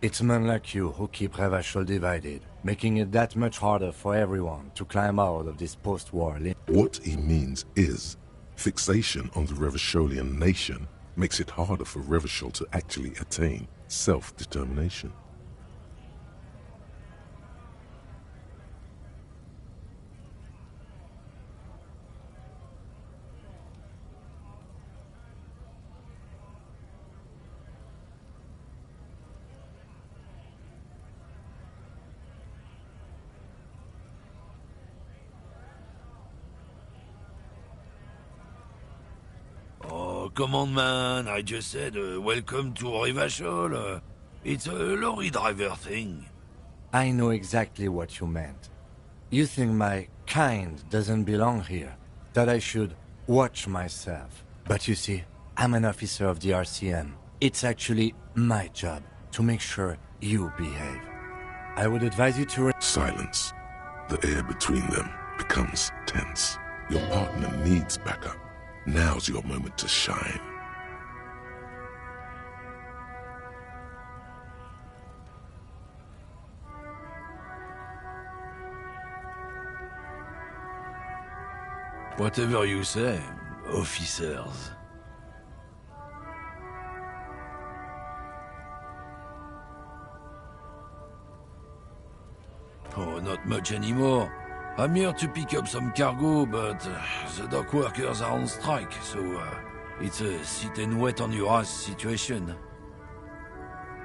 S6: It's men like you who keep Revachol divided, making it that much harder for everyone to climb out of this post-war limbo.
S2: What he means is, fixation on the Revacholian nation makes it harder for Revachol to actually attain self-determination.
S1: Come on, man. I just said welcome to Revachol. It's a lorry driver thing.
S6: I know exactly what you meant. You think my kind doesn't belong here, that I should watch myself. But you see, I'm an officer of the RCM. It's actually my job to make sure you behave. I would advise you to...
S2: Silence. The air between them becomes tense. Your partner needs backup. Now's your moment to shine.
S5: Whatever you say, officers. Oh, not much anymore. I'm here to pick up some cargo, but the dock workers are on strike, so it's a sit and wait on your ass situation.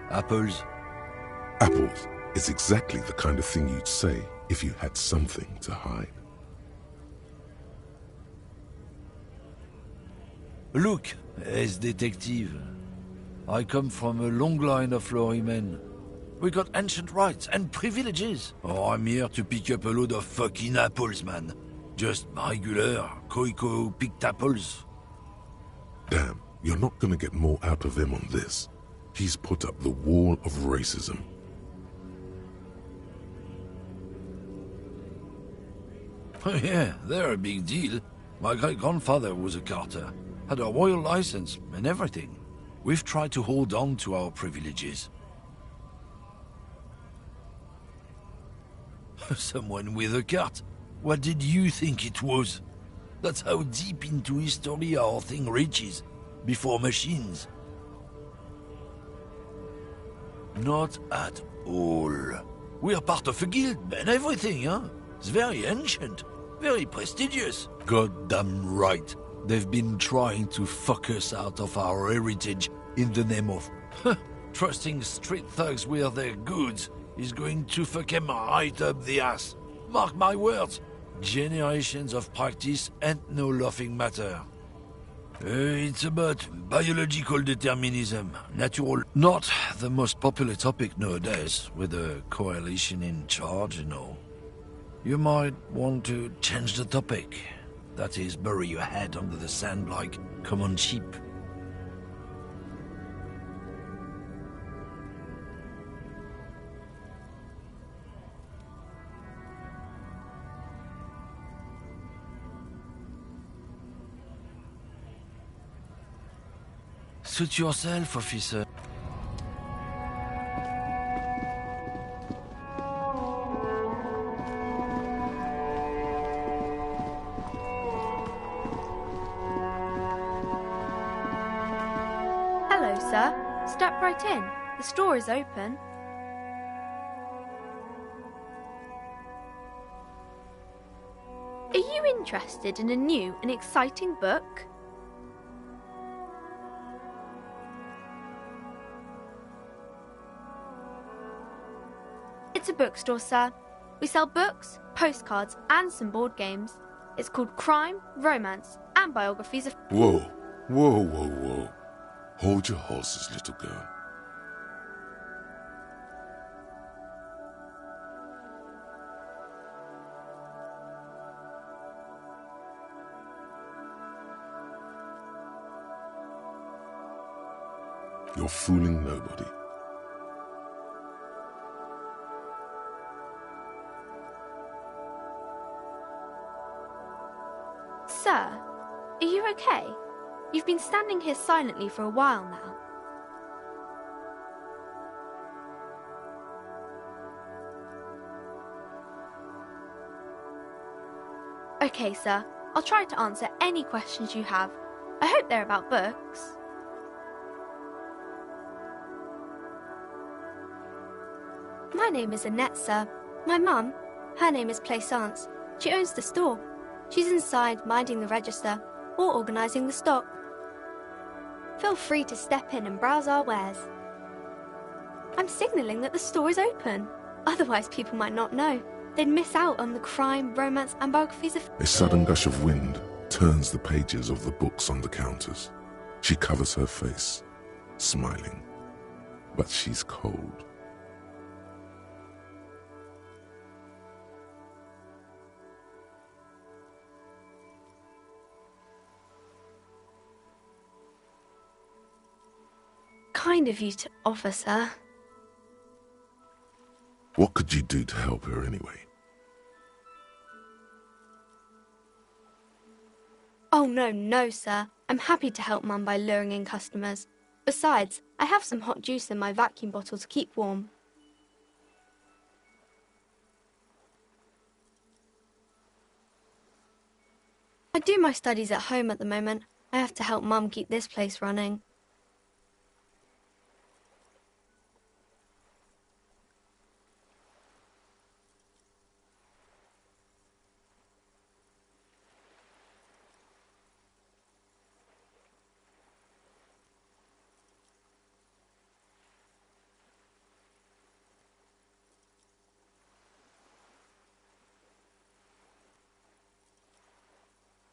S5: Apples?
S2: Apples is exactly the kind of thing you'd say if you had something to hide.
S5: Look, as detective, I come from a long line of lorrymen. We got ancient rights and privileges. Oh, I'm here to pick up a load of fucking apples, man. Just regular, Koiko-picked apples.
S2: Damn, you're not gonna get more out of him on this. He's put up the wall of racism.
S5: Oh yeah, they're a big deal. My great-grandfather was a carter. Had a royal license and everything. We've tried to hold on to our privileges. Someone with a cart? What did you think it was? That's how deep into history our thing reaches, before machines. Not at all. We're part of a guild and everything, huh? It's very ancient, very prestigious. Goddamn right. They've been trying to fuck us out of our heritage in the name of trusting street thugs with their goods is going to fuck them right up the ass. Mark my words. Generations of practice and no laughing matter. It's about biological determinism, natural. Not the most popular topic nowadays, with a coalition in charge, you know. You might want to change the topic. That is, bury your head under the sand like common sheep. Suit yourself, officer.
S8: Hello, sir. Step right in. The store is open. Are you interested in a new and exciting book? It's a bookstore, sir. We sell books, postcards, and some board games. It's called Crime, Romance, and Biographies of...
S2: Whoa, whoa, whoa, whoa. Hold your horses, little girl. You're fooling nobody.
S8: Sir, are you okay? You've been standing here silently for a while now. Okay, sir. I'll try to answer any questions you have. I hope they're about books. My name is Annette, sir. My mum, her name is Plaisance. She owns the store. She's inside minding the register or organising the stock. Feel free to step in and browse our wares. I'm signalling that the store is open. Otherwise people might not know. They'd miss out on the crime, romance and biographies of...
S2: A sudden gush of wind turns the pages of the books on the counters. She covers her face, smiling. But she's cold.
S8: kind of you to offer, sir.
S2: What could you do to help her anyway?
S8: Oh, no, sir. I'm happy to help Mum by luring in customers. Besides, I have some hot juice in my vacuum bottle to keep warm. I do my studies at home at the moment. I have to help Mum keep this place running.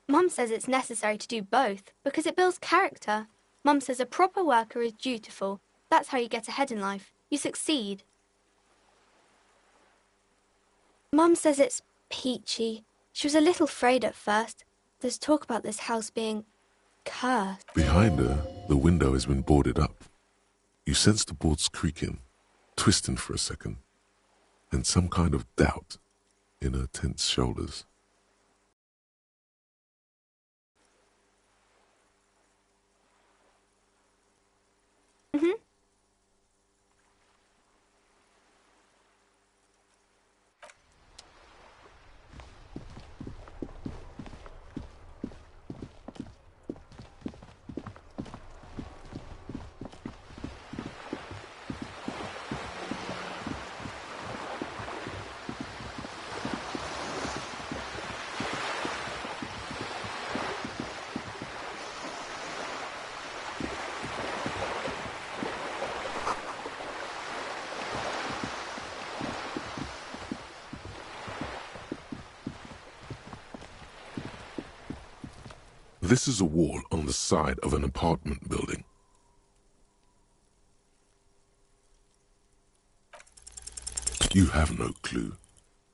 S8: Mum says it's necessary to do both because it builds character. Mum says a proper worker is dutiful. That's how you get ahead in life. You succeed. Mum says it's peachy. She was a little afraid at first. There's talk about this house being cursed.
S2: Behind her, the window has been boarded up. You sense the boards creaking, twisting for a second, and some kind of doubt in her tense shoulders.
S8: Mm-hmm.
S2: This is a wall on the side of an apartment building. You have no clue.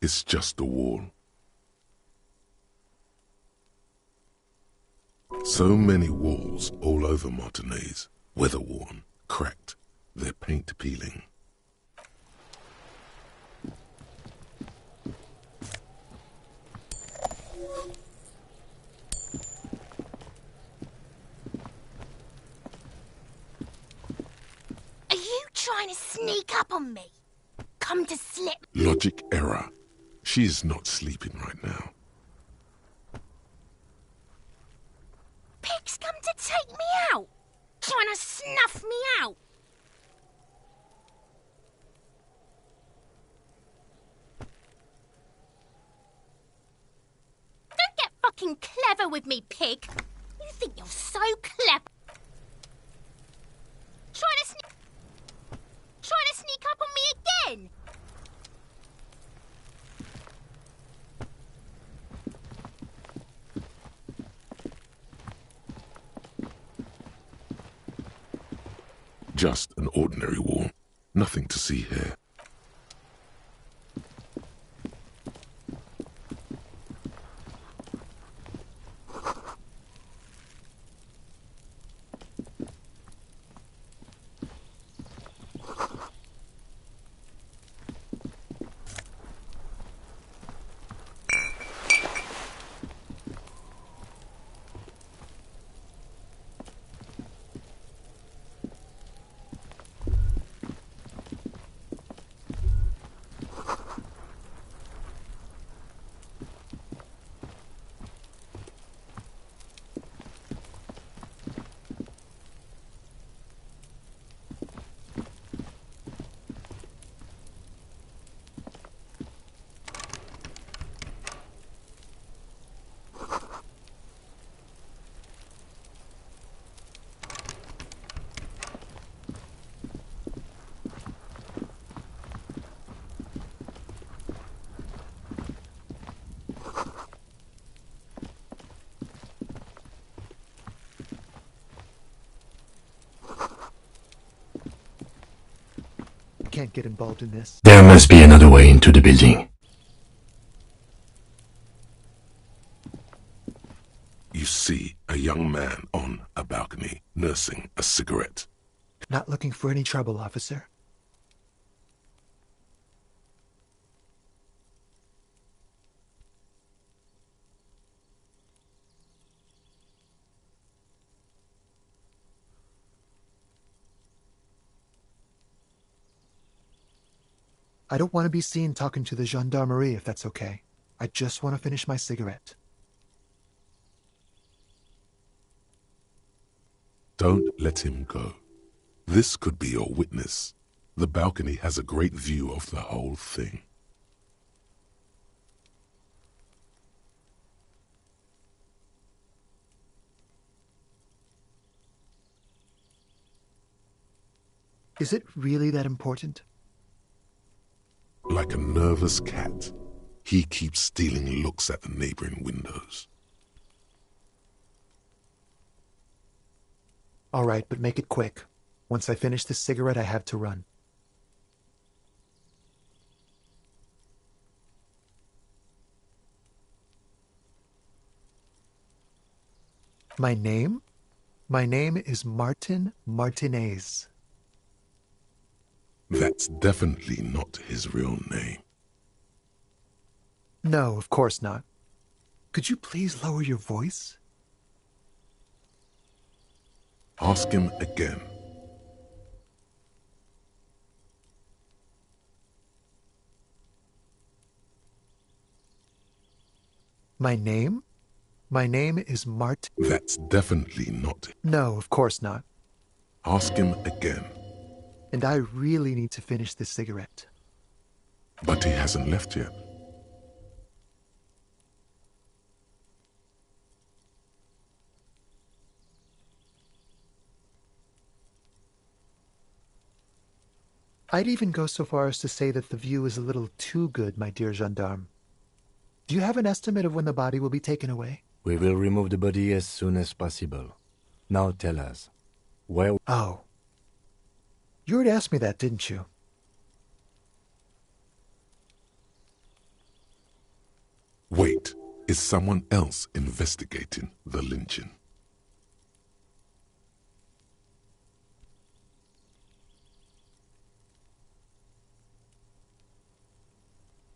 S2: It's just a wall. So many walls all over Martinez, weather-worn, cracked, their paint peeling.
S9: Are you trying to sneak up on me? Come to slip.
S2: Logic error. She's not sleeping right now.
S9: Pig's come to take me out. Trying to snuff me out. Don't get fucking clever with me, pig. You think you're so clever. Trying to sneak up on me again.
S2: Just an ordinary wall. Nothing to see here.
S12: Can't get involved in this.
S6: There must be another way into the building.
S2: You see a young man on a balcony nursing a cigarette.
S12: Not looking for any trouble, officer. I don't want to be seen talking to the gendarmerie, if that's okay. I just want to finish my cigarette.
S2: Don't let him go. This could be your witness. The balcony has a great view of the whole thing.
S12: Is it really that important?
S2: Like a nervous cat, he keeps stealing looks at the neighboring windows.
S12: All right, but make it quick. Once I finish this cigarette, I have to run. My name? My name is Martin Martinez.
S2: That's definitely not his real name.
S12: No, of course not. Could you please lower your voice?
S2: Ask him again.
S12: My name? My name is Martin.
S2: That's definitely not.
S12: No, of course not.
S2: Ask him again.
S12: And I really need to finish this cigarette.
S2: But he hasn't left yet.
S12: I'd even go so far as to say that the view is a little too good, my dear gendarme. Do you have an estimate of when the body will be taken away?
S6: We will remove the body as soon as possible. Now tell us, where...
S12: Oh. You already asked me that, didn't you?
S2: Wait, is someone else investigating the lynching?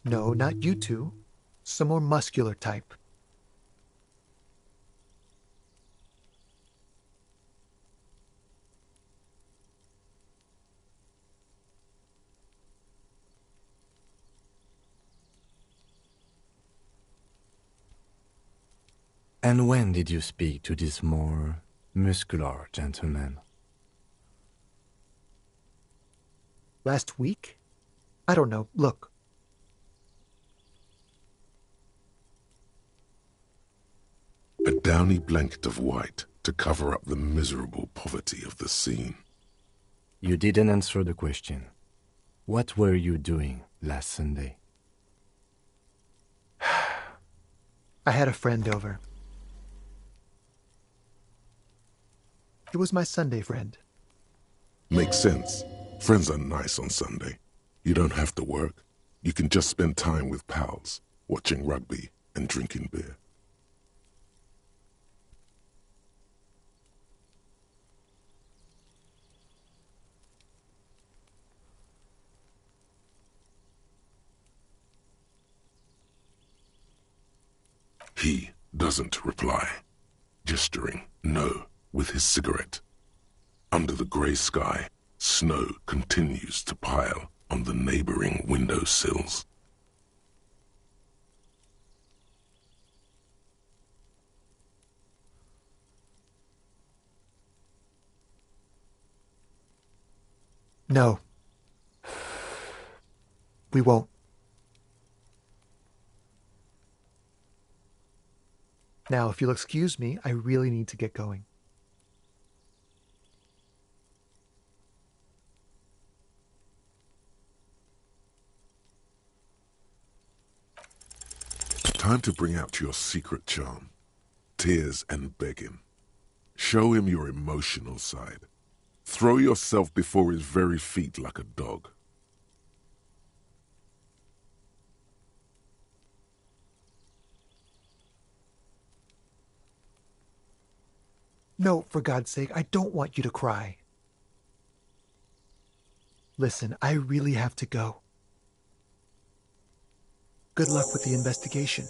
S12: No, not you two. Some more muscular type.
S6: And when did you speak to this more muscular gentleman?
S12: Last week? I don't know. Look.
S2: A downy blanket of white to cover up the miserable poverty of the scene.
S6: You didn't answer the question. What were you doing last Sunday?
S12: I had a friend over. It was my Sunday friend.
S2: Makes sense. Friends are nice on Sunday. You don't have to work. You can just spend time with pals, watching rugby and drinking beer. He doesn't reply, gesturing no with his cigarette. Under the grey sky, snow continues to pile on the neighboring windowsills.
S12: No. We won't. Now, if you'll excuse me, I really need to get going.
S2: Time to bring out your secret charm. Tears and begging. Show him your emotional side. Throw yourself before his very feet like a dog.
S12: No, for God's sake, I don't want you to cry.
S10: Listen, I really have to go. Good luck with the investigation.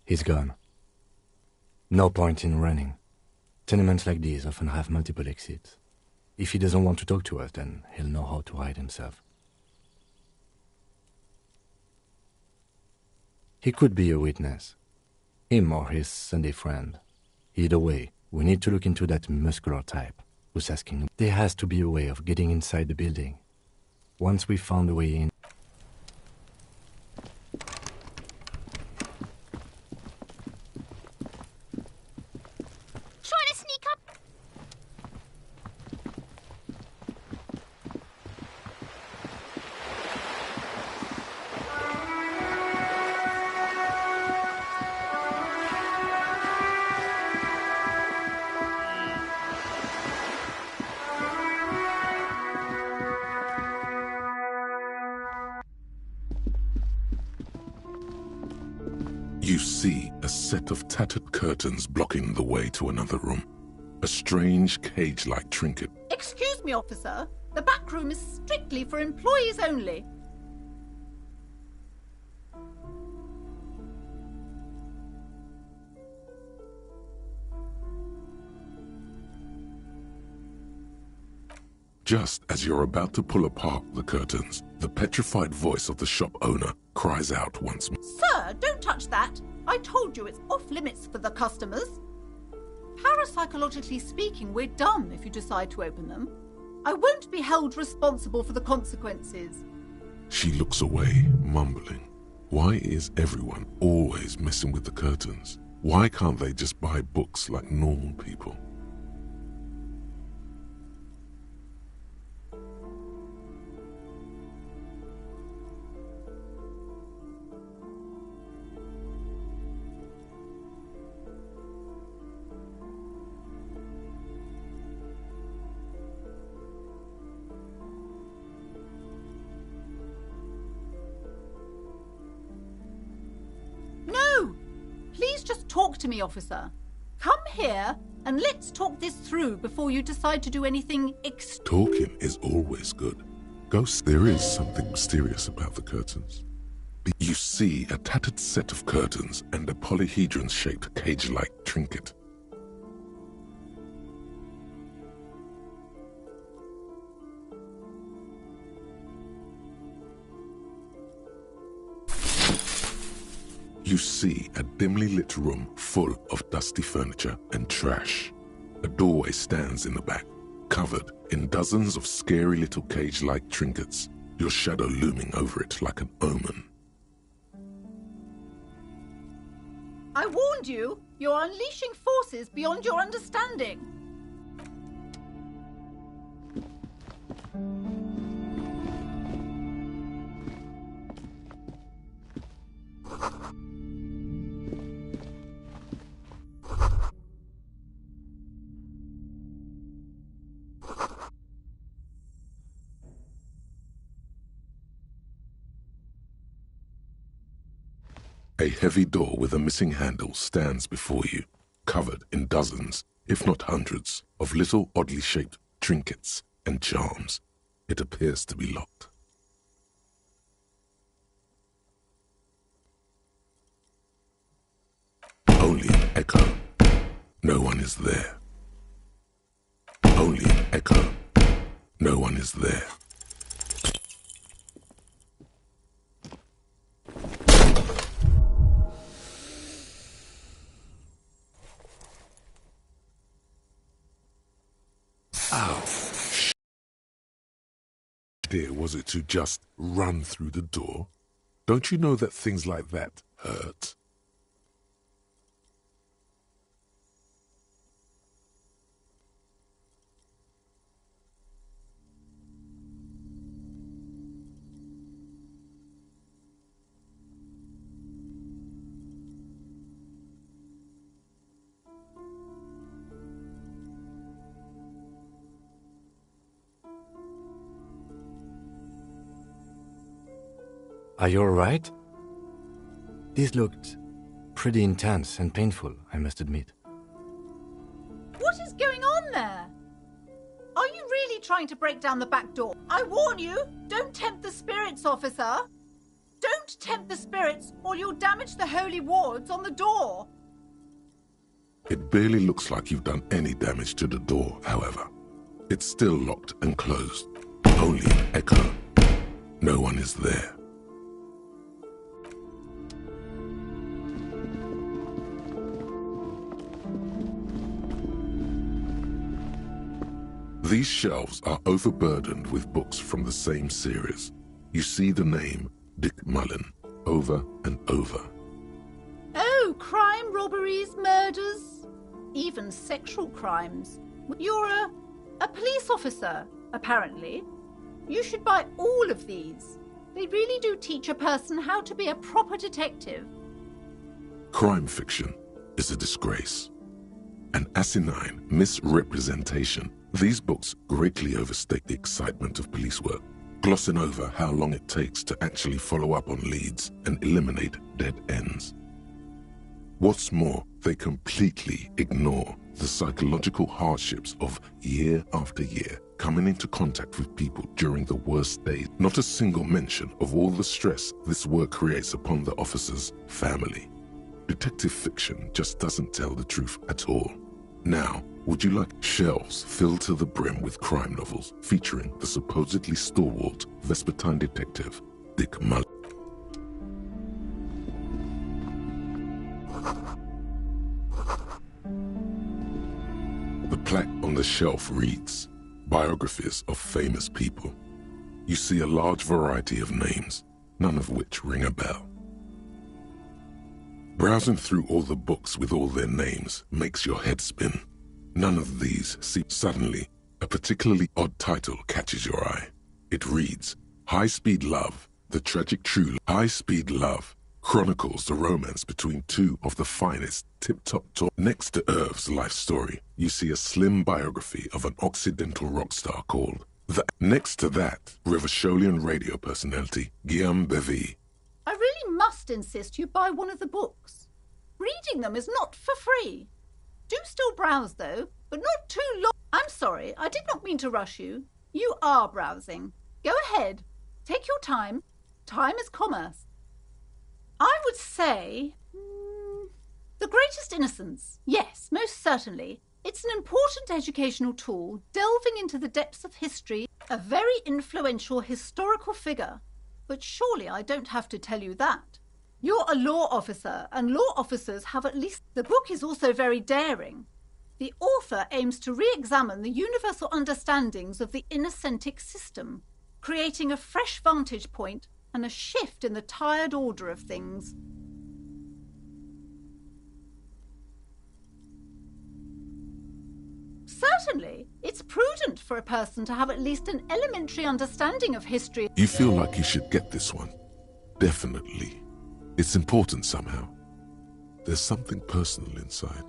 S6: He's gone. No point in running. Tenements like these often have multiple exits. If he doesn't want to talk to us, then he'll know how to hide himself. He could be a witness. Him or his Sunday friend. Either way, we need to look into that muscular type who's asking. There has to be a way of getting inside the building. Once we found a way in,
S9: Trying to sneak up.
S2: You see a set of tattered curtains blocking the way to another room. A strange cage-like trinket.
S11: Excuse me, officer. The back room is strictly for employees only.
S2: Just as you're about to pull apart the curtains, the petrified voice of the shop owner cries out once more.
S11: Sir, don't touch that. I told you it's off limits for the customers. Parapsychologically speaking, we're done if you decide to open them. I won't be held responsible for the consequences.
S2: She looks away, mumbling. Why is everyone always messing with the curtains? Why can't they just buy books like normal people?
S11: No! Please just talk to me, officer. Come here and let's talk this through before you decide to do anything
S2: Talking is always good. Ghost, there is something mysterious about the curtains. You see a tattered set of curtains and a polyhedron-shaped cage-like trinket. You see a dimly lit room full of dusty furniture and trash. A doorway stands in the back, covered in dozens of scary little cage-like trinkets, your shadow looming over it like an omen.
S11: I warned you. You're unleashing forces beyond your understanding.
S2: A heavy door with a missing handle stands before you, covered in dozens, if not hundreds, of little oddly shaped trinkets and charms. It appears to be locked. Only an echo. No one is there. Only an echo. No one is there. Ow. Dear, was it to just run through the door? Don't you know that things like that hurt?
S6: Are you alright? These looked pretty intense and painful, I must admit.
S11: What is going on there? Are you really trying to break down the back door? I warn you, don't tempt the spirits, officer. Don't tempt the spirits, or you'll damage the holy wards on the door.
S2: It barely looks like you've done any damage to the door, however. It's still locked and closed. Only an echo. No one is there. These shelves are overburdened with books from the same series. You see the name Dick Mullen over and over.
S11: Oh, crime, robberies, murders, even sexual crimes. You're a police officer, apparently. You should buy all of these. They really do teach a person how to be a proper detective.
S2: Crime fiction is a disgrace. An asinine misrepresentation. These books greatly overstate the excitement of police work, glossing over how long it takes to actually follow up on leads and eliminate dead ends. What's more, they completely ignore the psychological hardships of year after year coming into contact with people during the worst days. Not a single mention of all the stress this work creates upon the officer's family. Detective fiction just doesn't tell the truth at all. Now, would you like shelves filled to the brim with crime novels featuring the supposedly stalwart Vespertine detective, Dick Mullen? The plaque on the shelf reads, Biographies of Famous People. You see a large variety of names, none of which ring a bell. Browsing through all the books with all their names makes your head spin. None of these seem. Suddenly, a particularly odd title catches your eye. It reads, High Speed Love, The Tragic True High Speed Love chronicles the romance between two of the finest tip-top top. Next to Irv's life story, you see a slim biography of an Occidental rock star called The. Next to that, Revacholian radio personality Guillaume Bevy.
S11: I really must insist you buy one of the books. Reading them is not for free. Do still browse, though, but not too long. I'm sorry, I did not mean to rush you. You are browsing. Go ahead. Take your time. Time is commerce. I would say... The Greatest Innocence. Yes, most certainly. It's an important educational tool, delving into the depths of history, a very influential historical figure. But surely I don't have to tell you that. You're a law officer, and law officers have at least... The book is also very daring. The author aims to re-examine the universal understandings of the innocentic system, creating a fresh vantage point and a shift in the tired order of things. Certainly, it's prudent for a person to have at least an elementary understanding of history.
S2: You feel like you should get this one. Definitely. It's important somehow. There's something personal inside.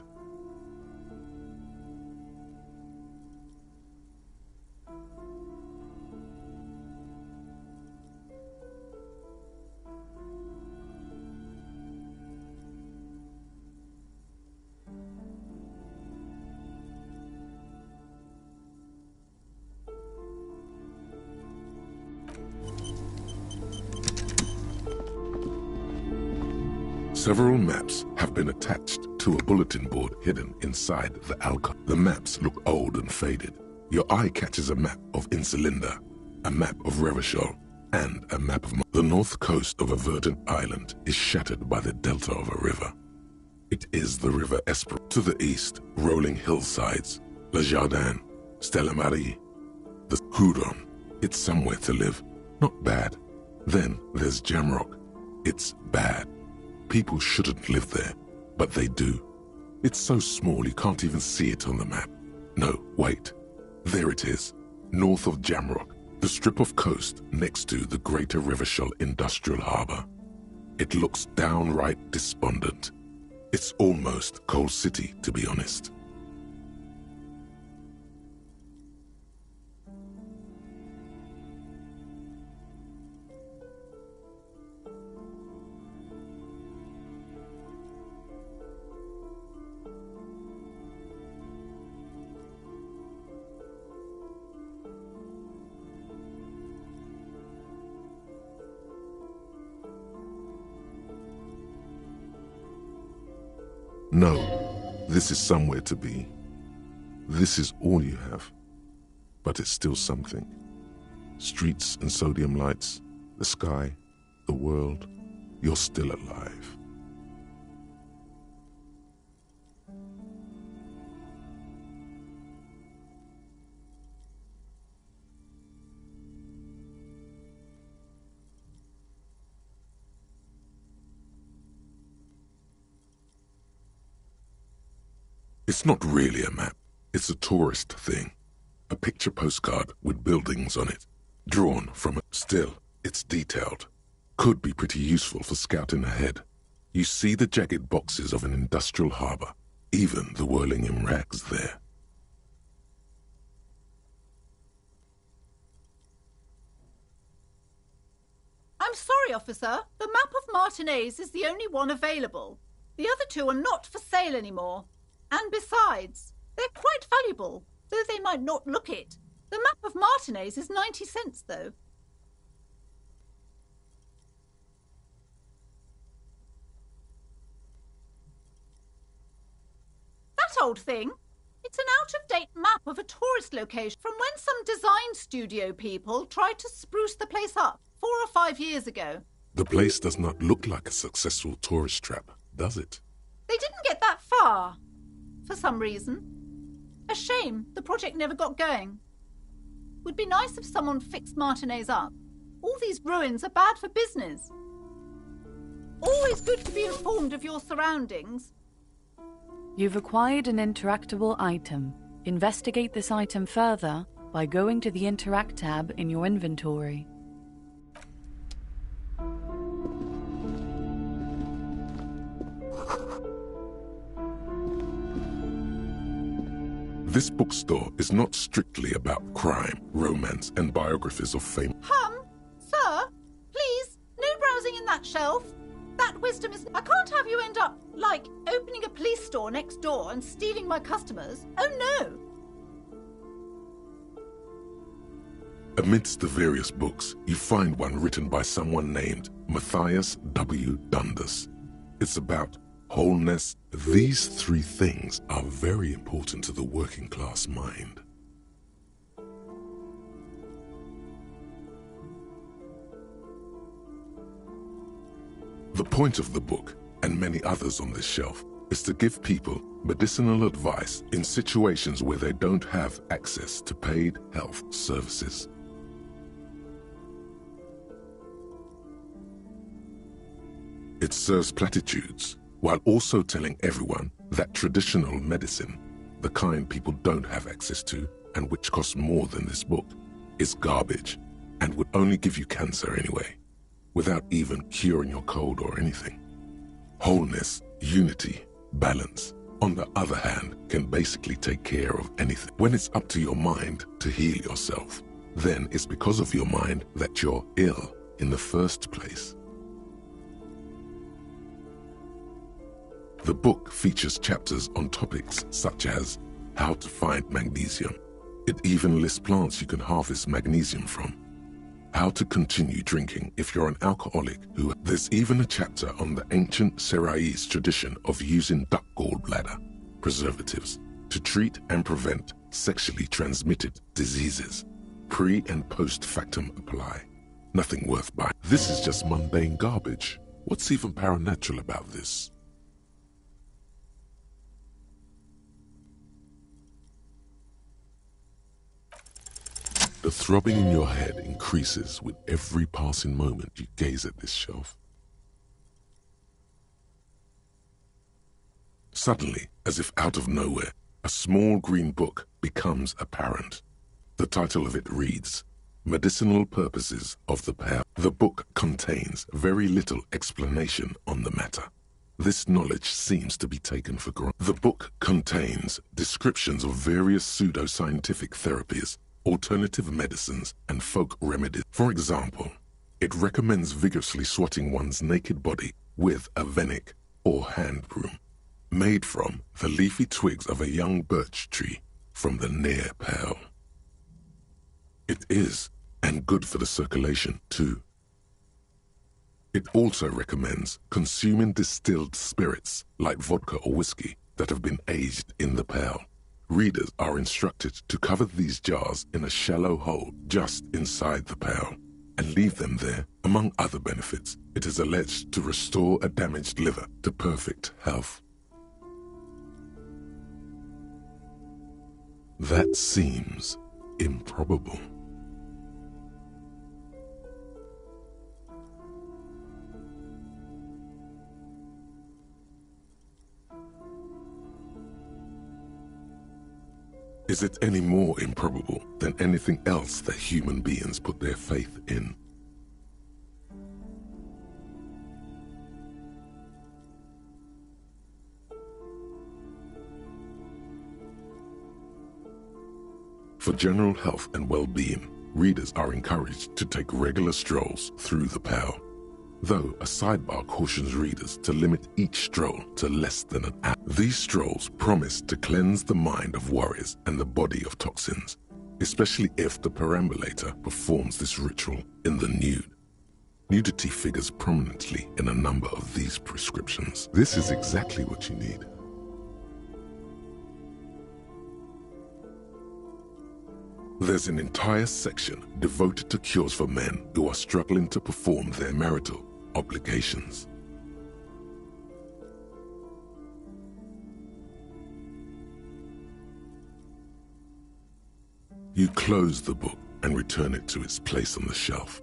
S2: Several maps have been attached to a bulletin board hidden inside the alcove. The maps look old and faded. Your eye catches a map of Insulinda, a map of Revachol, and a map of... The north coast of a verdant island is shattered by the delta of a river. It is the River Esper. To the east, rolling hillsides, Le Jardin, Stella Marie, the Hudon. It's somewhere to live. Not bad. Then there's Jamrock. It's bad. People shouldn't live there, but they do. It's so small you can't even see it on the map. No, wait. There it is, north of Jamrock, the strip of coast next to the Greater Revachol Industrial Harbour. It looks downright despondent. It's almost Coal City, to be honest. No, this is somewhere to be. This is all you have. But it's still something. Streets and sodium lights, the sky, the world, you're still alive. It's not really a map. It's a tourist thing. A picture postcard with buildings on it. Drawn from it. Still, it's detailed. Could be pretty useful for scouting ahead. You see the jagged boxes of an industrial harbor. Even the whirling in rags there.
S11: I'm sorry, officer. The map of Martinez is the only one available. The other two are not for sale anymore. And besides, they're quite valuable, though they might not look it. The map of Martinez is 90 cents, though. That old thing? It's an out-of-date map of a tourist location from when some design studio people tried to spruce the place up 4 or 5 years ago.
S2: The place does not look like a successful tourist trap, does it?
S11: They didn't get that far. For some reason. A shame the project never got going. Would be nice if someone fixed Martinez up. All these ruins are bad for business. Always good to be informed of your surroundings.
S7: You've acquired an interactable item. Investigate this item further by going to the Interact tab in your inventory.
S2: This bookstore is not strictly about crime, romance, and biographies of fame.
S11: Sir, please, no browsing in that shelf. That wisdom is... I can't have you end up, like, opening a police store next door and stealing my customers. Oh, no.
S2: Amidst the various books, you find one written by someone named Matthias W. Dundas. It's about wholeness. These 3 things are very important to the working class mind. The point of the book, and many others on this shelf, is to give people medicinal advice in situations where they don't have access to paid health services. It serves platitudes, while also telling everyone that traditional medicine, the kind people don't have access to and which costs more than this book, is garbage and would only give you cancer anyway, without even curing your cold or anything. Wholeness, unity, balance, on the other hand, can basically take care of anything. When it's up to your mind to heal yourself, then it's because of your mind that you're ill in the first place. The book features chapters on topics such as how to find magnesium. It even lists plants you can harvest magnesium from. How to continue drinking if you're an alcoholic who... There's even a chapter on the ancient Seraïs tradition of using duck gallbladder, preservatives, to treat and prevent sexually transmitted diseases. Pre- and post-factum apply. Nothing worth buying. This is just mundane garbage. What's even paranatural about this? The throbbing in your head increases with every passing moment you gaze at this shelf. Suddenly, as if out of nowhere, a small green book becomes apparent. The title of it reads, Medicinal Purposes of the Pear. The book contains very little explanation on the matter. This knowledge seems to be taken for granted. The book contains descriptions of various pseudoscientific therapies, alternative medicines, and folk remedies. For example, it recommends vigorously swatting one's naked body with a venik or hand broom, made from the leafy twigs of a young birch tree from the near Pale. It is, and good for the circulation too. It also recommends consuming distilled spirits like vodka or whiskey that have been aged in the pail. Readers are instructed to cover these jars in a shallow hole just inside the pail and leave them there. Among other benefits, it is alleged to restore a damaged liver to perfect health. That seems improbable. Is it any more improbable than anything else that human beings put their faith in? For general health and well-being, readers are encouraged to take regular strolls through the pail, though a sidebar cautions readers to limit each stroll to less than an hour. These strolls promise to cleanse the mind of worries and the body of toxins, especially if the perambulator performs this ritual in the nude. Nudity figures prominently in a number of these prescriptions. This is exactly what you need. There's an entire section devoted to cures for men who are struggling to perform their marital obligations. You close the book and return it to its place on the shelf.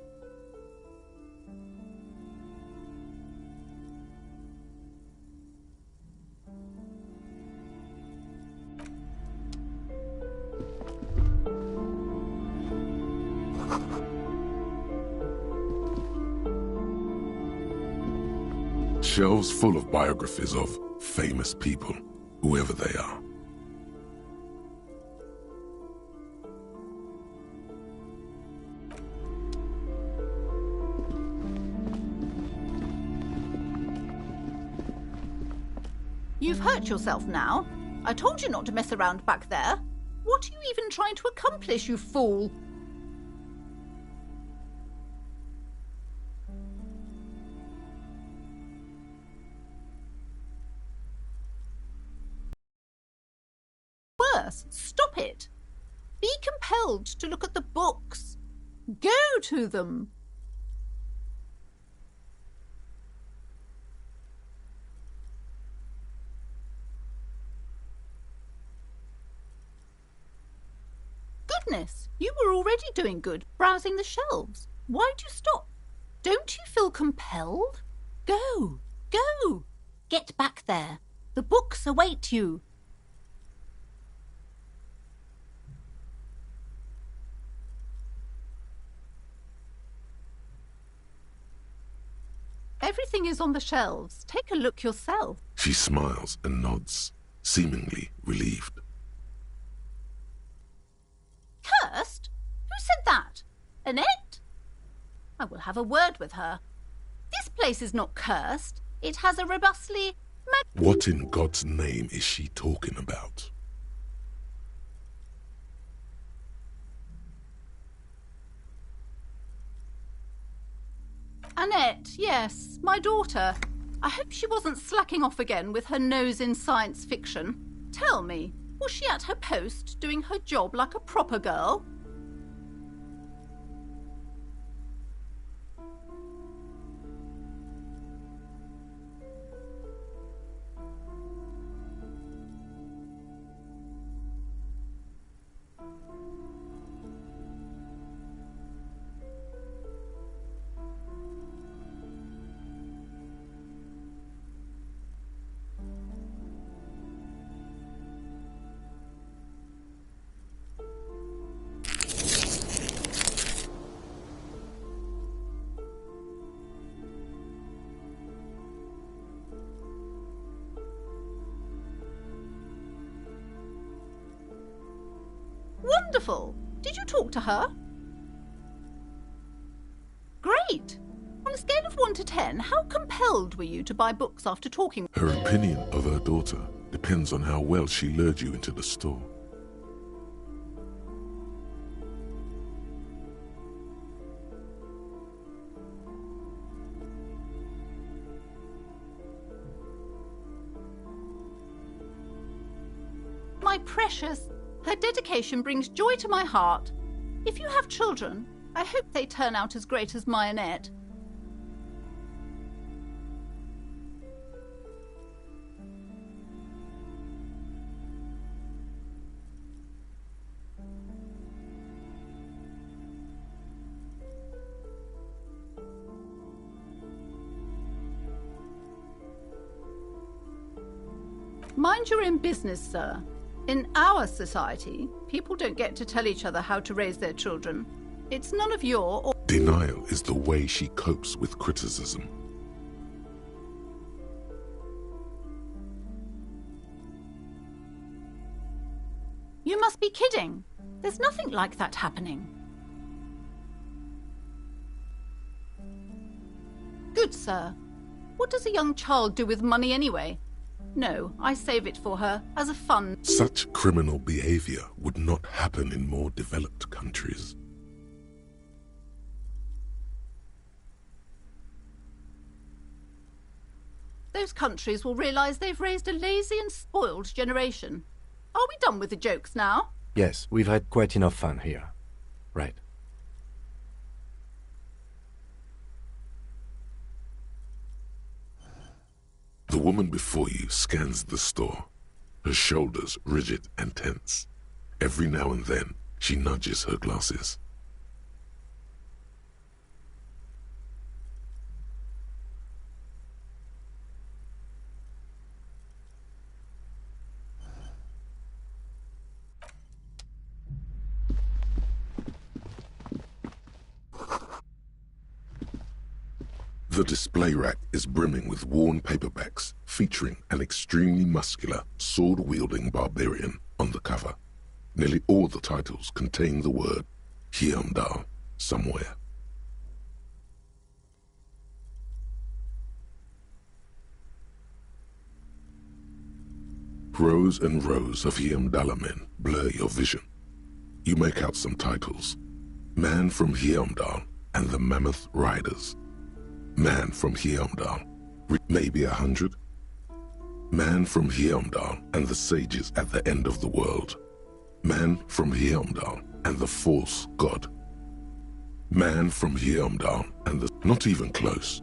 S2: Shelves full of biographies of famous people, whoever they are.
S11: You've hurt yourself now. I told you not to mess around back there. What are you even trying to accomplish, you fool? Worse, stop it. Be compelled to look at the books. Go to them. Goodness, you were already doing good, browsing the shelves. Why'd you stop? Don't you feel compelled? Go, go. Get back there. The books await you. Everything is on the shelves. Take a look yourself.
S2: She smiles and nods, seemingly relieved.
S11: Cursed? Who said that? Annette? I will have a word with her. This place is not cursed. It has a robustly...
S2: What in God's name is she talking about?
S11: Annette, yes, my daughter. I hope she wasn't slacking off again with her nose in science fiction. Tell me, was she at her post doing her job like a proper girl? Wonderful! Did you talk to her? Great! On a scale of 1 to 10, how compelled were you to buy books after talking?
S2: Her opinion of her daughter depends on how well she lured you into the store.
S11: my precious. Her dedication brings joy to my heart. If you have children, I hope they turn out as great as my Annette. Mind your own business, sir. In our society, people don't get to tell each other how to raise their children. It's none of your or...
S2: Denial is the way she copes with criticism.
S11: You must be kidding. There's nothing like that happening. Good, sir. What does a young child do with money anyway? No, I save it for her as a fund.
S2: Such criminal behavior would not happen in more developed countries.
S11: Those countries will realize they've raised a lazy and spoiled generation. Are we done with the jokes now?
S6: Yes, we've had quite enough fun here. Right.
S2: The woman before you scans the store, her shoulders rigid and tense. Every now and then, she nudges her glasses. The display rack is brimming with worn paperbacks featuring an extremely muscular, sword-wielding barbarian on the cover. Nearly all the titles contain the word Heimdall somewhere. Rows and rows of Heimdall men blur your vision. You make out some titles. Man from Heimdall and the Mammoth Riders. Man from Heimdall, maybe 100. Man from Heimdall and the sages at the end of the world. Man from Heimdall and the false god. Man from Heimdall and the... not even close.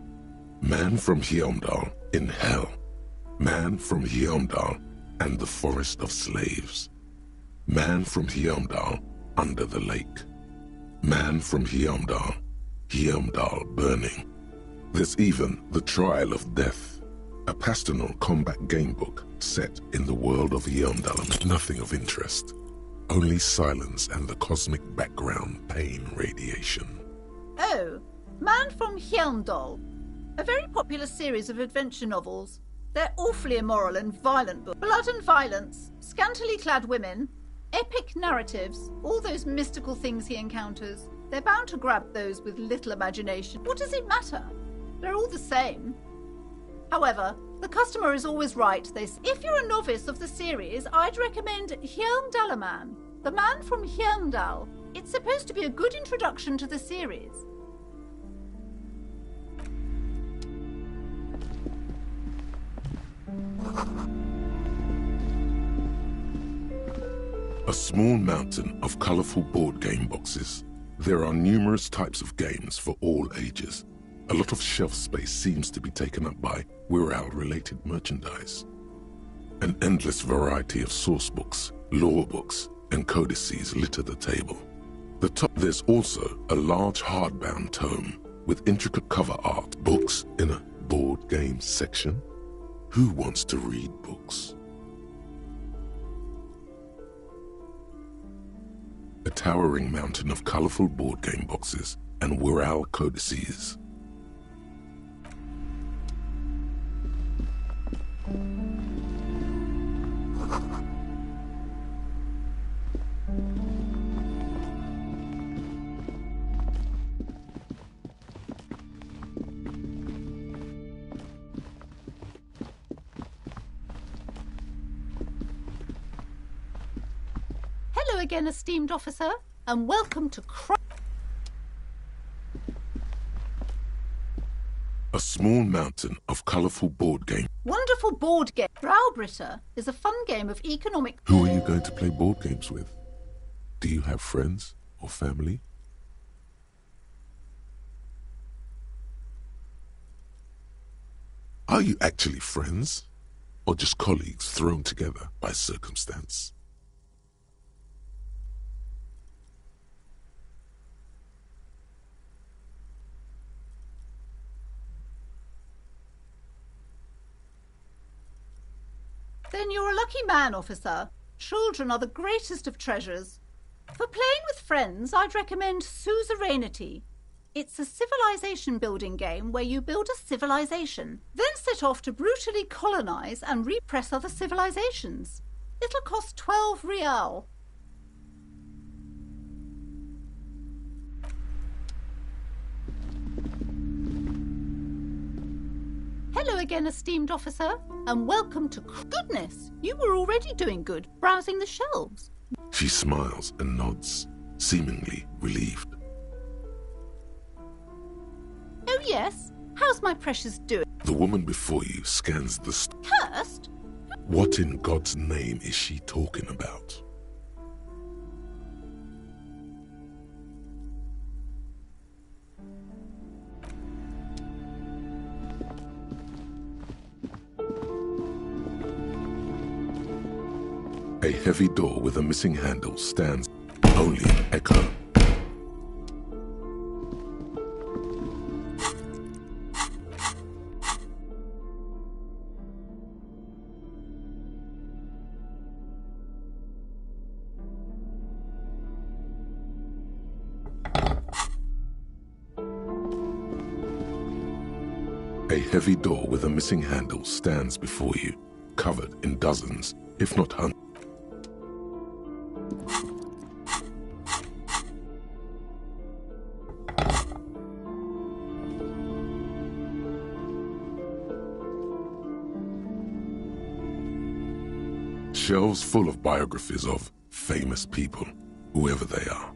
S2: Man from Heimdall in hell. Man from Heimdall and the forest of slaves. Man from Heimdall under the lake. Man from Heimdall, Heimdall burning. There's even The Trial of Death, a pastoral combat game book set in the world of Heimdall. Nothing of interest, only silence and the cosmic background pain radiation.
S11: Oh, Man from Heimdall. A very popular series of adventure novels. They're awfully immoral and violent books. Blood and violence, scantily clad women, epic narratives, all those mystical things he encounters. They're bound to grab those with little imagination. What does it matter? They're all the same. However, the customer is always right, they say. If you're a novice of the series, I'd recommend Heimdallaman, the Man from Heimdall. It's supposed to be a good introduction to the series.
S2: A small mountain of colorful board game boxes. There are numerous types of games for all ages. A lot of shelf space seems to be taken up by Wirral-related merchandise. An endless variety of source books, lore books, and codices litter the table. There's also a large hardbound tome with intricate cover art. Books in a board game section? Who wants to read books? A towering mountain of colorful board game boxes and Wirral codices.
S11: Hello again, esteemed officer, and welcome to
S2: A small mountain of colorful board games.
S11: Wonderful board game. Browbritter is a fun game of economic...
S2: Who are you going to play board games with? Do you have friends or family? Are you actually friends? Or just colleagues thrown together by circumstance?
S11: Then you're a lucky man, officer. Children are the greatest of treasures. For playing with friends, I'd recommend Suzerainty. It's a civilization building game where you build a civilization, then set off to brutally colonize and repress other civilizations. It'll cost 12 rial. Hello again, esteemed officer, and welcome to... Goodness, you were already doing good, browsing the shelves.
S2: She smiles and nods, seemingly relieved.
S11: Oh yes, how's my precious doing?
S2: The woman before you scans the
S11: Cursed?
S2: What in God's name is she talking about? A heavy door with a missing handle stands, only an echo. A heavy door with a missing handle stands before you, covered in dozens, if not hundreds. Shelves full of biographies of famous people, whoever they are.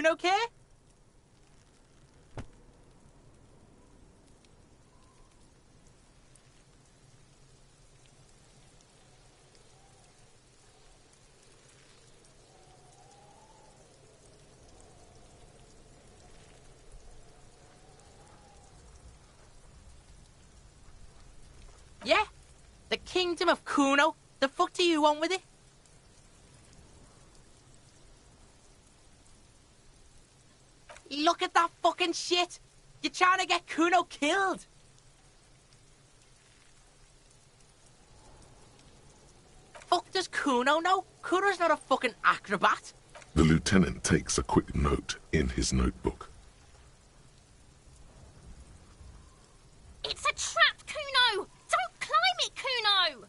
S14: Kuno care? Yeah? The Kingdom of Kuno? The fuck do you want with it? Look at that fucking shit! You're trying to get Kuno killed! Fuck does Kuno know? Kuno's not a fucking acrobat.
S2: The lieutenant takes a quick note in his notebook.
S9: It's a trap, Kuno! Don't climb it, Kuno!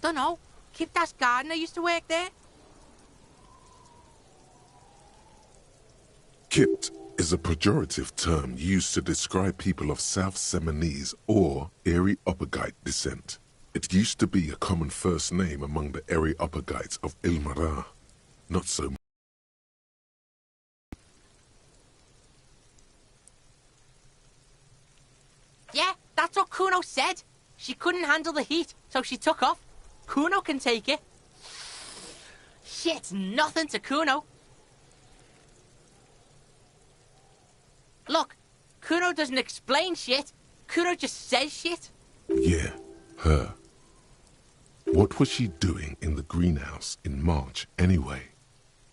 S14: Dunno. Kiptas gardener used to work there.
S2: Kipt is a pejorative term used to describe people of South Seminese or Erie-Uppergite descent. It used to be a common first name among the Erie-Uppergites of Ilmara. Not so much.
S14: Yeah, that's what Kuno said. She couldn't handle the heat, so she took off. Kuno can take it. Shit's nothing to Kuno. Look, Kuno doesn't explain shit. Kuno just says shit.
S2: Yeah, her. What was she doing in the greenhouse in March anyway?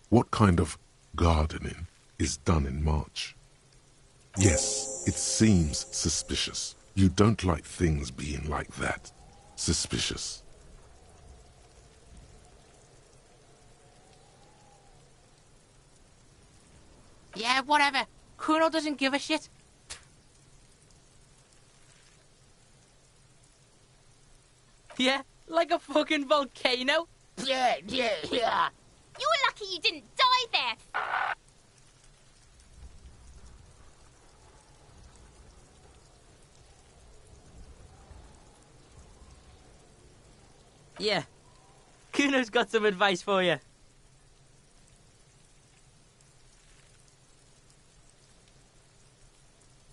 S2: What kind of gardening is done in March? Yes, it seems suspicious. You don't like things being like that. Suspicious.
S14: Yeah, whatever. Kuno doesn't give a shit. Yeah, like a fucking volcano.
S9: Yeah. You're lucky you didn't die there.
S14: Yeah. Kuno's got some advice for you.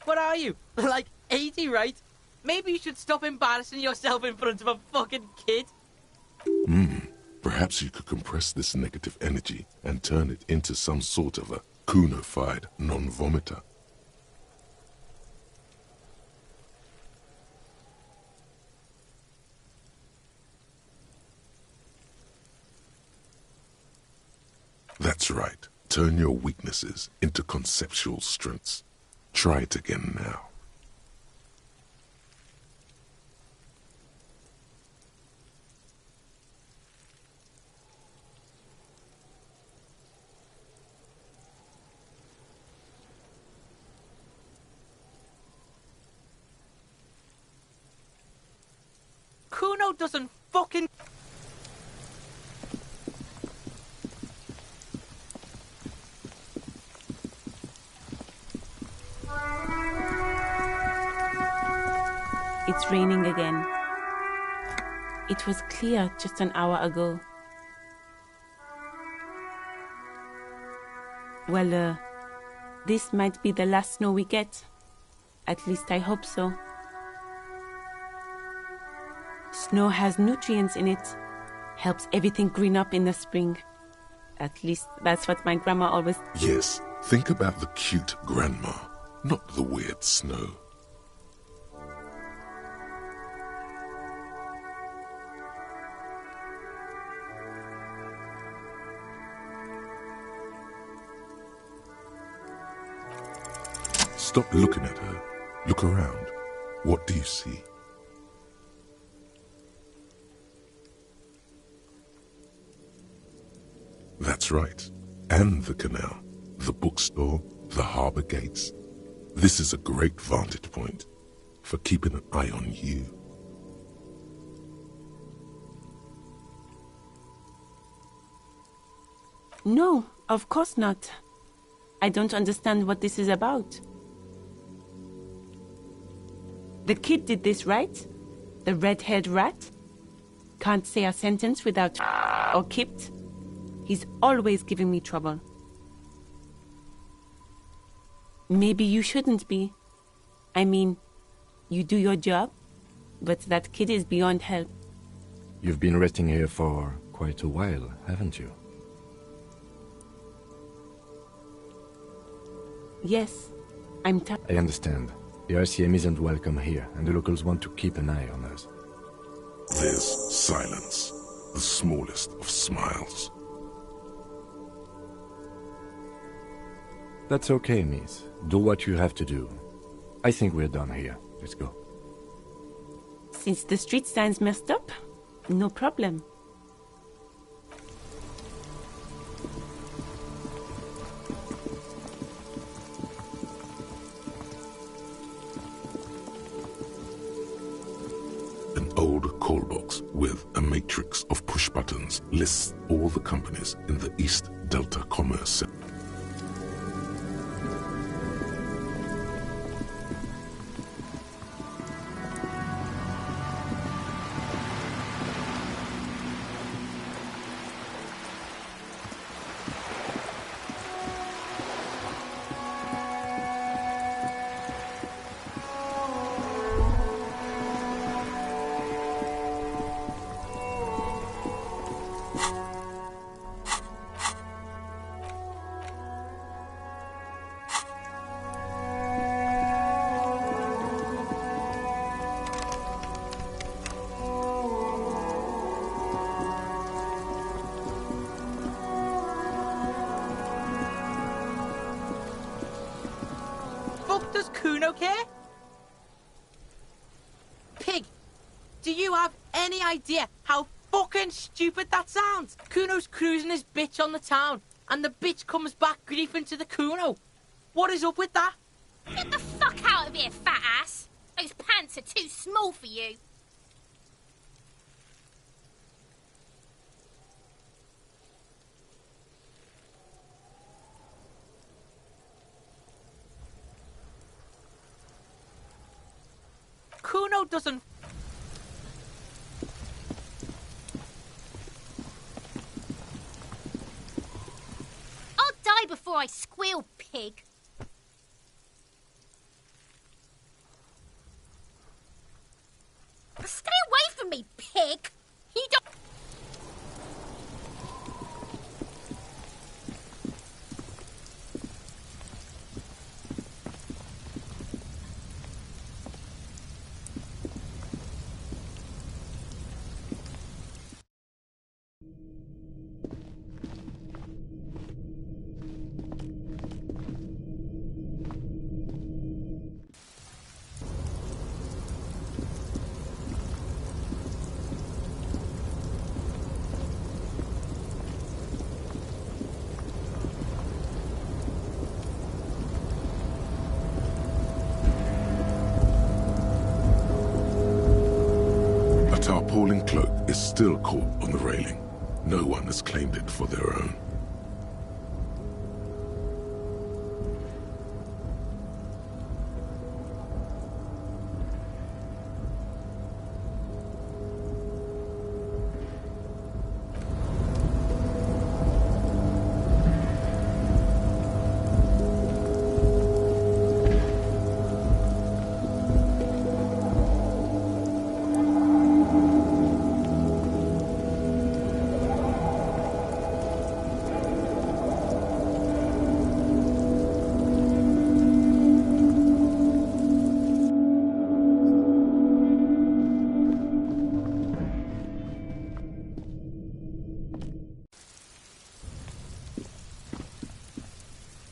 S14: What are you? Like 80, right? Maybe you should stop embarrassing yourself in front of a fucking kid.
S2: Perhaps you could compress this negative energy and turn it into some sort of a Kuno-fied non-vomiter. That's right. Turn your weaknesses into conceptual strengths. Try it again now.
S14: Kuno doesn't fucking...
S4: It's raining again. It was clear just an hour ago. Well, this might be the last snow we get. At least I hope so. Snow has nutrients in it. Helps everything green up in the spring. At least that's what my grandma always...
S2: Yes, think about the cute grandma, not the weird snow. Stop looking at her. Look around. What do you see? That's right. And the canal, the bookstore, the harbour gates. This is a great vantage point for keeping an eye on you.
S4: No, of course not. I don't understand what this is about. The kid did this, right? The red-haired rat? Can't say a sentence without or kipped. He's always giving me trouble. Maybe you shouldn't be. I mean, you do your job, but that kid is beyond help.
S6: You've been resting here for quite a while, haven't you?
S4: Yes, I'm tired.
S6: I understand. The RCM isn't welcome here, and the locals want to keep an eye on us.
S2: There's silence, the smallest of smiles.
S6: That's okay, miss. Do what you have to do. I think we're done here. Let's go.
S4: Since the street sign's messed up, no problem.
S2: An old call box with a matrix of push buttons lists all the companies in the East Delta Commerce Center.
S14: Does Kuno care? Pig, do you have any idea how fucking stupid that sounds? Kuno's cruising his bitch on the town, and the bitch comes back griefing to the Kuno. What is up with that?
S9: Get the fuck out of here, fat ass! Those pants are too small for you.
S14: Kuno doesn't...
S9: I'll die before I squeal, pig. Stay away from me, pig! You don't...
S2: A tarpaulin cloak is still caught on the railing. No one has claimed it for their own.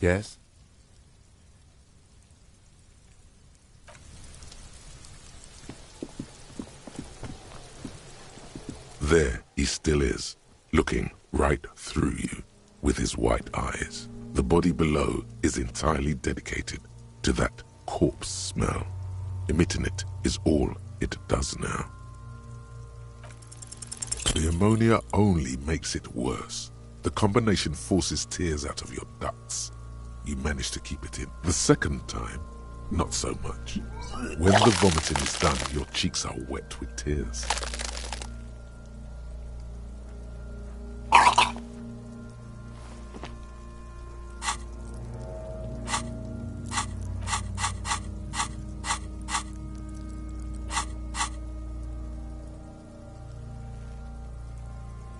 S2: Yes? There he still is, looking right through you with his white eyes. The body below is entirely dedicated to that corpse smell. Emitting it is all it does now. The ammonia only makes it worse. The combination forces tears out of your ducts. You manage to keep it in. The second time, not so much. When the vomiting is done, your cheeks are wet with tears.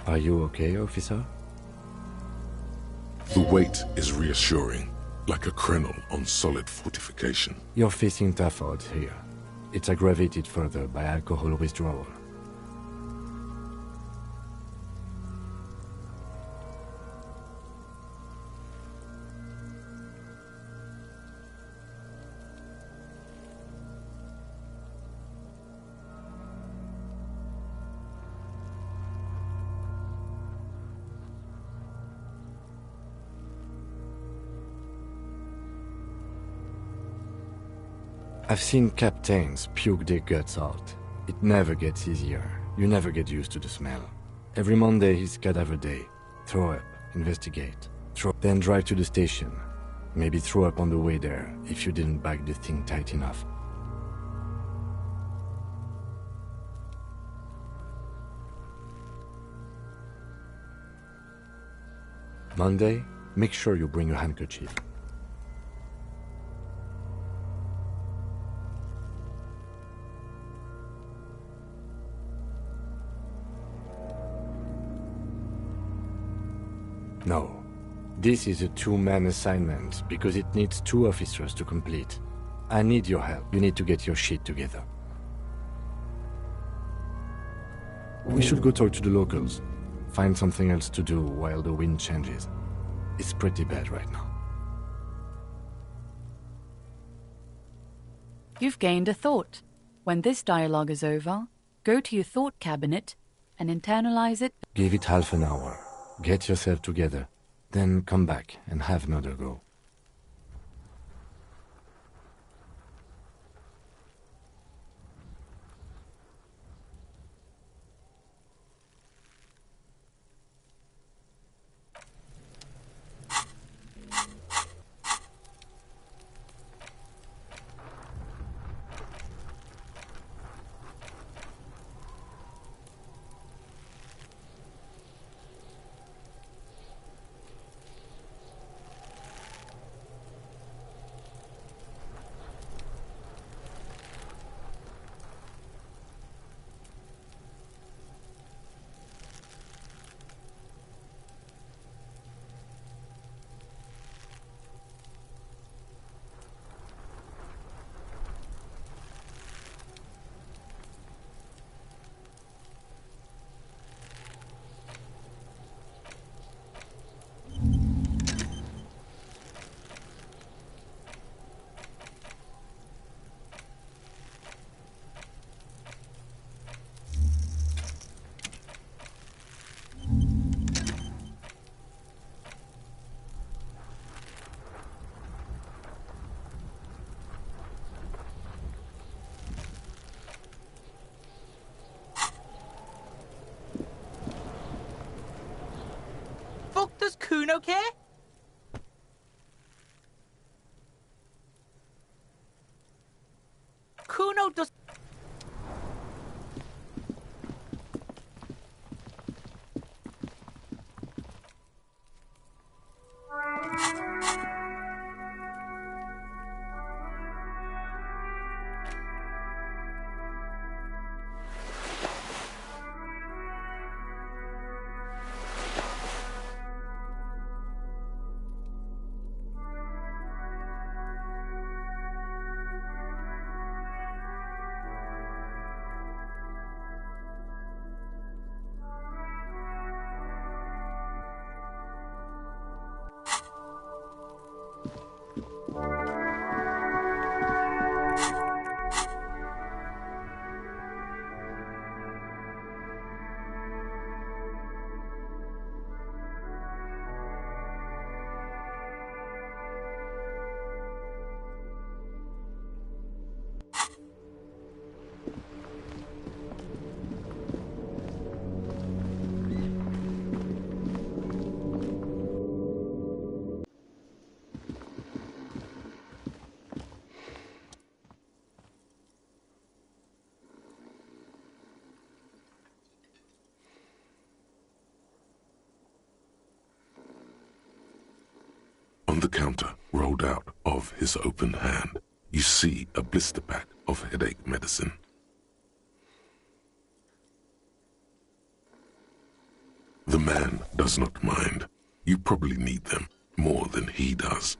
S6: Are you okay, officer?
S2: The weight is reassuring, like a krenel on solid fortification.
S6: You're facing tough odds here. It's aggravated further by alcohol withdrawal. I've seen captains puke their guts out. It never gets easier. You never get used to the smell. Every Monday is cadaver day. Throw up, investigate, then drive to the station. Maybe throw up on the way there if you didn't bag the thing tight enough. Monday, make sure you bring your handkerchief. No. This is a two-man assignment because it needs 2 officers to complete. I need your help. You need to get your shit together. We should go talk to the locals. Find something else to do while the wind changes. It's pretty bad right now.
S7: You've gained a thought. When this dialogue is over, go to your thought cabinet and internalize it.
S6: Give it half an hour. Get yourself together. Then come back and have another go.
S14: Does Kuno care? Kuno does...
S2: pulled out of his open hand, you see a blister pack of headache medicine. The man does not mind. You probably need them more than he does.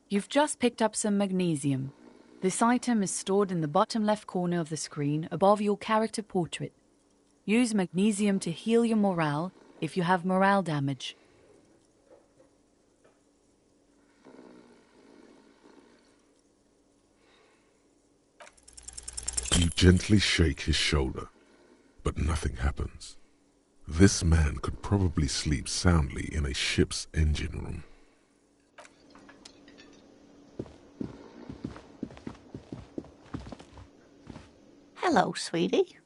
S7: You've just picked up some magnesium. This item is stored in the bottom left corner of the screen above your character portrait. Use magnesium to heal your morale if you have morale damage.
S2: You gently shake his shoulder, but nothing happens. This man could probably sleep soundly in a ship's engine room.
S9: Hello, sweetie.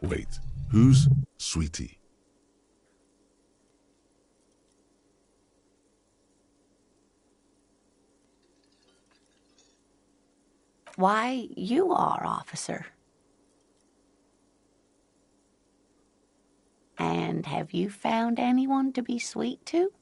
S2: Wait, who's Sweetie?
S9: Why, you are, officer. And have you found anyone to be sweet to?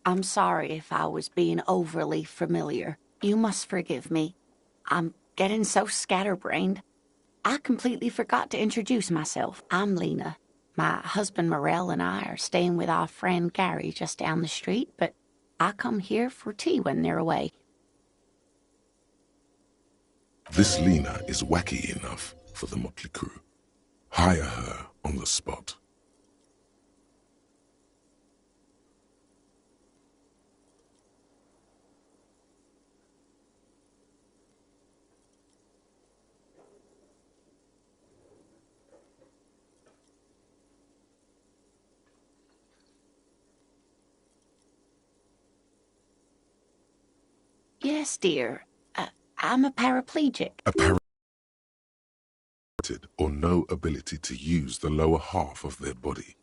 S9: I'm sorry if I was being overly familiar. You must forgive me. I'm getting so scatterbrained. I completely forgot to introduce myself. I'm Lena. My husband Morel and I are staying with our friend Gary just down the street, but I come here for tea when they're away.
S2: This Lena is wacky enough for the motley crew. Hire her on the spot.
S9: Yes, dear. I'm a paraplegic.
S2: Or no ability to use the lower half of their body.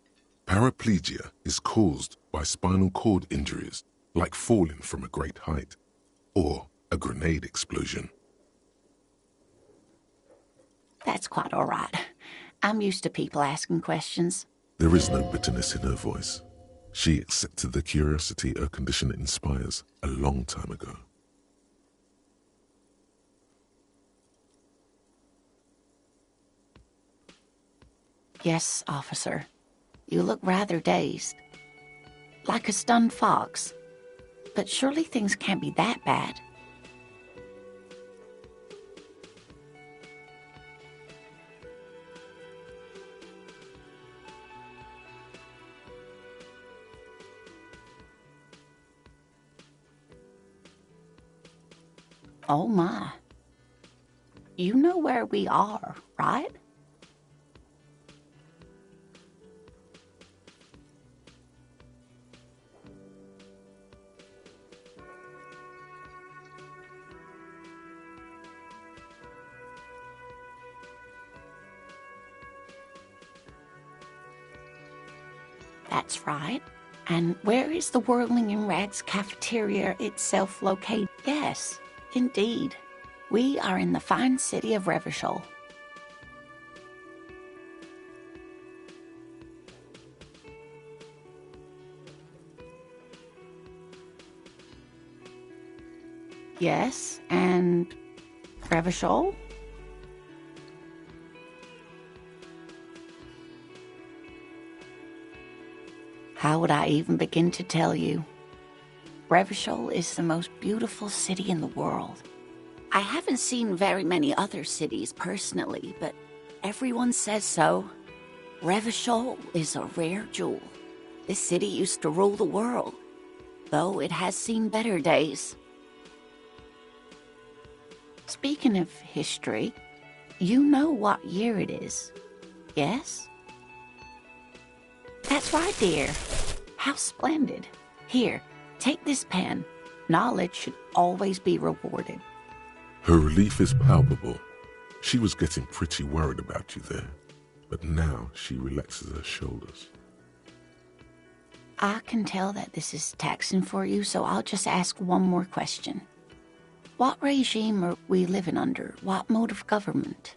S2: Paraplegia is caused by spinal cord injuries, like falling from a great height, or a grenade explosion.
S9: That's quite all right. I'm used to people asking questions.
S2: There is no bitterness in her voice. She accepted the curiosity her condition inspires a long time ago.
S9: Yes, officer. You look rather dazed. Like a stunned fox. But surely things can't be that bad. Oh my. You know where we are, right? That's right. And where is the Whirling in Rags cafeteria itself located? Yes, indeed. We are in the fine city of Revachol. Yes, and Revachol? How would I even begin to tell you? Revachol is the most beautiful city in the world. I haven't seen very many other cities personally, but everyone says so. Revachol is a rare jewel. This city used to rule the world, though it has seen better days. Speaking of history, you know what year it is, yes? That's right, dear. How splendid. Here, take this pen. Knowledge should always be rewarded.
S2: Her relief is palpable. She was getting pretty worried about you there, but now she relaxes her shoulders.
S9: I can tell that this is taxing for you, so I'll just ask one more question. What regime are we living under? What mode of government?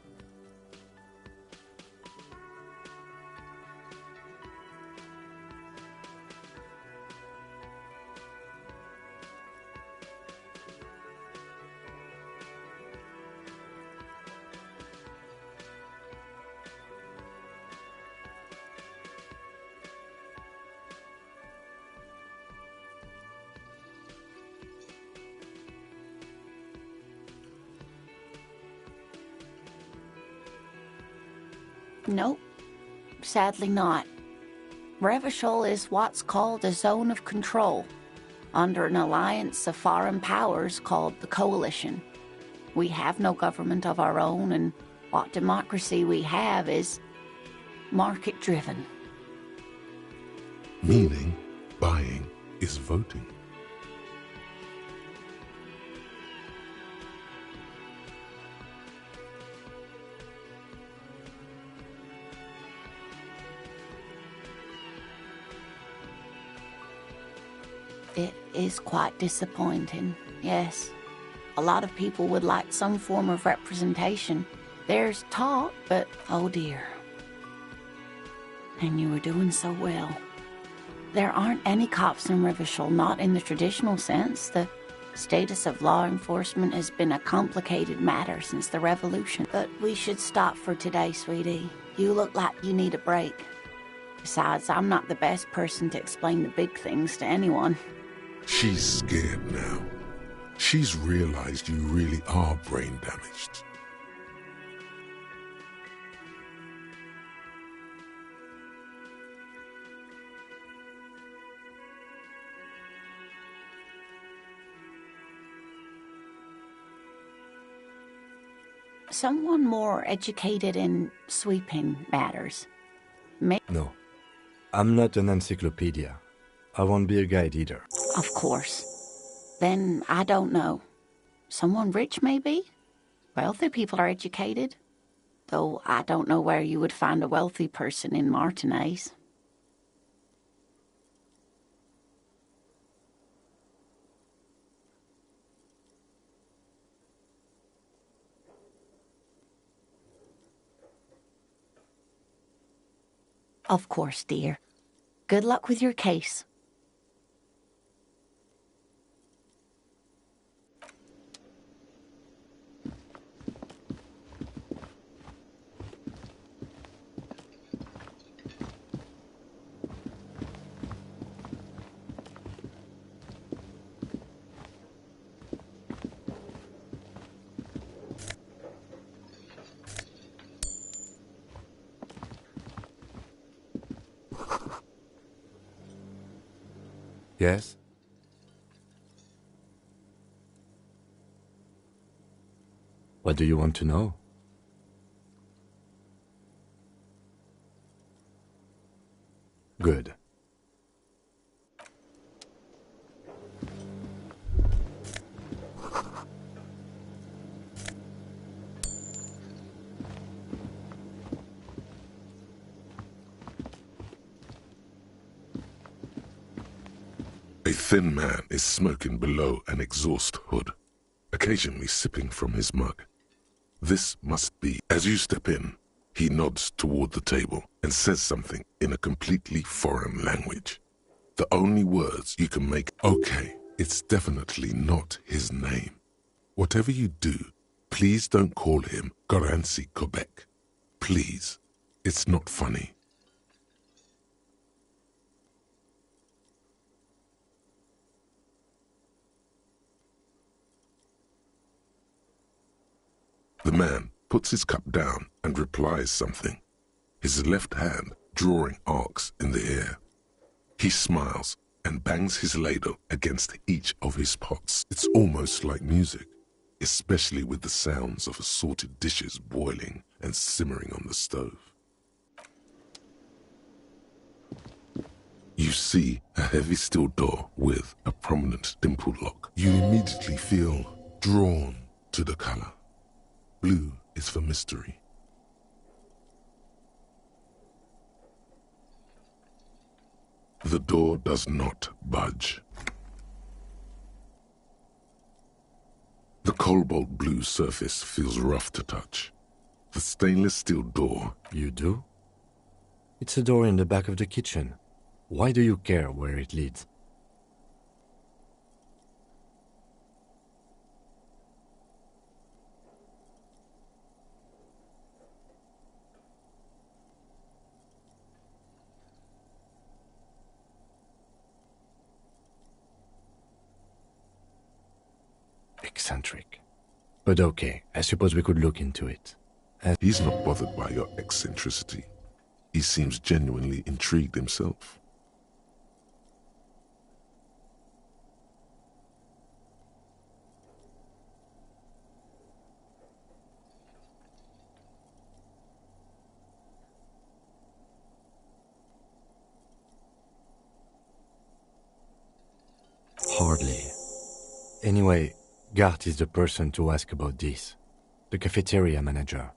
S9: Nope, sadly not. Revachol is what's called a zone of control, under an alliance of foreign powers called the Coalition. We have no government of our own, and what democracy we have is market-driven.
S2: Meaning, buying is voting.
S9: It is quite disappointing, yes. A lot of people would like some form of representation. There's talk, but oh dear. And you were doing so well. There aren't any cops in Revachol, not in the traditional sense. The status of law enforcement has been a complicated matter since the revolution. But we should stop for today, sweetie. You look like you need a break. Besides, I'm not the best person to explain the big things to anyone.
S2: She's scared now. She's realized you really are brain damaged.
S9: Someone more educated in sweeping matters.
S6: No, I'm not an encyclopedia. I won't be a guide either.
S9: Of course. Then I don't know. Someone rich, maybe? Wealthy people are educated. Though I don't know where you would find a wealthy person in Martinez. Of course, dear. Good luck with your case.
S6: Yes? What do you want to know? Good.
S2: A thin man is smoking below an exhaust hood, occasionally sipping from his mug. This must be. As you step in, he nods toward the table and says something in a completely foreign language. The only words you can make. Okay, it's definitely not his name. Whatever you do, please don't call him Goranci Quebec. Please. It's not funny. The man puts his cup down and replies something, his left hand drawing arcs in the air. He smiles and bangs his ladle against each of his pots. It's almost like music, especially with the sounds of assorted dishes boiling and simmering on the stove. You see a heavy steel door with a prominent dimpled lock. You immediately feel drawn to the color. Blue is for mystery. The door does not budge. The cobalt blue surface feels rough to touch. The stainless steel door.
S6: You do? It's a door in the back of the kitchen. Why do you care where it leads? Eccentric. But okay, I suppose we could look into it.
S2: He's not bothered by your eccentricity. He seems genuinely intrigued himself.
S6: Hardly. Anyway, Gart is the person to ask about this. The cafeteria manager.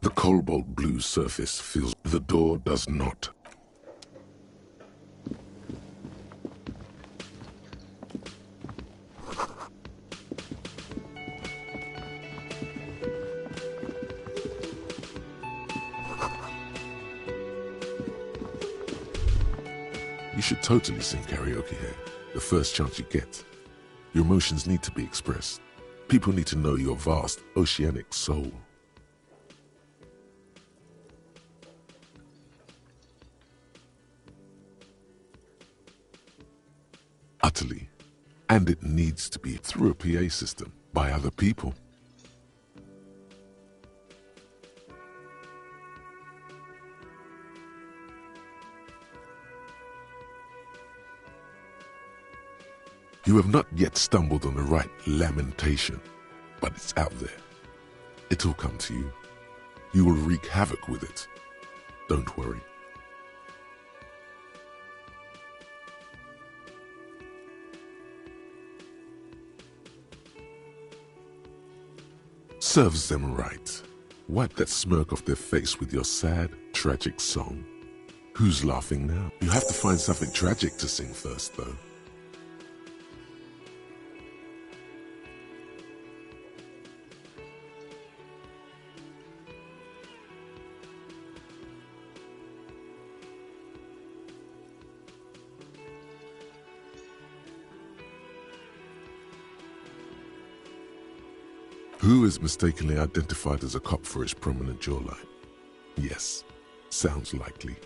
S2: The cobalt blue surface feels the door does not. You should totally sing karaoke here, the first chance you get. Your emotions need to be expressed. People need to know your vast, oceanic soul. Utterly. And it needs to be through a PA system, by other people. You have not yet stumbled on the right lamentation, but it's out there. It'll come to you. You will wreak havoc with it. Don't worry. Serves them right. Wipe that smirk off their face with your sad, tragic song. Who's laughing now? You have to find something tragic to sing first, though. Who is mistakenly identified as a cop for his prominent jawline? Yes, sounds likely.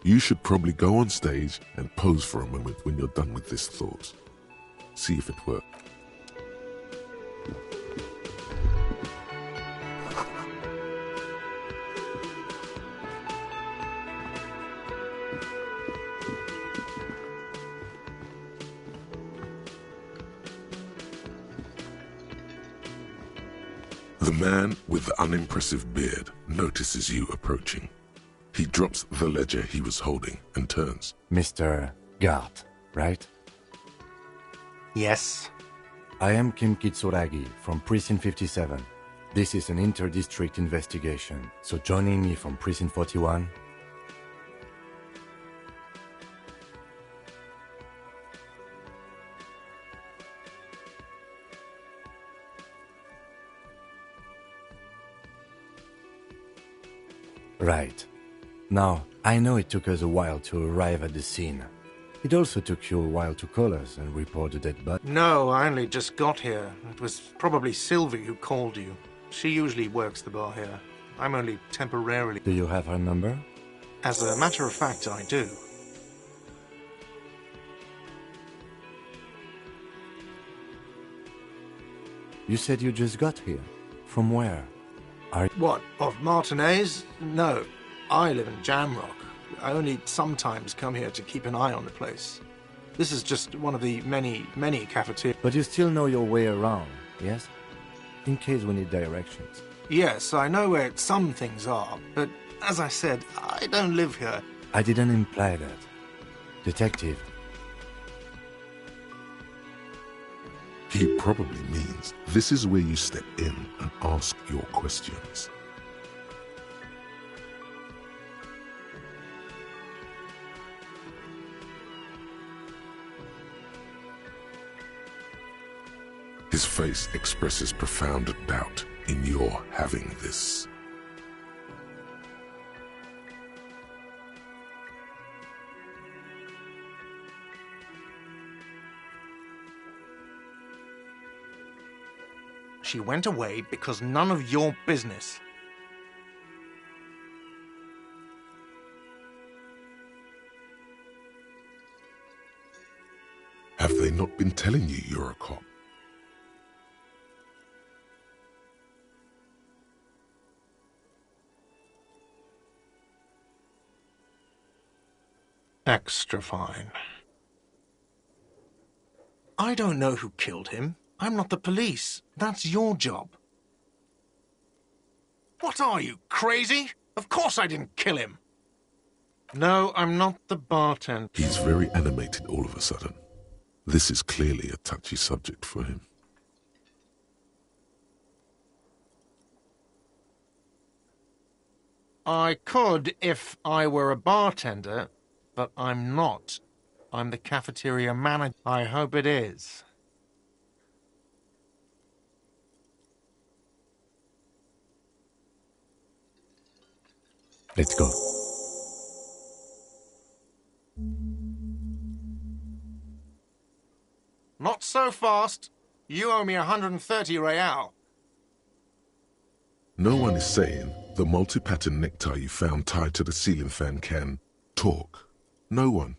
S2: You should probably go on stage and pose for a moment when you're done with this thought. See if it works. The man with the unimpressive beard notices you approaching. He drops the ledger he was holding and turns.
S6: Mr. Gart, right?
S10: Yes.
S6: I am Kim Kitsuragi from Precinct 57. This is an inter-district investigation, so joining me from Precinct 41... Right. Now, I know it took us a while to arrive at the scene. It also took you a while to call us and report the dead body.
S10: No, I only just got here. It was probably Sylvie who called you. She usually works the bar here. I'm only temporarily...
S6: Do you have her number?
S10: As a matter of fact, I do.
S6: You said you just got here. From where?
S10: What, of Martinez? No, I live in Jamrock. I only sometimes come here to keep an eye on the place. This is just one of the many cafeterias.
S6: But you still know your way around, yes? In case we need directions.
S10: Yes, I know where some things are, but as I said, I don't live here.
S6: I didn't imply that. Detective,
S2: He probably means this is where you step in and ask your questions. His face expresses profound doubt in your having this.
S10: She went away because none of your business.
S2: Have they not been telling you you're a cop?
S10: Extra fine. I don't know who killed him. I'm not the police. That's your job. What are you, crazy? Of course I didn't kill him. No, I'm not the bartender.
S2: He's very animated all of a sudden. This is clearly a touchy subject for him.
S10: I could if I were a bartender, but I'm not. I'm the cafeteria manager. I hope it is.
S6: Let's go.
S10: Not so fast. You owe me 130 real.
S2: No one is saying the multi-pattern necktie you found tied to the ceiling fan can talk. No one.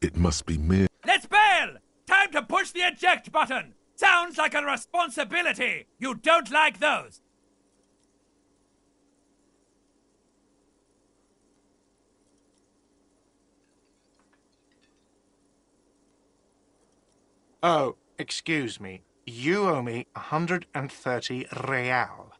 S2: It must be mere...
S3: Let's bail! Time to push the eject button! Sounds like a responsibility! You don't like those!
S10: Oh, excuse me. You owe me 130 real.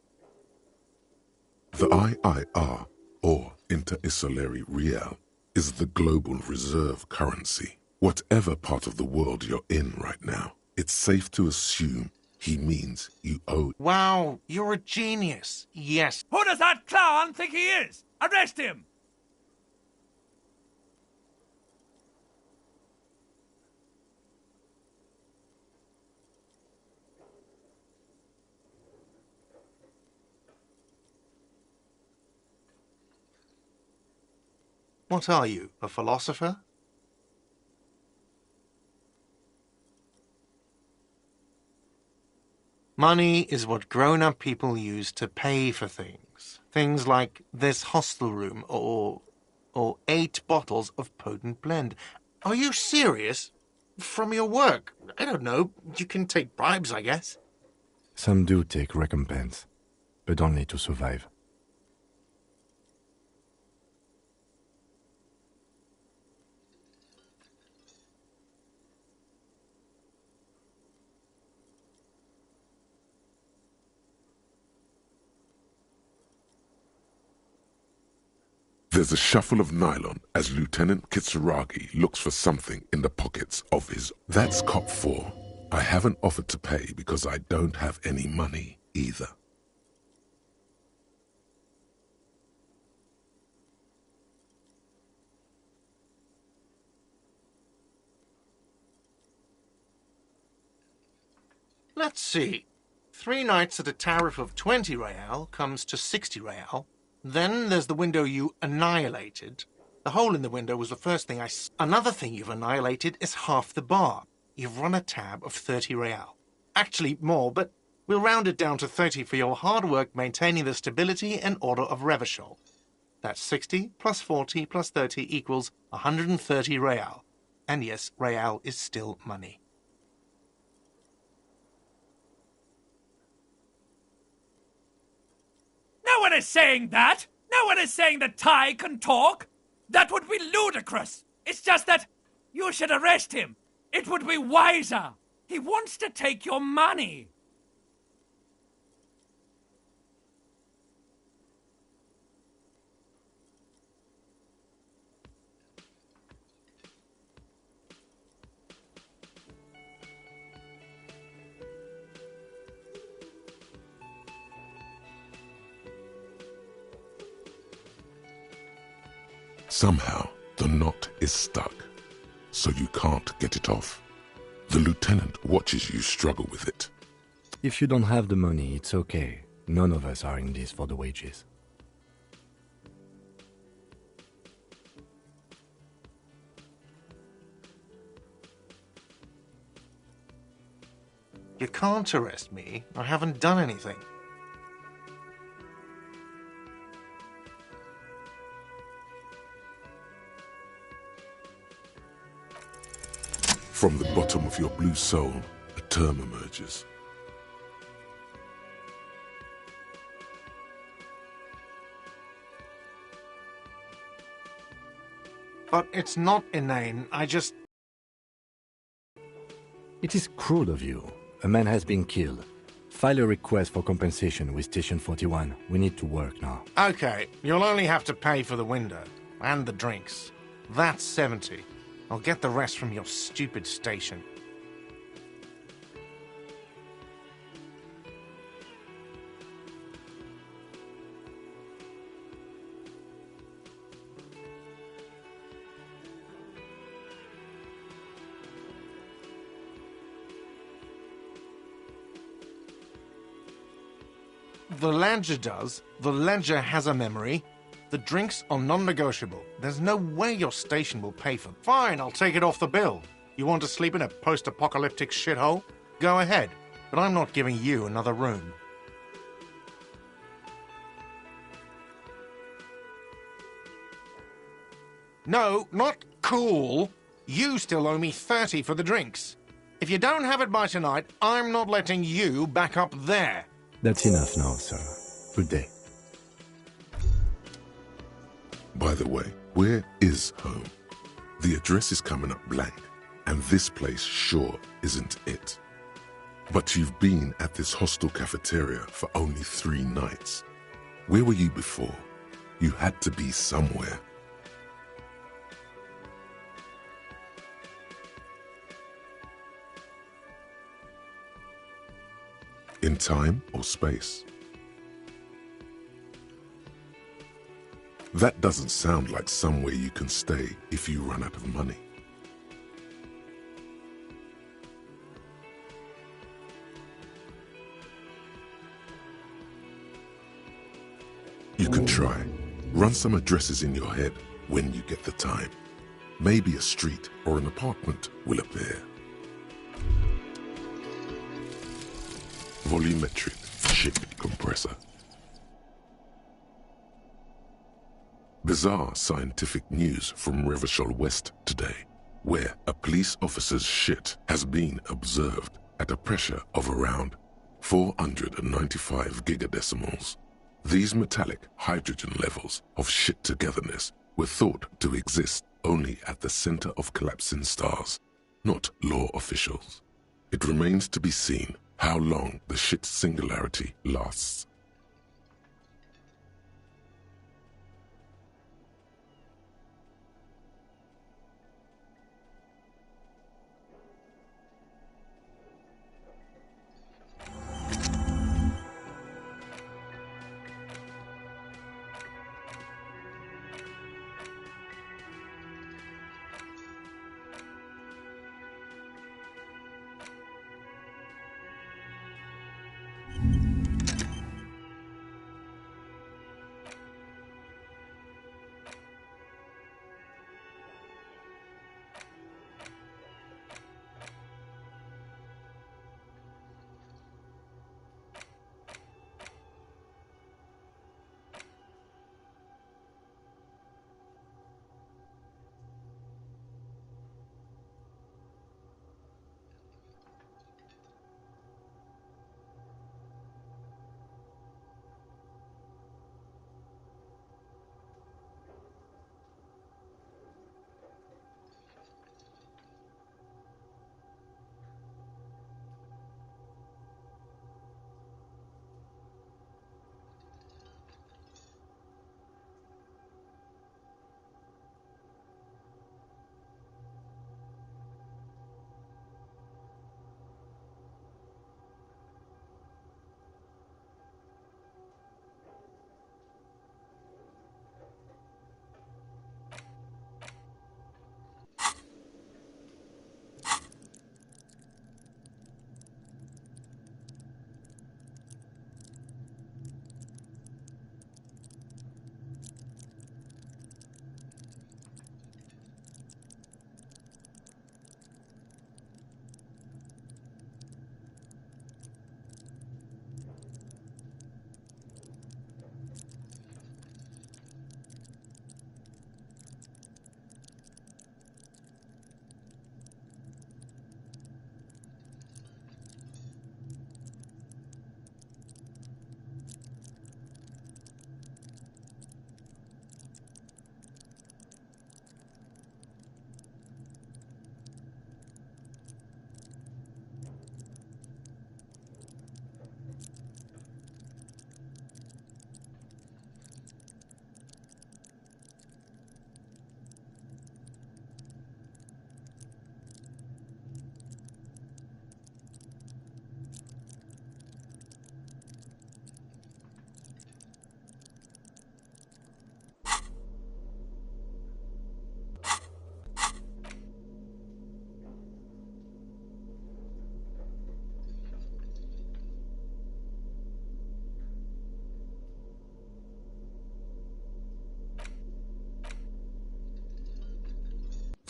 S2: The IIR, or Inter-Isolari Real, is the global reserve currency. Whatever part of the world you're in right now, it's safe to assume he means you owe...
S10: Wow, you're a genius. Yes.
S3: Who does that clown think he is? Arrest him!
S10: What are you, a philosopher? Money is what grown-up people use to pay for things. Things like this hostel room or 8 bottles of potent blend. Are you serious? From your work? I don't know. You can take bribes, I guess.
S6: Some do take recompense, but only to survive.
S2: There's a shuffle of nylon as Lieutenant Kitsuragi looks for something in the pockets of his... That's Cop 4. I haven't offered to pay because I don't have any money either.
S10: Let's see. 3 nights at a tariff of 20 real comes to 60 real. Then there's the window you annihilated. The hole in the window was the first thing I... Another thing you've annihilated is half the bar. You've run a tab of 30 real. Actually, more, but we'll round it down to 30 for your hard work maintaining the stability and order of Revachol. That's 60 plus 40 plus 30 equals 130 real. And yes, real is still money.
S3: No one is saying that! No one is saying that Ty can talk! That would be ludicrous! It's just that you should arrest him! It would be wiser! He wants to take your money!
S2: Somehow, the knot is stuck, so you can't get it off. The lieutenant watches you struggle with it.
S6: If you don't have the money, it's okay. None of us are in this for the wages.
S10: You can't arrest me. I haven't done anything.
S2: From the bottom of your blue soul, a term emerges.
S10: But it's not inane. I just...
S6: It is cruel of you. A man has been killed. File a request for compensation with Station 41. We need to work now.
S10: Okay, you'll only have to pay for the window and the drinks. That's 70. I'll get the rest from your stupid station. The ledger does. The ledger has a memory. The drinks are non-negotiable. There's no way your station will pay for them. Fine, I'll take it off the bill. You want to sleep in a post-apocalyptic shithole? Go ahead, but I'm not giving you another room. No, not cool. You still owe me 30 for the drinks. If you don't have it by tonight, I'm not letting you back up there.
S6: That's enough now, sir. Good day.
S2: By the way, where is home? The address is coming up blank, and this place sure isn't it. But you've been at this hostel cafeteria for only 3 nights. Where were you before? You had to be somewhere. In time or space? That doesn't sound like somewhere you can stay if you run out of money. You can try. Run some addresses in your head when you get the time. Maybe a street or an apartment will appear. Volumetric ship compressor. Bizarre scientific news from Revachol West today, where a police officer's shit has been observed at a pressure of around 495 gigadecimals. These metallic hydrogen levels of shit togetherness were thought to exist only at the center of collapsing stars, not law officials. It remains to be seen how long the shit singularity lasts.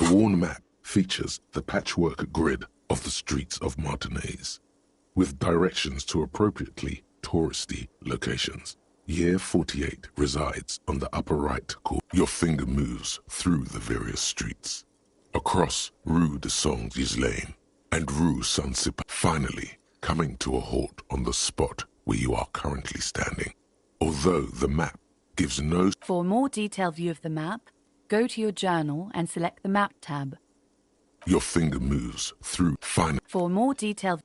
S2: The worn map features the patchwork grid of the streets of Martinez, with directions to appropriately touristy locations. Year 48 resides on the upper right corner. Your finger moves through the various streets, across Rue de Saint Lane and Rue Saint-Cyprien, finally coming to a halt on the spot where you are currently standing. Although the map gives no...
S7: For a more detailed view of the map, go to your journal and select the Map tab.
S2: Your finger moves through, finally...
S7: For a more detailed...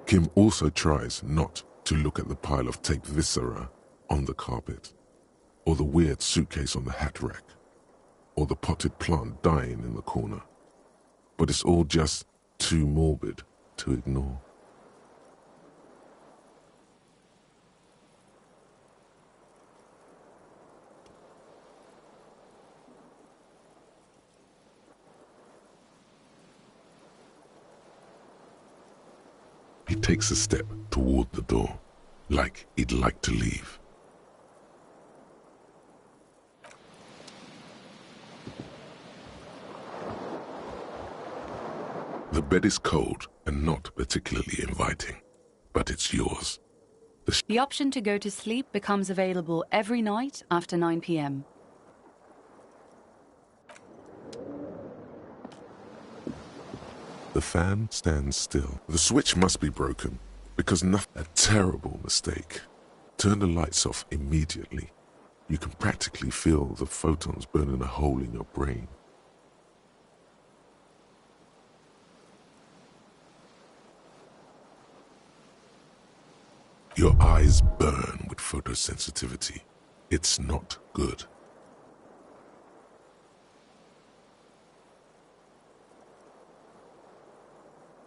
S2: Kim also tries not to look at the pile of taped viscera on the carpet, or the weird suitcase on the hat rack, or the potted plant dying in the corner. But it's all just too morbid to ignore. He takes a step toward the door, like he'd like to leave. The bed is cold and not particularly inviting, but it's yours.
S7: The option to go to sleep becomes available every night after 9 p.m.
S2: The fan stands still. The switch must be broken, because nothing... A terrible mistake. Turn the lights off immediately. You can practically feel the photons burning a hole in your brain. Your eyes burn with photosensitivity. It's not good.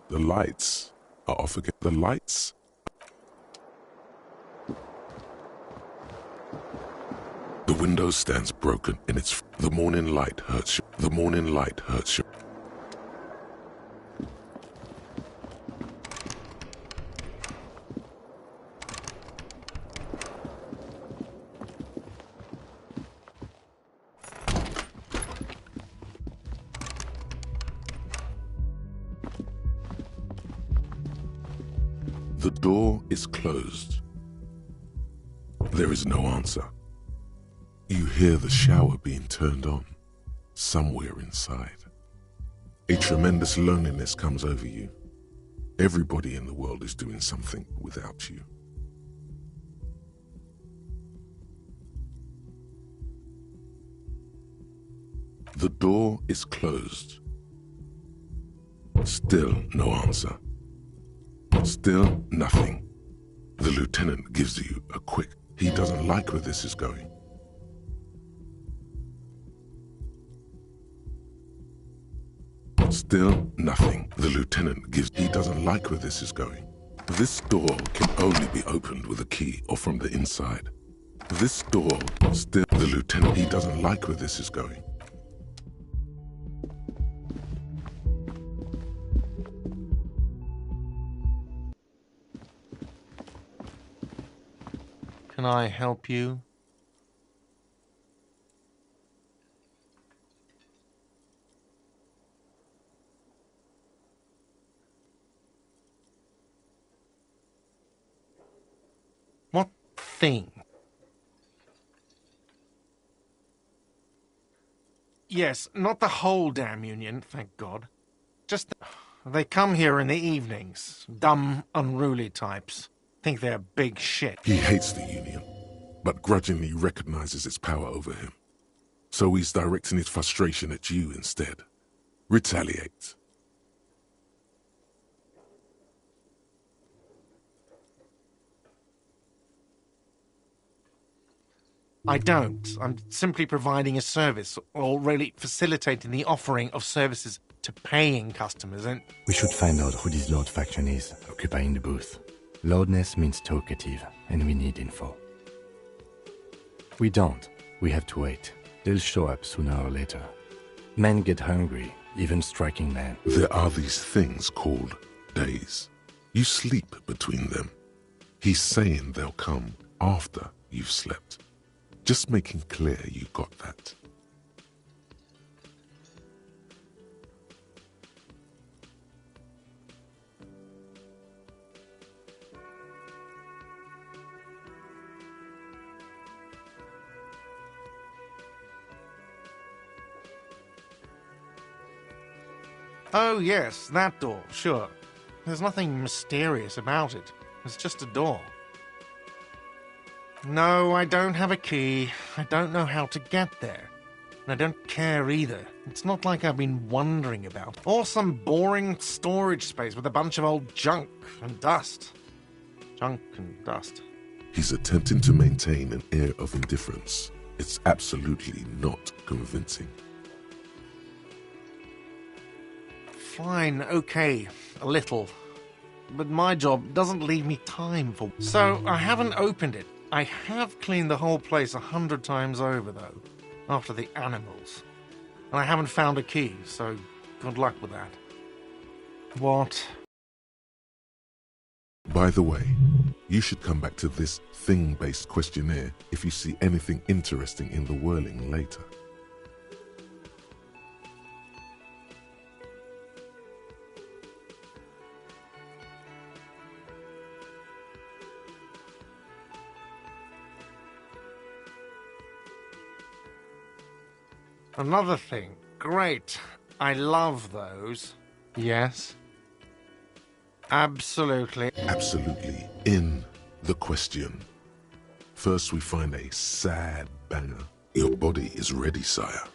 S2: The lights are off again. The lights. The window stands broken in its... The morning light hurts you. The morning light hurts you. The door is closed. There is no answer. You hear the shower being turned on, somewhere inside. A tremendous loneliness comes over you. Everybody in the world is doing something without you. The door is closed. Still no answer. Still nothing. The lieutenant gives you a quick... He doesn't like where this is going. Still nothing. The lieutenant gives... He doesn't like where this is going. This door can only be opened with a key or from the inside. This door... Still... The lieutenant... He doesn't like where this is going.
S10: Can I help you? What thing? Yes, not the whole damn union, thank God. Just the... They come here in the evenings. Dumb, unruly types. Think they're big shit.
S2: He hates the Union, but grudgingly recognizes its power over him. So he's directing his frustration at you instead. Retaliate.
S10: I don't. I'm simply providing a service, or really facilitating the offering of services to paying customers, and...
S6: We should find out who this Lord faction is, occupying the booth. Loudness means talkative, and we need info. We don't. We have to wait. They'll show up sooner or later. Men get hungry, even striking men.
S2: There are these things called days. You sleep between them. He's saying they'll come after you've slept. Just making clear you got that.
S10: Oh yes, that door, sure. There's nothing mysterious about it. It's just a door. No, I don't have a key. I don't know how to get there. And I don't care either. It's not like I've been wondering about. Or some boring storage space with a bunch of old junk and dust. Junk and dust.
S2: He's attempting to maintain an air of indifference. It's absolutely not convincing.
S10: Fine, okay, a little. But my job doesn't leave me time for... So, I haven't opened it. I have cleaned the whole place 100 times over, though, after the animals. And I haven't found a key, so good luck with that. What?
S2: By the way, you should come back to this thing-based questionnaire if you see anything interesting in the whirling later.
S10: Another thing. Great. I love those. Yes? Absolutely.
S2: Absolutely. In the question. First we find a sad banger. Your body is ready, sire.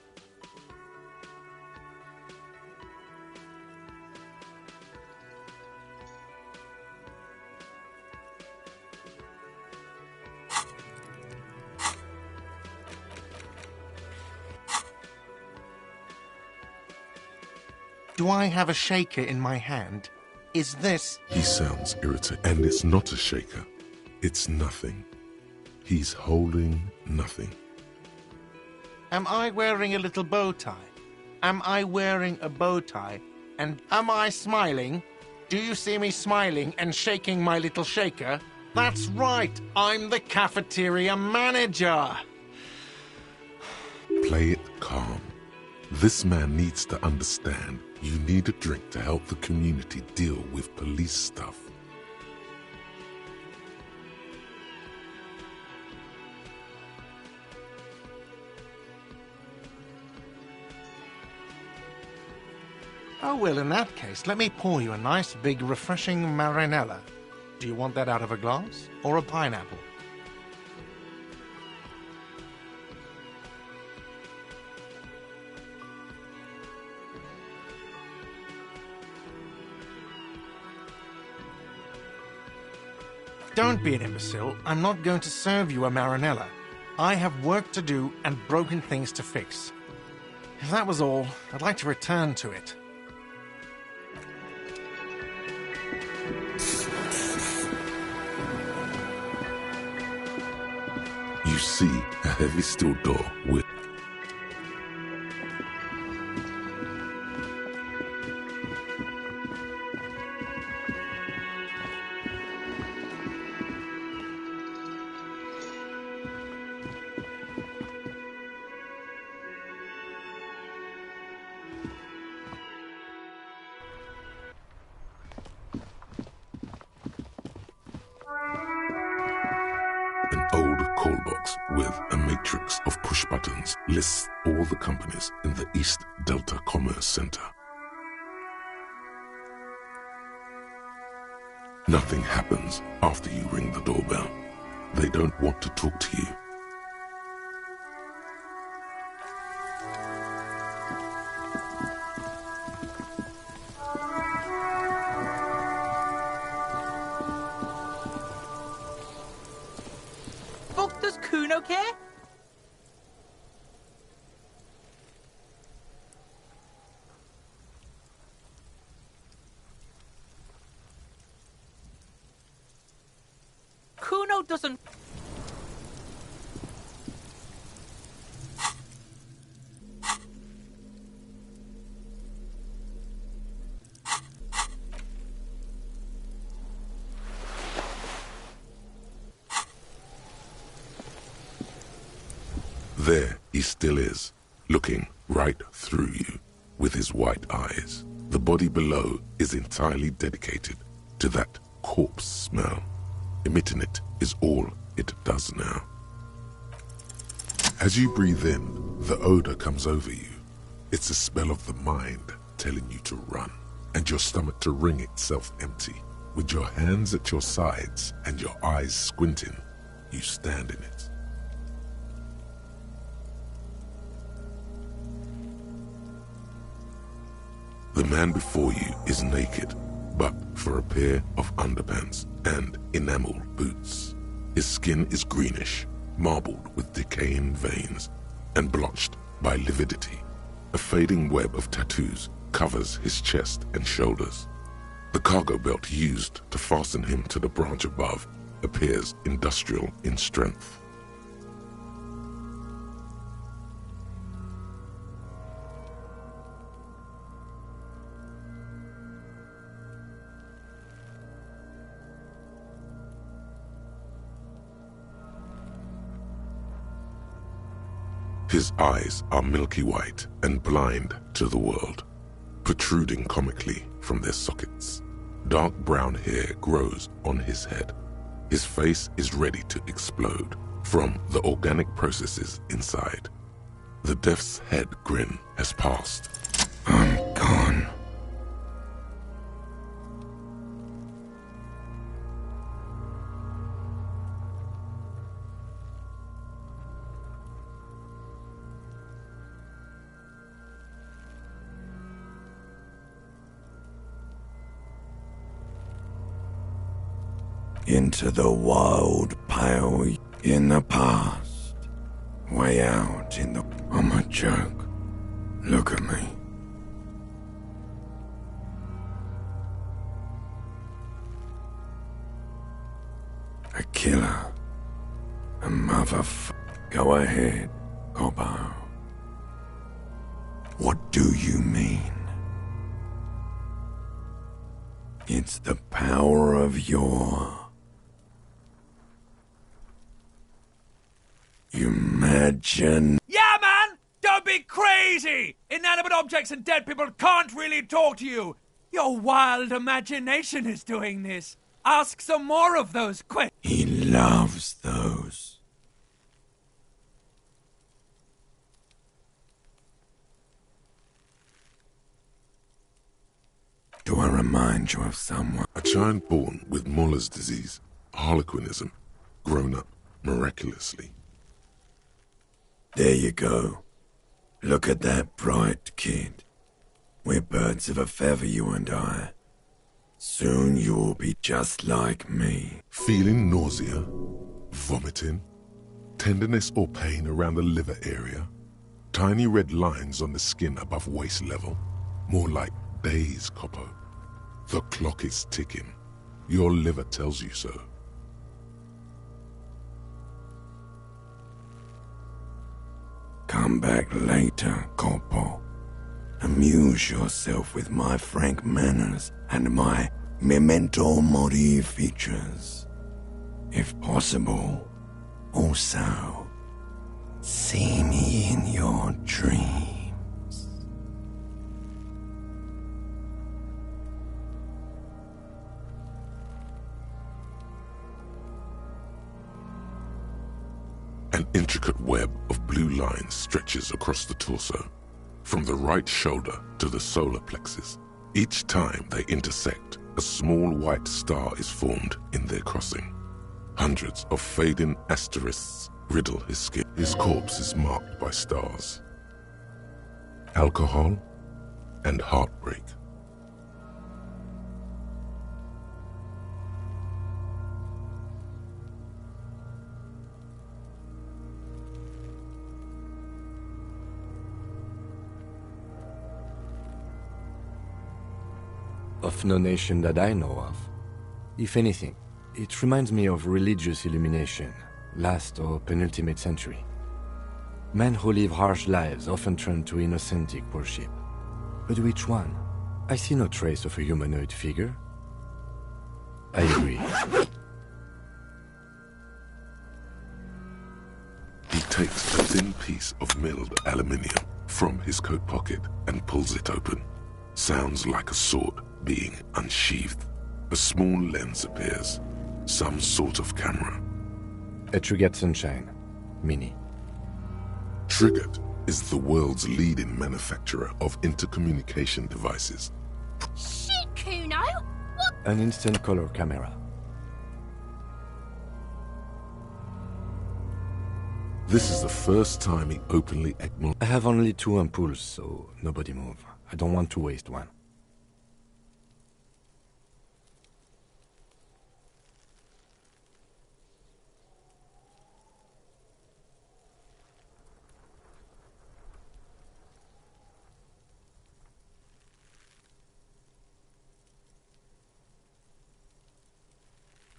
S10: Do I have a shaker in my hand? Is this...
S2: He sounds irritated. And it's not a shaker. It's nothing. He's holding nothing.
S10: Am I wearing a little bow tie? Am I wearing a bow tie? And am I smiling? Do you see me smiling and shaking my little shaker? That's right, I'm the cafeteria manager.
S2: Play it calm. This man needs to understand you need a drink to help the community deal with police stuff.
S10: Oh, well, in that case, let me pour you a nice, big, refreshing marinella. Do you want that out of a glass or a pineapple? Don't be an imbecile. I'm not going to serve you a marinella. I have work to do and broken things to fix. If that was all, I'd like to return to it.
S2: You see a heavy steel door with... An old call box with a matrix of push buttons lists all the companies in the East Delta Commerce Center. Nothing happens after you ring the doorbell. They don't want to talk to you.
S14: Fuck does Kuno care? Kuno doesn't...
S2: There he still is, looking right through you with his white eyes. The body below is entirely dedicated to that corpse smell. Emitting it is all it does now. As you breathe in, the odor comes over you. It's a smell of the mind telling you to run, and your stomach to wring itself empty. With your hands at your sides and your eyes squinting, you stand in it. The man before you is naked, but for a pair of underpants and enamel boots. His skin is greenish, marbled with decaying veins, and blotched by lividity. A fading web of tattoos covers his chest and shoulders. The cargo belt used to fasten him to the branch above appears industrial in strength. His eyes are milky white and blind to the world, protruding comically from their sockets. Dark brown hair grows on his head. His face is ready to explode from the organic processes inside. The death's head grin has passed.
S1: I'm gone. Into the wild pale in the past. Way out in the... I'm a joke. Look at me. A killer. A motherfucker. Go ahead, Cobbo. What do you mean? It's the power of your... Imagine...
S3: Yeah, man! Don't be crazy! Inanimate objects and dead people can't really talk to you. Your wild imagination is doing this. Ask some more of those questions.
S1: He loves those. Do I remind you of someone?
S2: A child born with Muller's disease, harlequinism, grown up miraculously.
S1: There you go. Look at that bright kid. We're birds of a feather, you and I. Soon you will be just like me.
S2: Feeling nausea, vomiting, tenderness or pain around the liver area, tiny red lines on the skin above waist level, more like days, Coppo. The clock is ticking. Your liver tells you so.
S1: Come back later, Corpo. Amuse yourself with my frank manners and my memento mori features. If possible, also, see me in your dreams.
S2: An intricate web of blue lines stretches across the torso, from the right shoulder to the solar plexus. Each time they intersect, A small white star is formed in their crossing. Hundreds of fading asterisks riddle his skin. His corpse is marked by stars, alcohol, and heartbreak.
S6: Of no nation that I know of. If anything, it reminds me of religious illumination, last or penultimate century. Men who live harsh lives often turn to innocentic worship. But which one? I see no trace of a humanoid figure. I agree.
S2: He takes a thin piece of milled aluminium from his coat pocket and pulls it open. Sounds like a sword being unsheathed. A small lens appears. Some sort of camera.
S6: A Trigger Sunshine. Mini.
S2: Triggered is the world's leading manufacturer of intercommunication devices.
S19: Shit, Kuno! What?
S6: An instant color camera.
S2: This is the first time he openly acknowledges.
S6: I have only 2 ampoules, so nobody move. I don't want to waste one.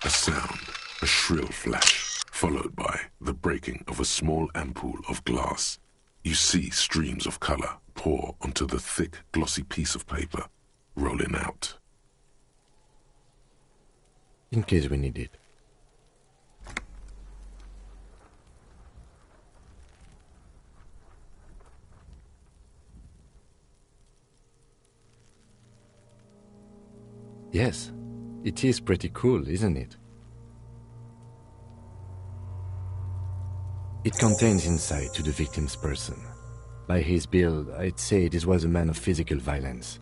S2: A sound, a shrill flash, followed by the breaking of a small ampoule of glass. You see streams of color pour onto the thick, glossy piece of paper, rolling out.
S6: In case we need it. Yes, it is pretty cool, isn't it? It contains insight to the victim's person. By his build, I'd say this was a man of physical violence.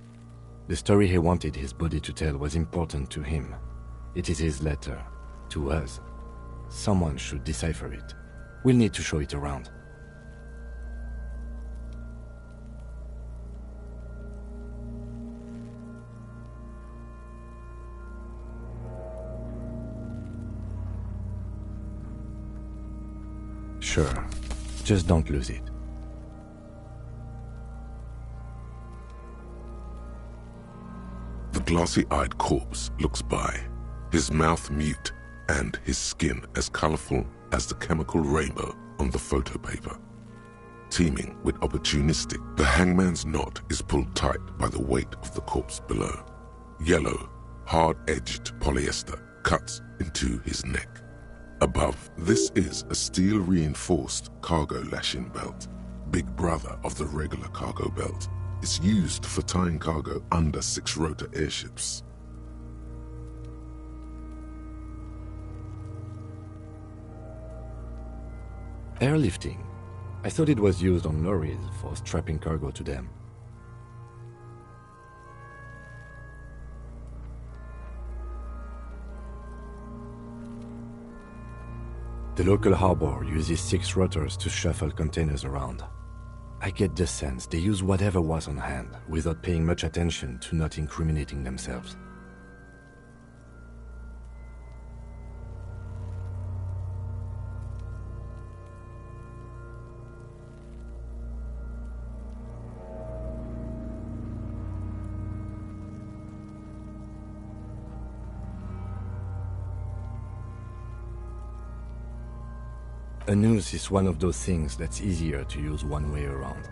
S6: The story he wanted his body to tell was important to him. It is his letter, to us. Someone should decipher it. We'll need to show it around. Sure, just don't lose it.
S2: The glossy-eyed corpse looks by, his mouth mute and his skin as colorful as the chemical rainbow on the photo paper. Teeming with opportunistic, the hangman's knot is pulled tight by the weight of the corpse below. Yellow, hard-edged polyester cuts into his neck. Above, this is a steel-reinforced cargo lashing belt, big brother of the regular cargo belt. It's used for tying cargo under 6-rotor airships.
S6: Airlifting. I thought it was used on lorries for strapping cargo to them. The local harbor uses 6 rotors to shuffle containers around. I get the sense they use whatever was on hand without paying much attention to not incriminating themselves. A noose is one of those things that's easier to use one way around.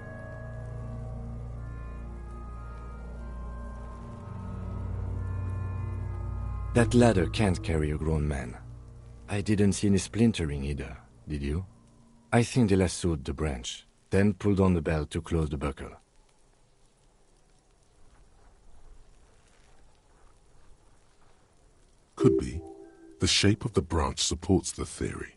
S6: That ladder can't carry a grown man. I didn't see any splintering either, did you? I think they lassoed the branch, then pulled on the belt to close the buckle.
S2: Could be. The shape of the branch supports the theory.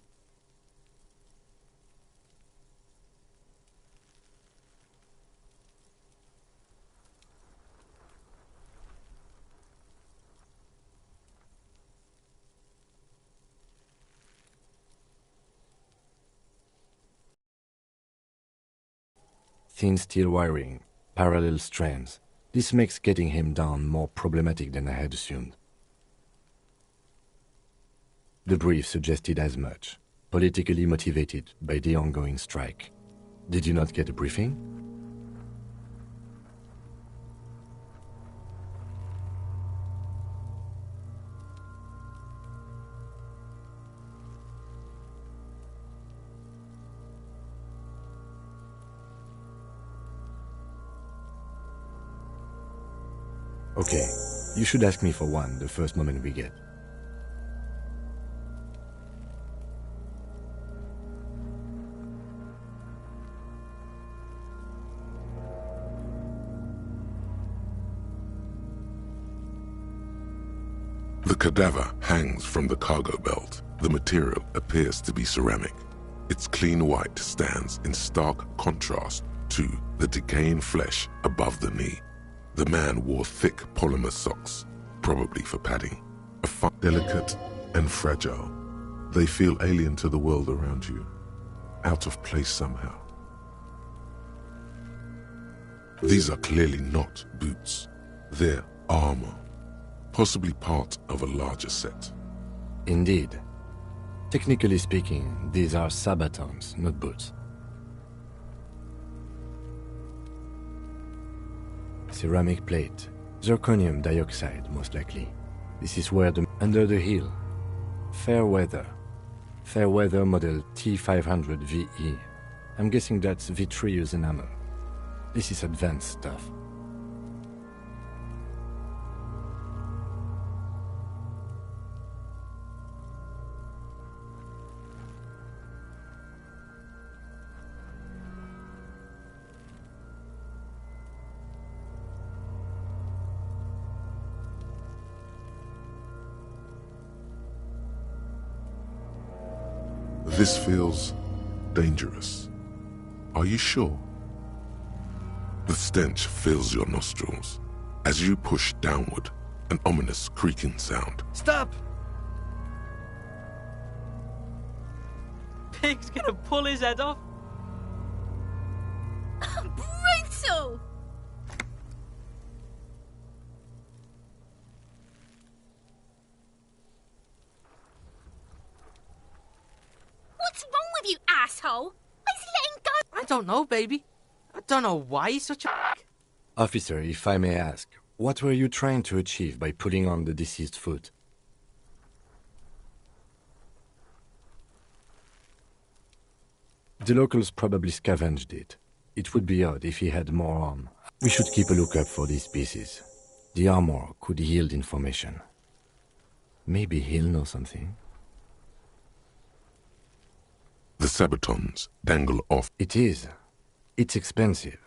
S6: thin steel wiring, parallel strands. This makes getting him down more problematic than I had assumed. The brief suggested as much, politically motivated by the ongoing strike. Did you not get a briefing? Okay, you should ask me for one the first moment we get.
S2: The cadaver hangs from the cargo belt. The material appears to be ceramic. Its clean white stands in stark contrast to the decaying flesh above the knee. The man wore thick polymer socks, probably for padding. Delicate and fragile. They feel alien to the world around you, out of place somehow. These are clearly not boots. They're armor, possibly part of a larger set.
S6: Indeed. Technically speaking, these are sabatons, not boots. Ceramic plate, zirconium dioxide most likely. This is where under the heel. Fair weather model T500 VE. I'm guessing that's vitreous enamel. This is advanced stuff.
S2: This feels dangerous. Are you sure? The stench fills your nostrils. As you push downward, an ominous creaking sound.
S14: Stop! Pig's gonna pull his head off.
S11: Brutal! What's wrong with you, asshole? Why is he letting go?
S14: I don't know, baby. I don't know why he's such a...
S6: Officer, if I may ask, what were you trying to achieve by pulling on the deceased foot? The locals probably scavenged it. It would be odd if he had more on. We should keep a lookout for these pieces. The armor could yield information. Maybe he'll know something.
S2: The sabatons dangle off.
S6: It is. It's expensive.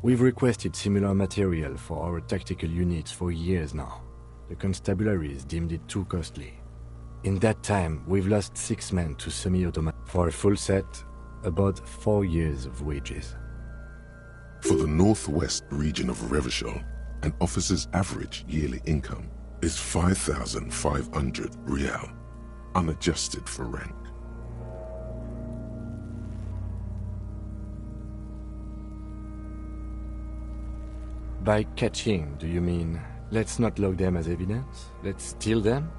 S6: We've requested similar material for our tactical units for years now. The constabularies deemed it too costly. In that time, we've lost 6 men to semi-automatic. For a full set, about 4 years of wages.
S2: For the northwest region of Revachol, an officer's average yearly income is 5,500 rial, unadjusted for rank.
S6: By catching, do you mean, let's not log them as evidence? Let's steal them?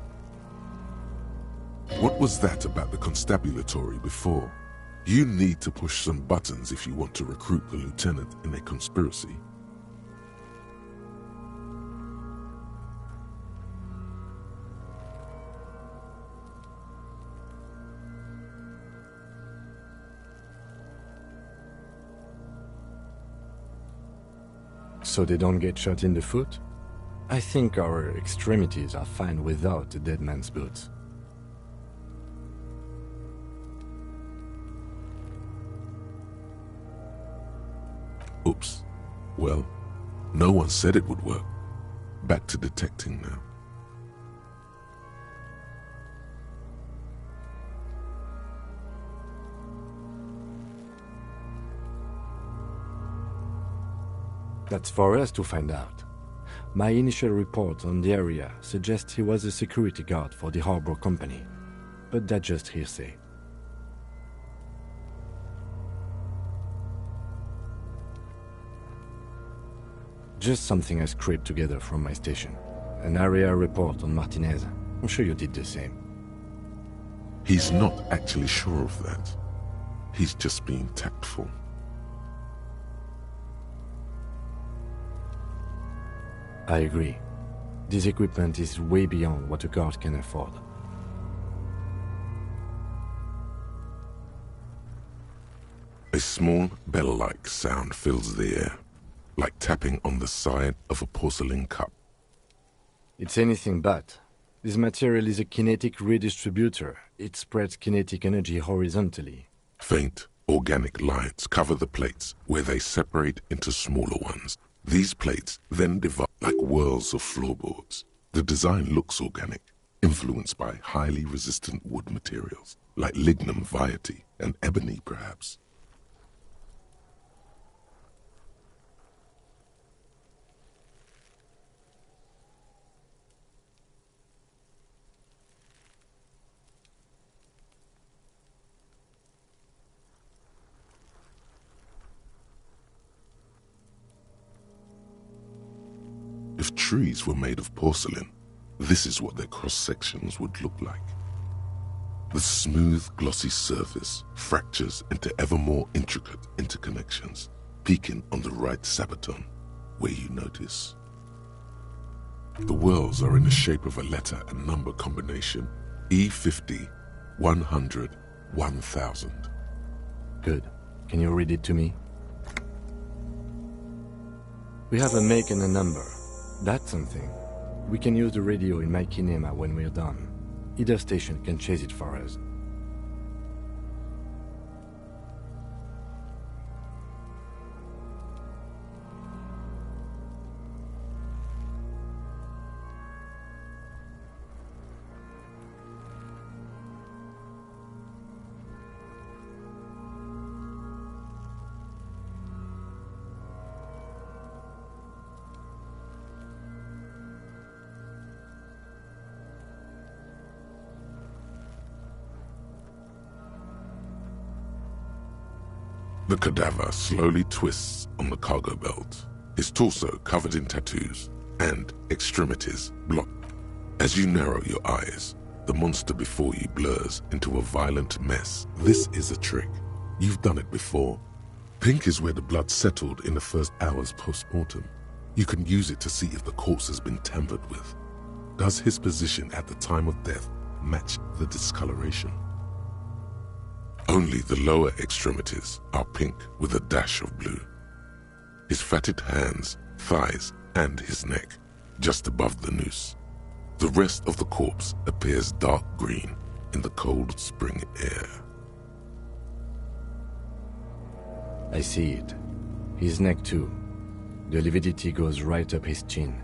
S2: What was that about the constabulatory before? You need to push some buttons if you want to recruit the lieutenant in a conspiracy.
S6: So they don't get shot in the foot? I think our extremities are fine without a dead man's boots.
S2: Oops. Well, no one said it would work. Back to detecting now.
S6: That's for us to find out. My initial report on the area suggests he was a security guard for the harbor company, but that's just hearsay. Just something I scraped together from my station. An area report on Martinez. I'm sure you did the same.
S2: He's not actually sure of that. He's just being tactful.
S6: I agree. This equipment is way beyond what a guard can afford.
S2: A small bell-like sound fills the air, like tapping on the side of a porcelain cup.
S6: It's anything but. This material is a kinetic redistributor. It spreads kinetic energy horizontally.
S2: Faint, organic lines cover the plates where they separate into smaller ones. These plates then divide like whirls of floorboards. The design looks organic, influenced by highly resistant wood materials, like lignum vitae and ebony perhaps. If trees were made of porcelain, this is what their cross-sections would look like. The smooth, glossy surface fractures into ever more intricate interconnections, peaking on the right sabaton, where you notice. The whirls are in the shape of a letter and number combination, E50, 100, 1000.
S6: Good. Can you read it to me? We have a make and a number. That's something. We can use the radio in my kinema when we're done. Either station can chase it for us.
S2: The cadaver slowly twists on the cargo belt, his torso covered in tattoos and extremities blocked. As you narrow your eyes, the monster before you blurs into a violent mess. This is a trick. You've done it before. Pink is where the blood settled in the first hours post-mortem. You can use it to see if the corpse has been tampered with. Does his position at the time of death match the discoloration? Only the lower extremities are pink with a dash of blue. His fatted hands, thighs, and his neck, just above the noose. The rest of the corpse appears dark green in the cold spring air.
S6: I see it. His neck too. The lividity goes right up his chin.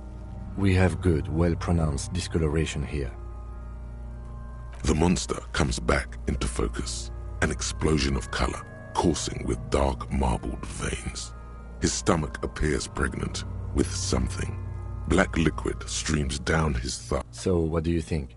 S6: We have good, well-pronounced discoloration here.
S2: The monster comes back into focus. An explosion of color, coursing with dark marbled veins. His stomach appears pregnant with something. Black liquid streams down his thigh.
S6: So, what do you think?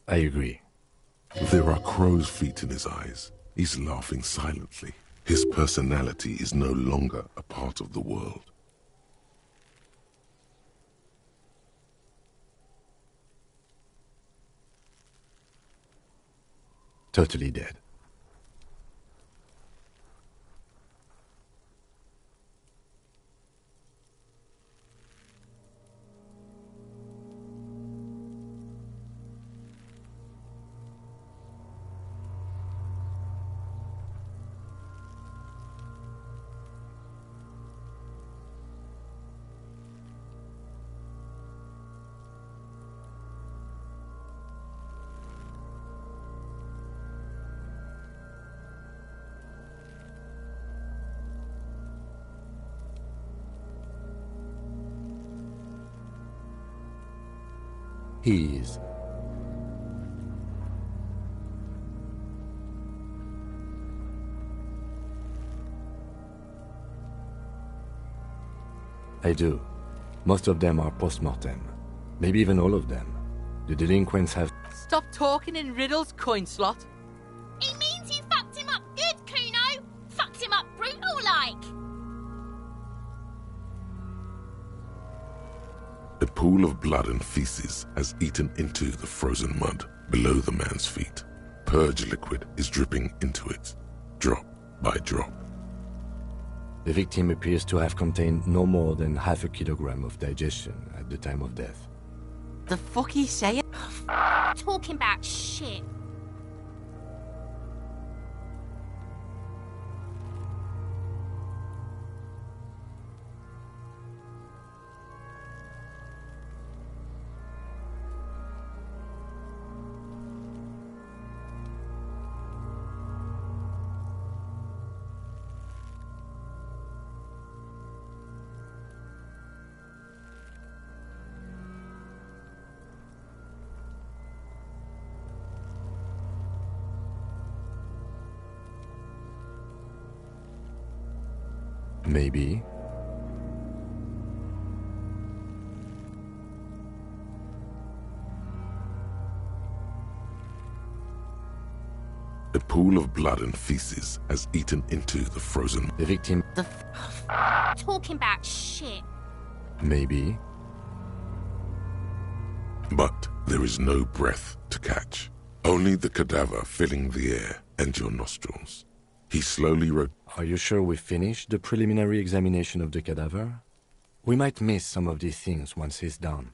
S6: I agree.
S2: There are crow's feet in his eyes. He's laughing silently. His personality is no longer a part of the world.
S6: Totally dead. He is. I do. Most of them are post-mortem. Maybe even all of them. The delinquents have...
S14: Stop talking in riddles, coin slot.
S15: It means you fucked him up good, Kuno. Fucked him up brutal-like.
S2: A pool of blood and feces has eaten into the frozen mud below the man's feet. Purge liquid is dripping into it, drop by drop.
S6: The victim appears to have contained no more than half a kilogram of digestion at the time of death.
S14: The fuck he saying?
S15: Talking about shit.
S6: Maybe.
S2: A pool of blood and feces has eaten into the frozen...
S6: The victim...
S15: Talking about shit.
S6: Maybe.
S2: But there is no breath to catch. Only the cadaver filling the air and your nostrils. He slowly wrote...
S6: Are you sure we finished the preliminary examination of the cadaver? We might miss some of these things once it's done.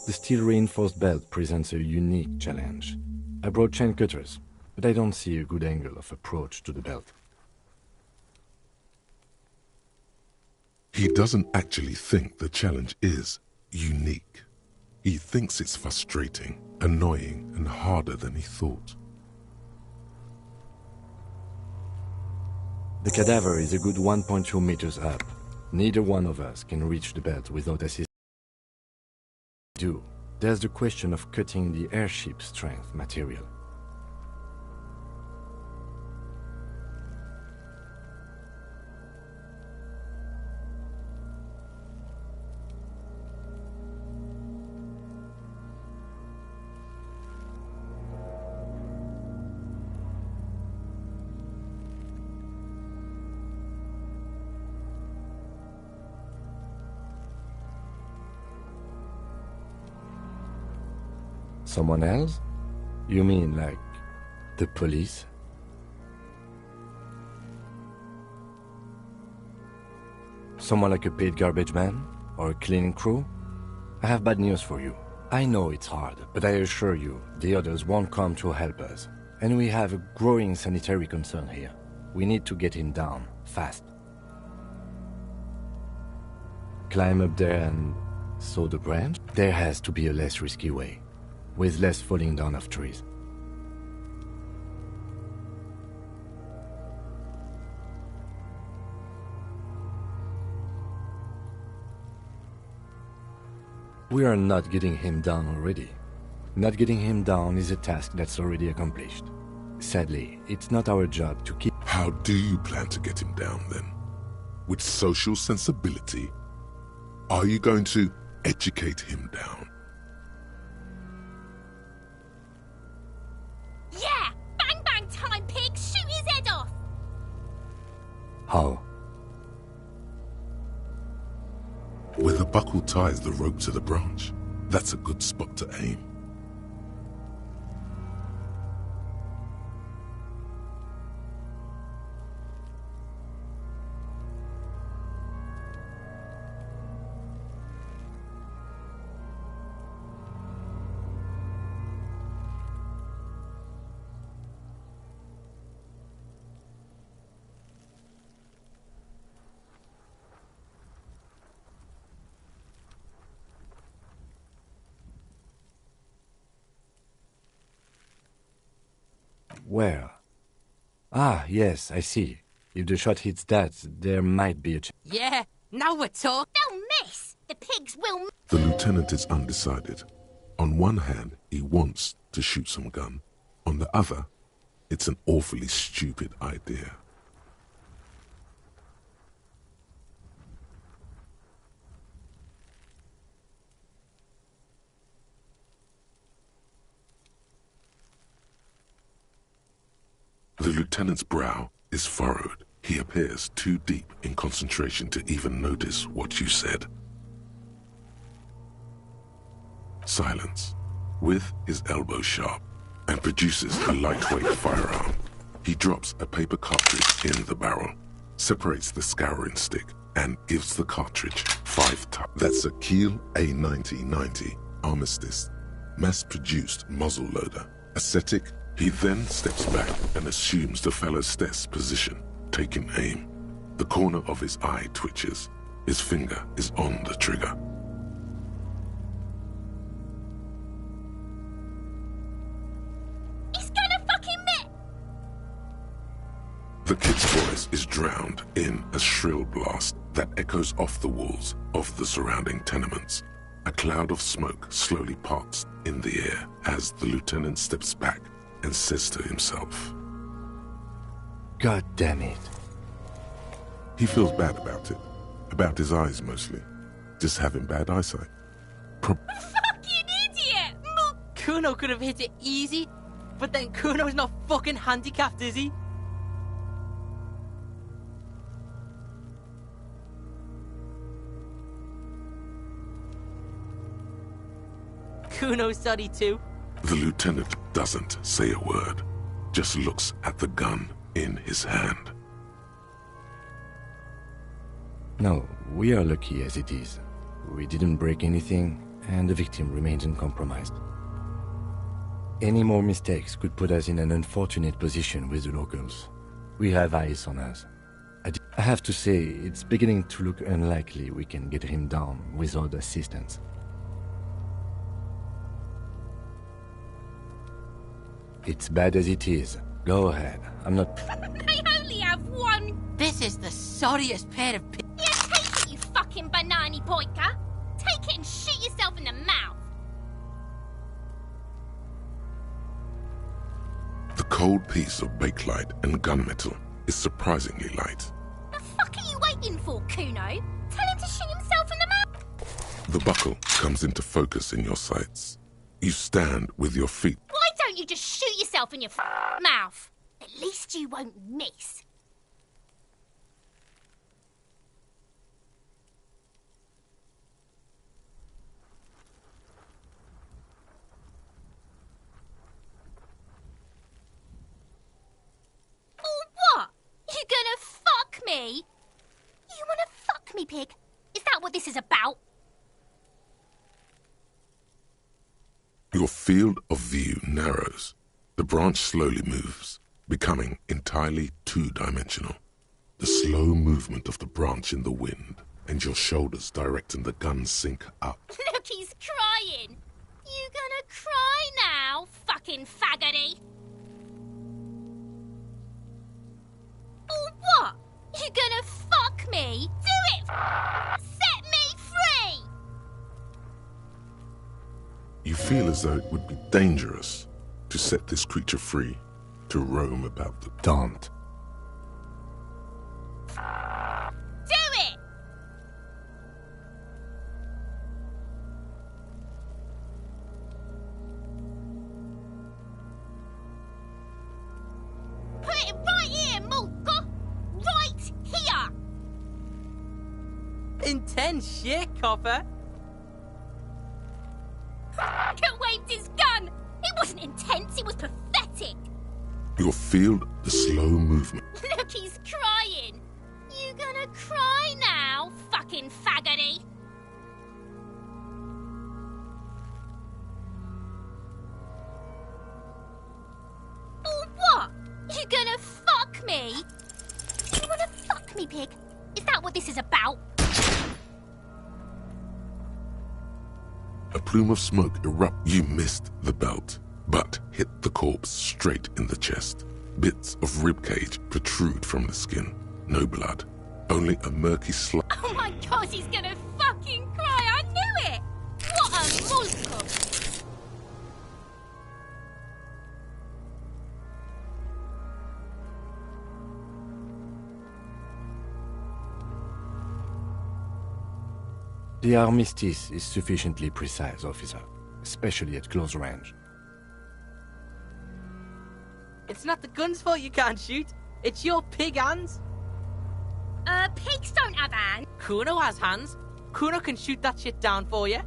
S6: The steel-reinforced belt presents a unique challenge. I brought chain cutters, but I don't see a good angle of approach to the belt.
S2: He doesn't actually think the challenge is unique. He thinks it's frustrating, annoying, and harder than he thought.
S6: The cadaver is a good 1.2 meters up. Neither one of us can reach the belt without assistance. There's the question of cutting the airship strength material. Someone else? You mean like the police? Someone like a paid garbage man? Or a cleaning crew? I have bad news for you. I know it's hard, but I assure you, the others won't come to help us. And we have a growing sanitary concern here. We need to get him down, fast. Climb up there and saw the branch? There has to be a less risky way, with less falling down of trees. We are not getting him down already. Not getting him down is a task that's already accomplished. Sadly, it's not our job to keep...
S2: How do you plan to get him down then? With social sensibility? Are you going to educate him down?
S15: Yeah! Bang bang time, pig! Shoot his head off!
S6: How?
S2: Where the buckle ties the rope to the branch. That's a good spot to aim.
S6: Where? Ah, yes, I see. If the shot hits that, there might be a
S14: Yeah, now we're talking.
S15: They'll miss. The pigs will.
S2: The lieutenant is undecided. On one hand, he wants to shoot some gun. On the other, it's an awfully stupid idea. The lieutenant's brow is furrowed. He appears too deep in concentration to even notice what you said. Silence, with his elbow sharp, and produces a lightweight firearm. He drops a paper cartridge in the barrel, separates the scouring stick, and gives the cartridge 5 times. That's a Kiel A9090 Armistice, mass-produced muzzle loader. Ascetic, he then steps back and assumes the fellow's desk position, taking aim. The corner of his eye twitches. His finger is on the trigger.
S15: He's gonna fucking miss!
S2: The kid's voice is drowned in a shrill blast that echoes off the walls of the surrounding tenements. A cloud of smoke slowly parts in the air as the lieutenant steps back and says to himself,
S6: God damn it.
S2: He feels bad about it. About his eyes, mostly. Just having bad eyesight.
S15: Fucking idiot!
S14: Kuno could have hit it easy, but then Kuno's not fucking handicapped, is he? Kuno's sorry too.
S2: The lieutenant doesn't say a word, just looks at the gun in his hand.
S6: No, we are lucky as it is. We didn't break anything, and the victim remains uncompromised. Any more mistakes could put us in an unfortunate position with the locals. We have eyes on us. I have to say, it's beginning to look unlikely we can get him down without assistance. It's bad as it is. Go ahead. I'm not...
S15: I only have one.
S14: This is the sorriest pair of
S15: Yeah, take it, you fucking banana boyka. Take it and shoot yourself in the mouth.
S2: The cold piece of bakelite and gunmetal is surprisingly light.
S15: The fuck are you waiting for, Kuno? Tell him to shoot himself in the mouth.
S2: The buckle comes into focus in your sights. You stand with your feet.
S15: Why don't you just shoot yourself in your mouth? At least you won't miss. Or what? You gonna fuck me? You wanna fuck me, pig? Is that what this is about?
S2: Your field of view narrows. The branch slowly moves, becoming entirely two-dimensional. The slow movement of the branch in the wind, and your shoulders directing the gun sink up.
S15: Look, he's crying. You gonna cry now, fucking faggoty? Or what? You gonna fuck me? Do it! Set me free!
S2: You feel as though it would be dangerous to set this creature free, to roam about the...
S6: Don't.
S15: Do it! Put it right here, Mulka! Right here!
S14: intense shit, copper.
S15: Could waved his gun! It wasn't intense, it was pathetic!
S2: You'll feel the slow movement.
S15: Look, he's crying! You gonna cry now, fucking faggoty? Or what? You gonna fuck me? You wanna fuck me, pig? Is that what this is about?
S2: A plume of smoke erupts. You missed the belt. but hit the corpse straight in the chest. Bits of ribcage protrude from the skin. No blood. Only a murky slice.
S15: Oh my god, he's gonna fucking cry! I knew it! What a mollusc!
S6: The armistice is sufficiently precise, officer, especially at close range.
S14: It's not the gun's fault you can't shoot. It's your pig hands.
S15: Pigs don't have hands.
S14: Kuno has hands. Kuno can shoot that shit down for you.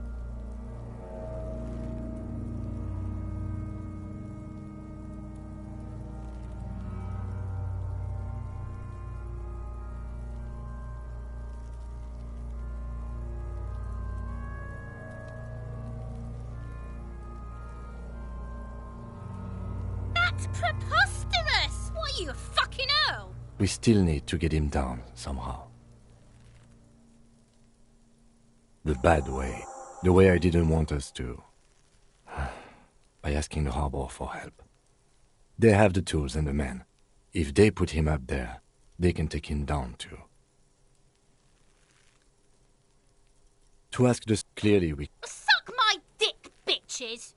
S15: That's preposterous! What are you, a fucking Earl?
S6: We still need to get him down, somehow. The bad way. The way I didn't want us to. By asking the harbor for help. They have the tools and the men. If they put him up there, they can take him down too. To ask this clearly, we...
S15: Suck my dick, bitches!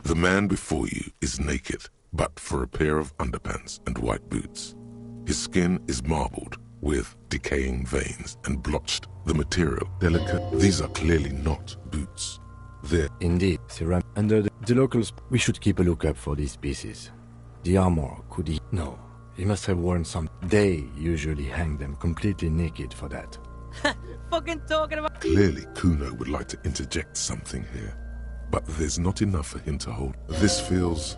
S2: The man before you is naked, but for a pair of underpants and white boots. His skin is marbled, with decaying veins and blotched. The material, delicate. These are clearly not boots. They're...
S6: Indeed, ceramic. Under the locals, we should keep a lookout for these pieces. The armor, could he... No, he must have worn some... They usually hang them completely naked for that.
S14: Fucking talking about...
S2: Clearly, Kuno would like to interject something here. But there's not enough for him to hold. This feels...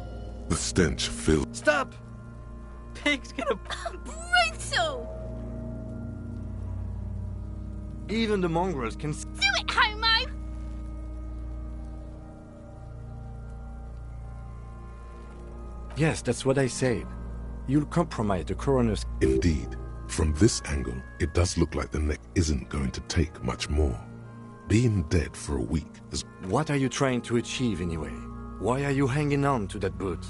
S2: The stench fills...
S14: Stop! Pig's gonna...
S15: Brutal!
S6: Even the mongrels can...
S15: Do it, homo!
S6: Yes, that's what I said. You'll compromise the coroner's...
S2: Indeed. From this angle, it does look like the neck isn't going to take much more. Being dead for a week is...
S6: What are you trying to achieve anyway? Why are you hanging on to that boot?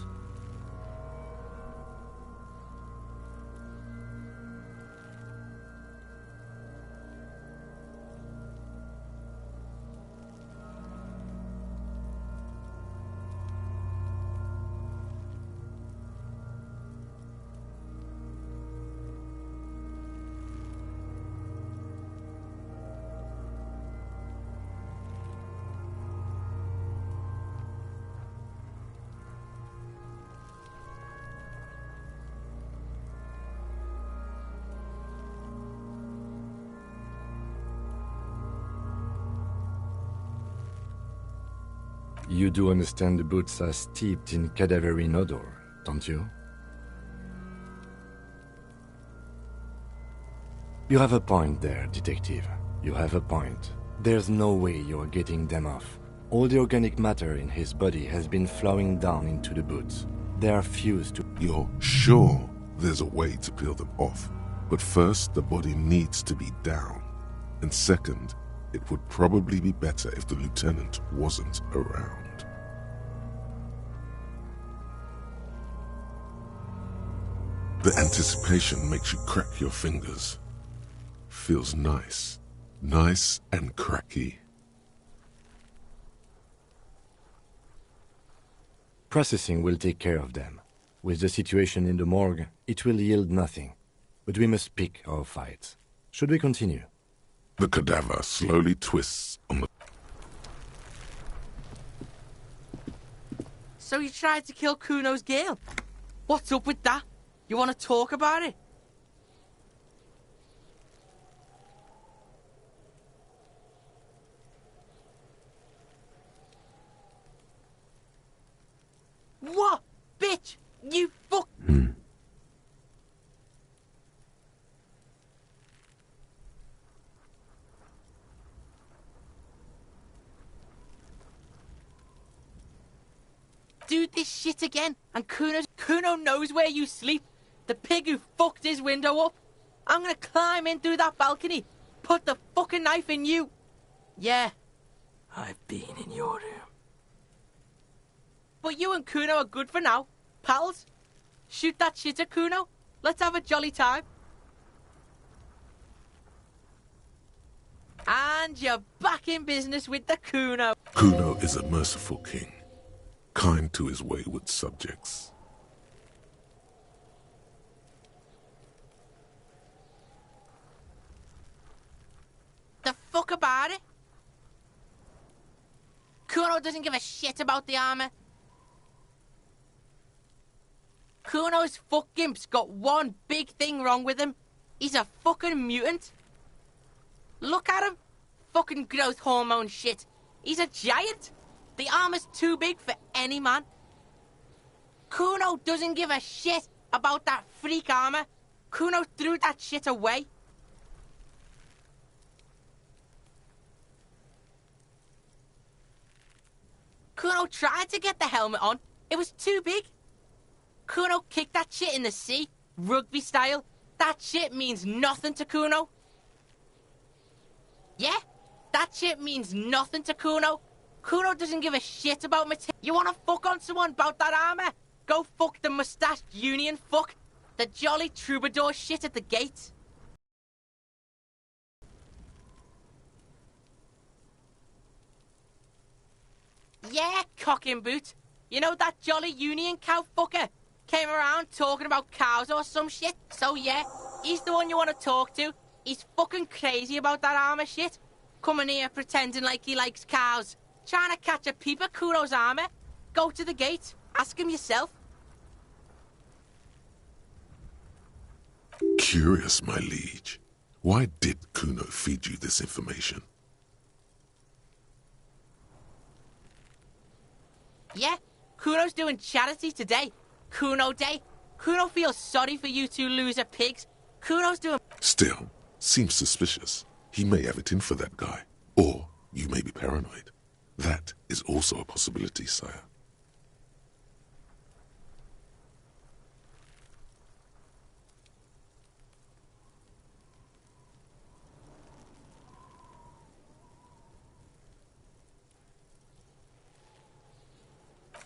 S6: You do understand the boots are steeped in cadaverine odor, don't you? You have a point there, detective. You have a point. There's no way you're getting them off. All the organic matter in his body has been flowing down into the boots. They are fused to...
S2: You're sure there's a way to peel them off? But first, the body needs to be down. And second, it would probably be better if the lieutenant wasn't around. The anticipation makes you crack your fingers. Feels nice. Nice and cracky.
S6: Processing will take care of them. With the situation in the morgue, it will yield nothing. But we must pick our fights. Should we continue?
S2: The cadaver slowly twists on the...
S14: So you tried to kill Kuno's girl? What's up with that? You want to talk about it? What? Bitch! You fuck... do this shit again, and Kuno knows where you sleep. The pig who fucked his window up. I'm gonna climb in through that balcony, put the fucking knife in you. Yeah.
S5: I've been in your room.
S14: But you and Kuno are good for now. Pals, shoot that shit at Kuno. Let's have a jolly time. And you're back in business with the Kuno.
S2: Kuno is a merciful king, kind to his wayward subjects.
S14: The fuck about it? Kuno doesn't give a shit about the armor. Kuno's fuck gimp's got one big thing wrong with him. He's a fucking mutant. Look at him. Fucking growth hormone shit. He's a giant. The armor's too big for any man. Kuno doesn't give a shit about that freak armor. Kuno threw that shit away. Kuno tried to get the helmet on. It was too big. Kuno kicked that shit in the sea, rugby style. That shit means nothing to Kuno. Yeah, that shit means nothing to Kuno. Kuno doesn't give a shit about material. You wanna fuck on someone about that armor? Go fuck the mustached union fuck. The jolly troubadour shit at the gate. Yeah, cocking boot. You know that jolly union cow fucker? Came around talking about cows or some shit. So yeah, he's the one you want to talk to. He's fucking crazy about that armor shit. Coming here pretending like he likes cows. Trying to catch a peep at Kuno's armor. Go to the gate. Ask him yourself.
S2: Curious, my liege. Why did Kuno feed you this information?
S14: Yeah, Kuno's doing charity today. Kuno Day. Kuno feels sorry for you two loser pigs. Kuno's doing...
S2: Still, seems suspicious. He may have it in for that guy. Or you may be paranoid. That is also a possibility, sire.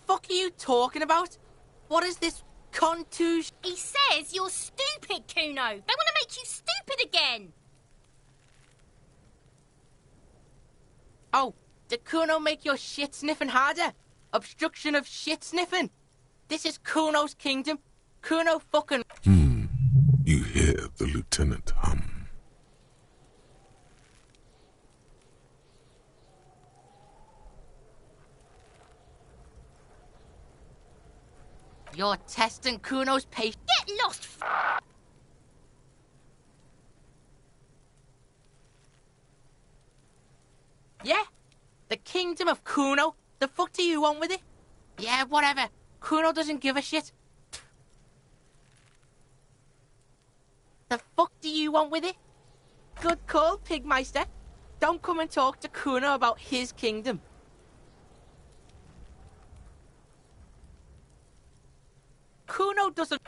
S14: Fuck are you talking about? What is this contuge?
S15: He says you're stupid, Kuno. They want to make you stupid again.
S14: Oh, did Kuno make your shit sniffing harder? Obstruction of shit sniffing. This is Kuno's kingdom. Kuno fucking...
S2: You hear the lieutenant hum.
S14: You're testing Kuno's patience.
S15: Get lost,
S14: Yeah? The kingdom of Kuno? The fuck do you want with it? Yeah, whatever. Kuno doesn't give a shit. The fuck do you want with it? Good call, Pigmeister. Don't come and talk to Kuno about his kingdom. Kuno doesn't...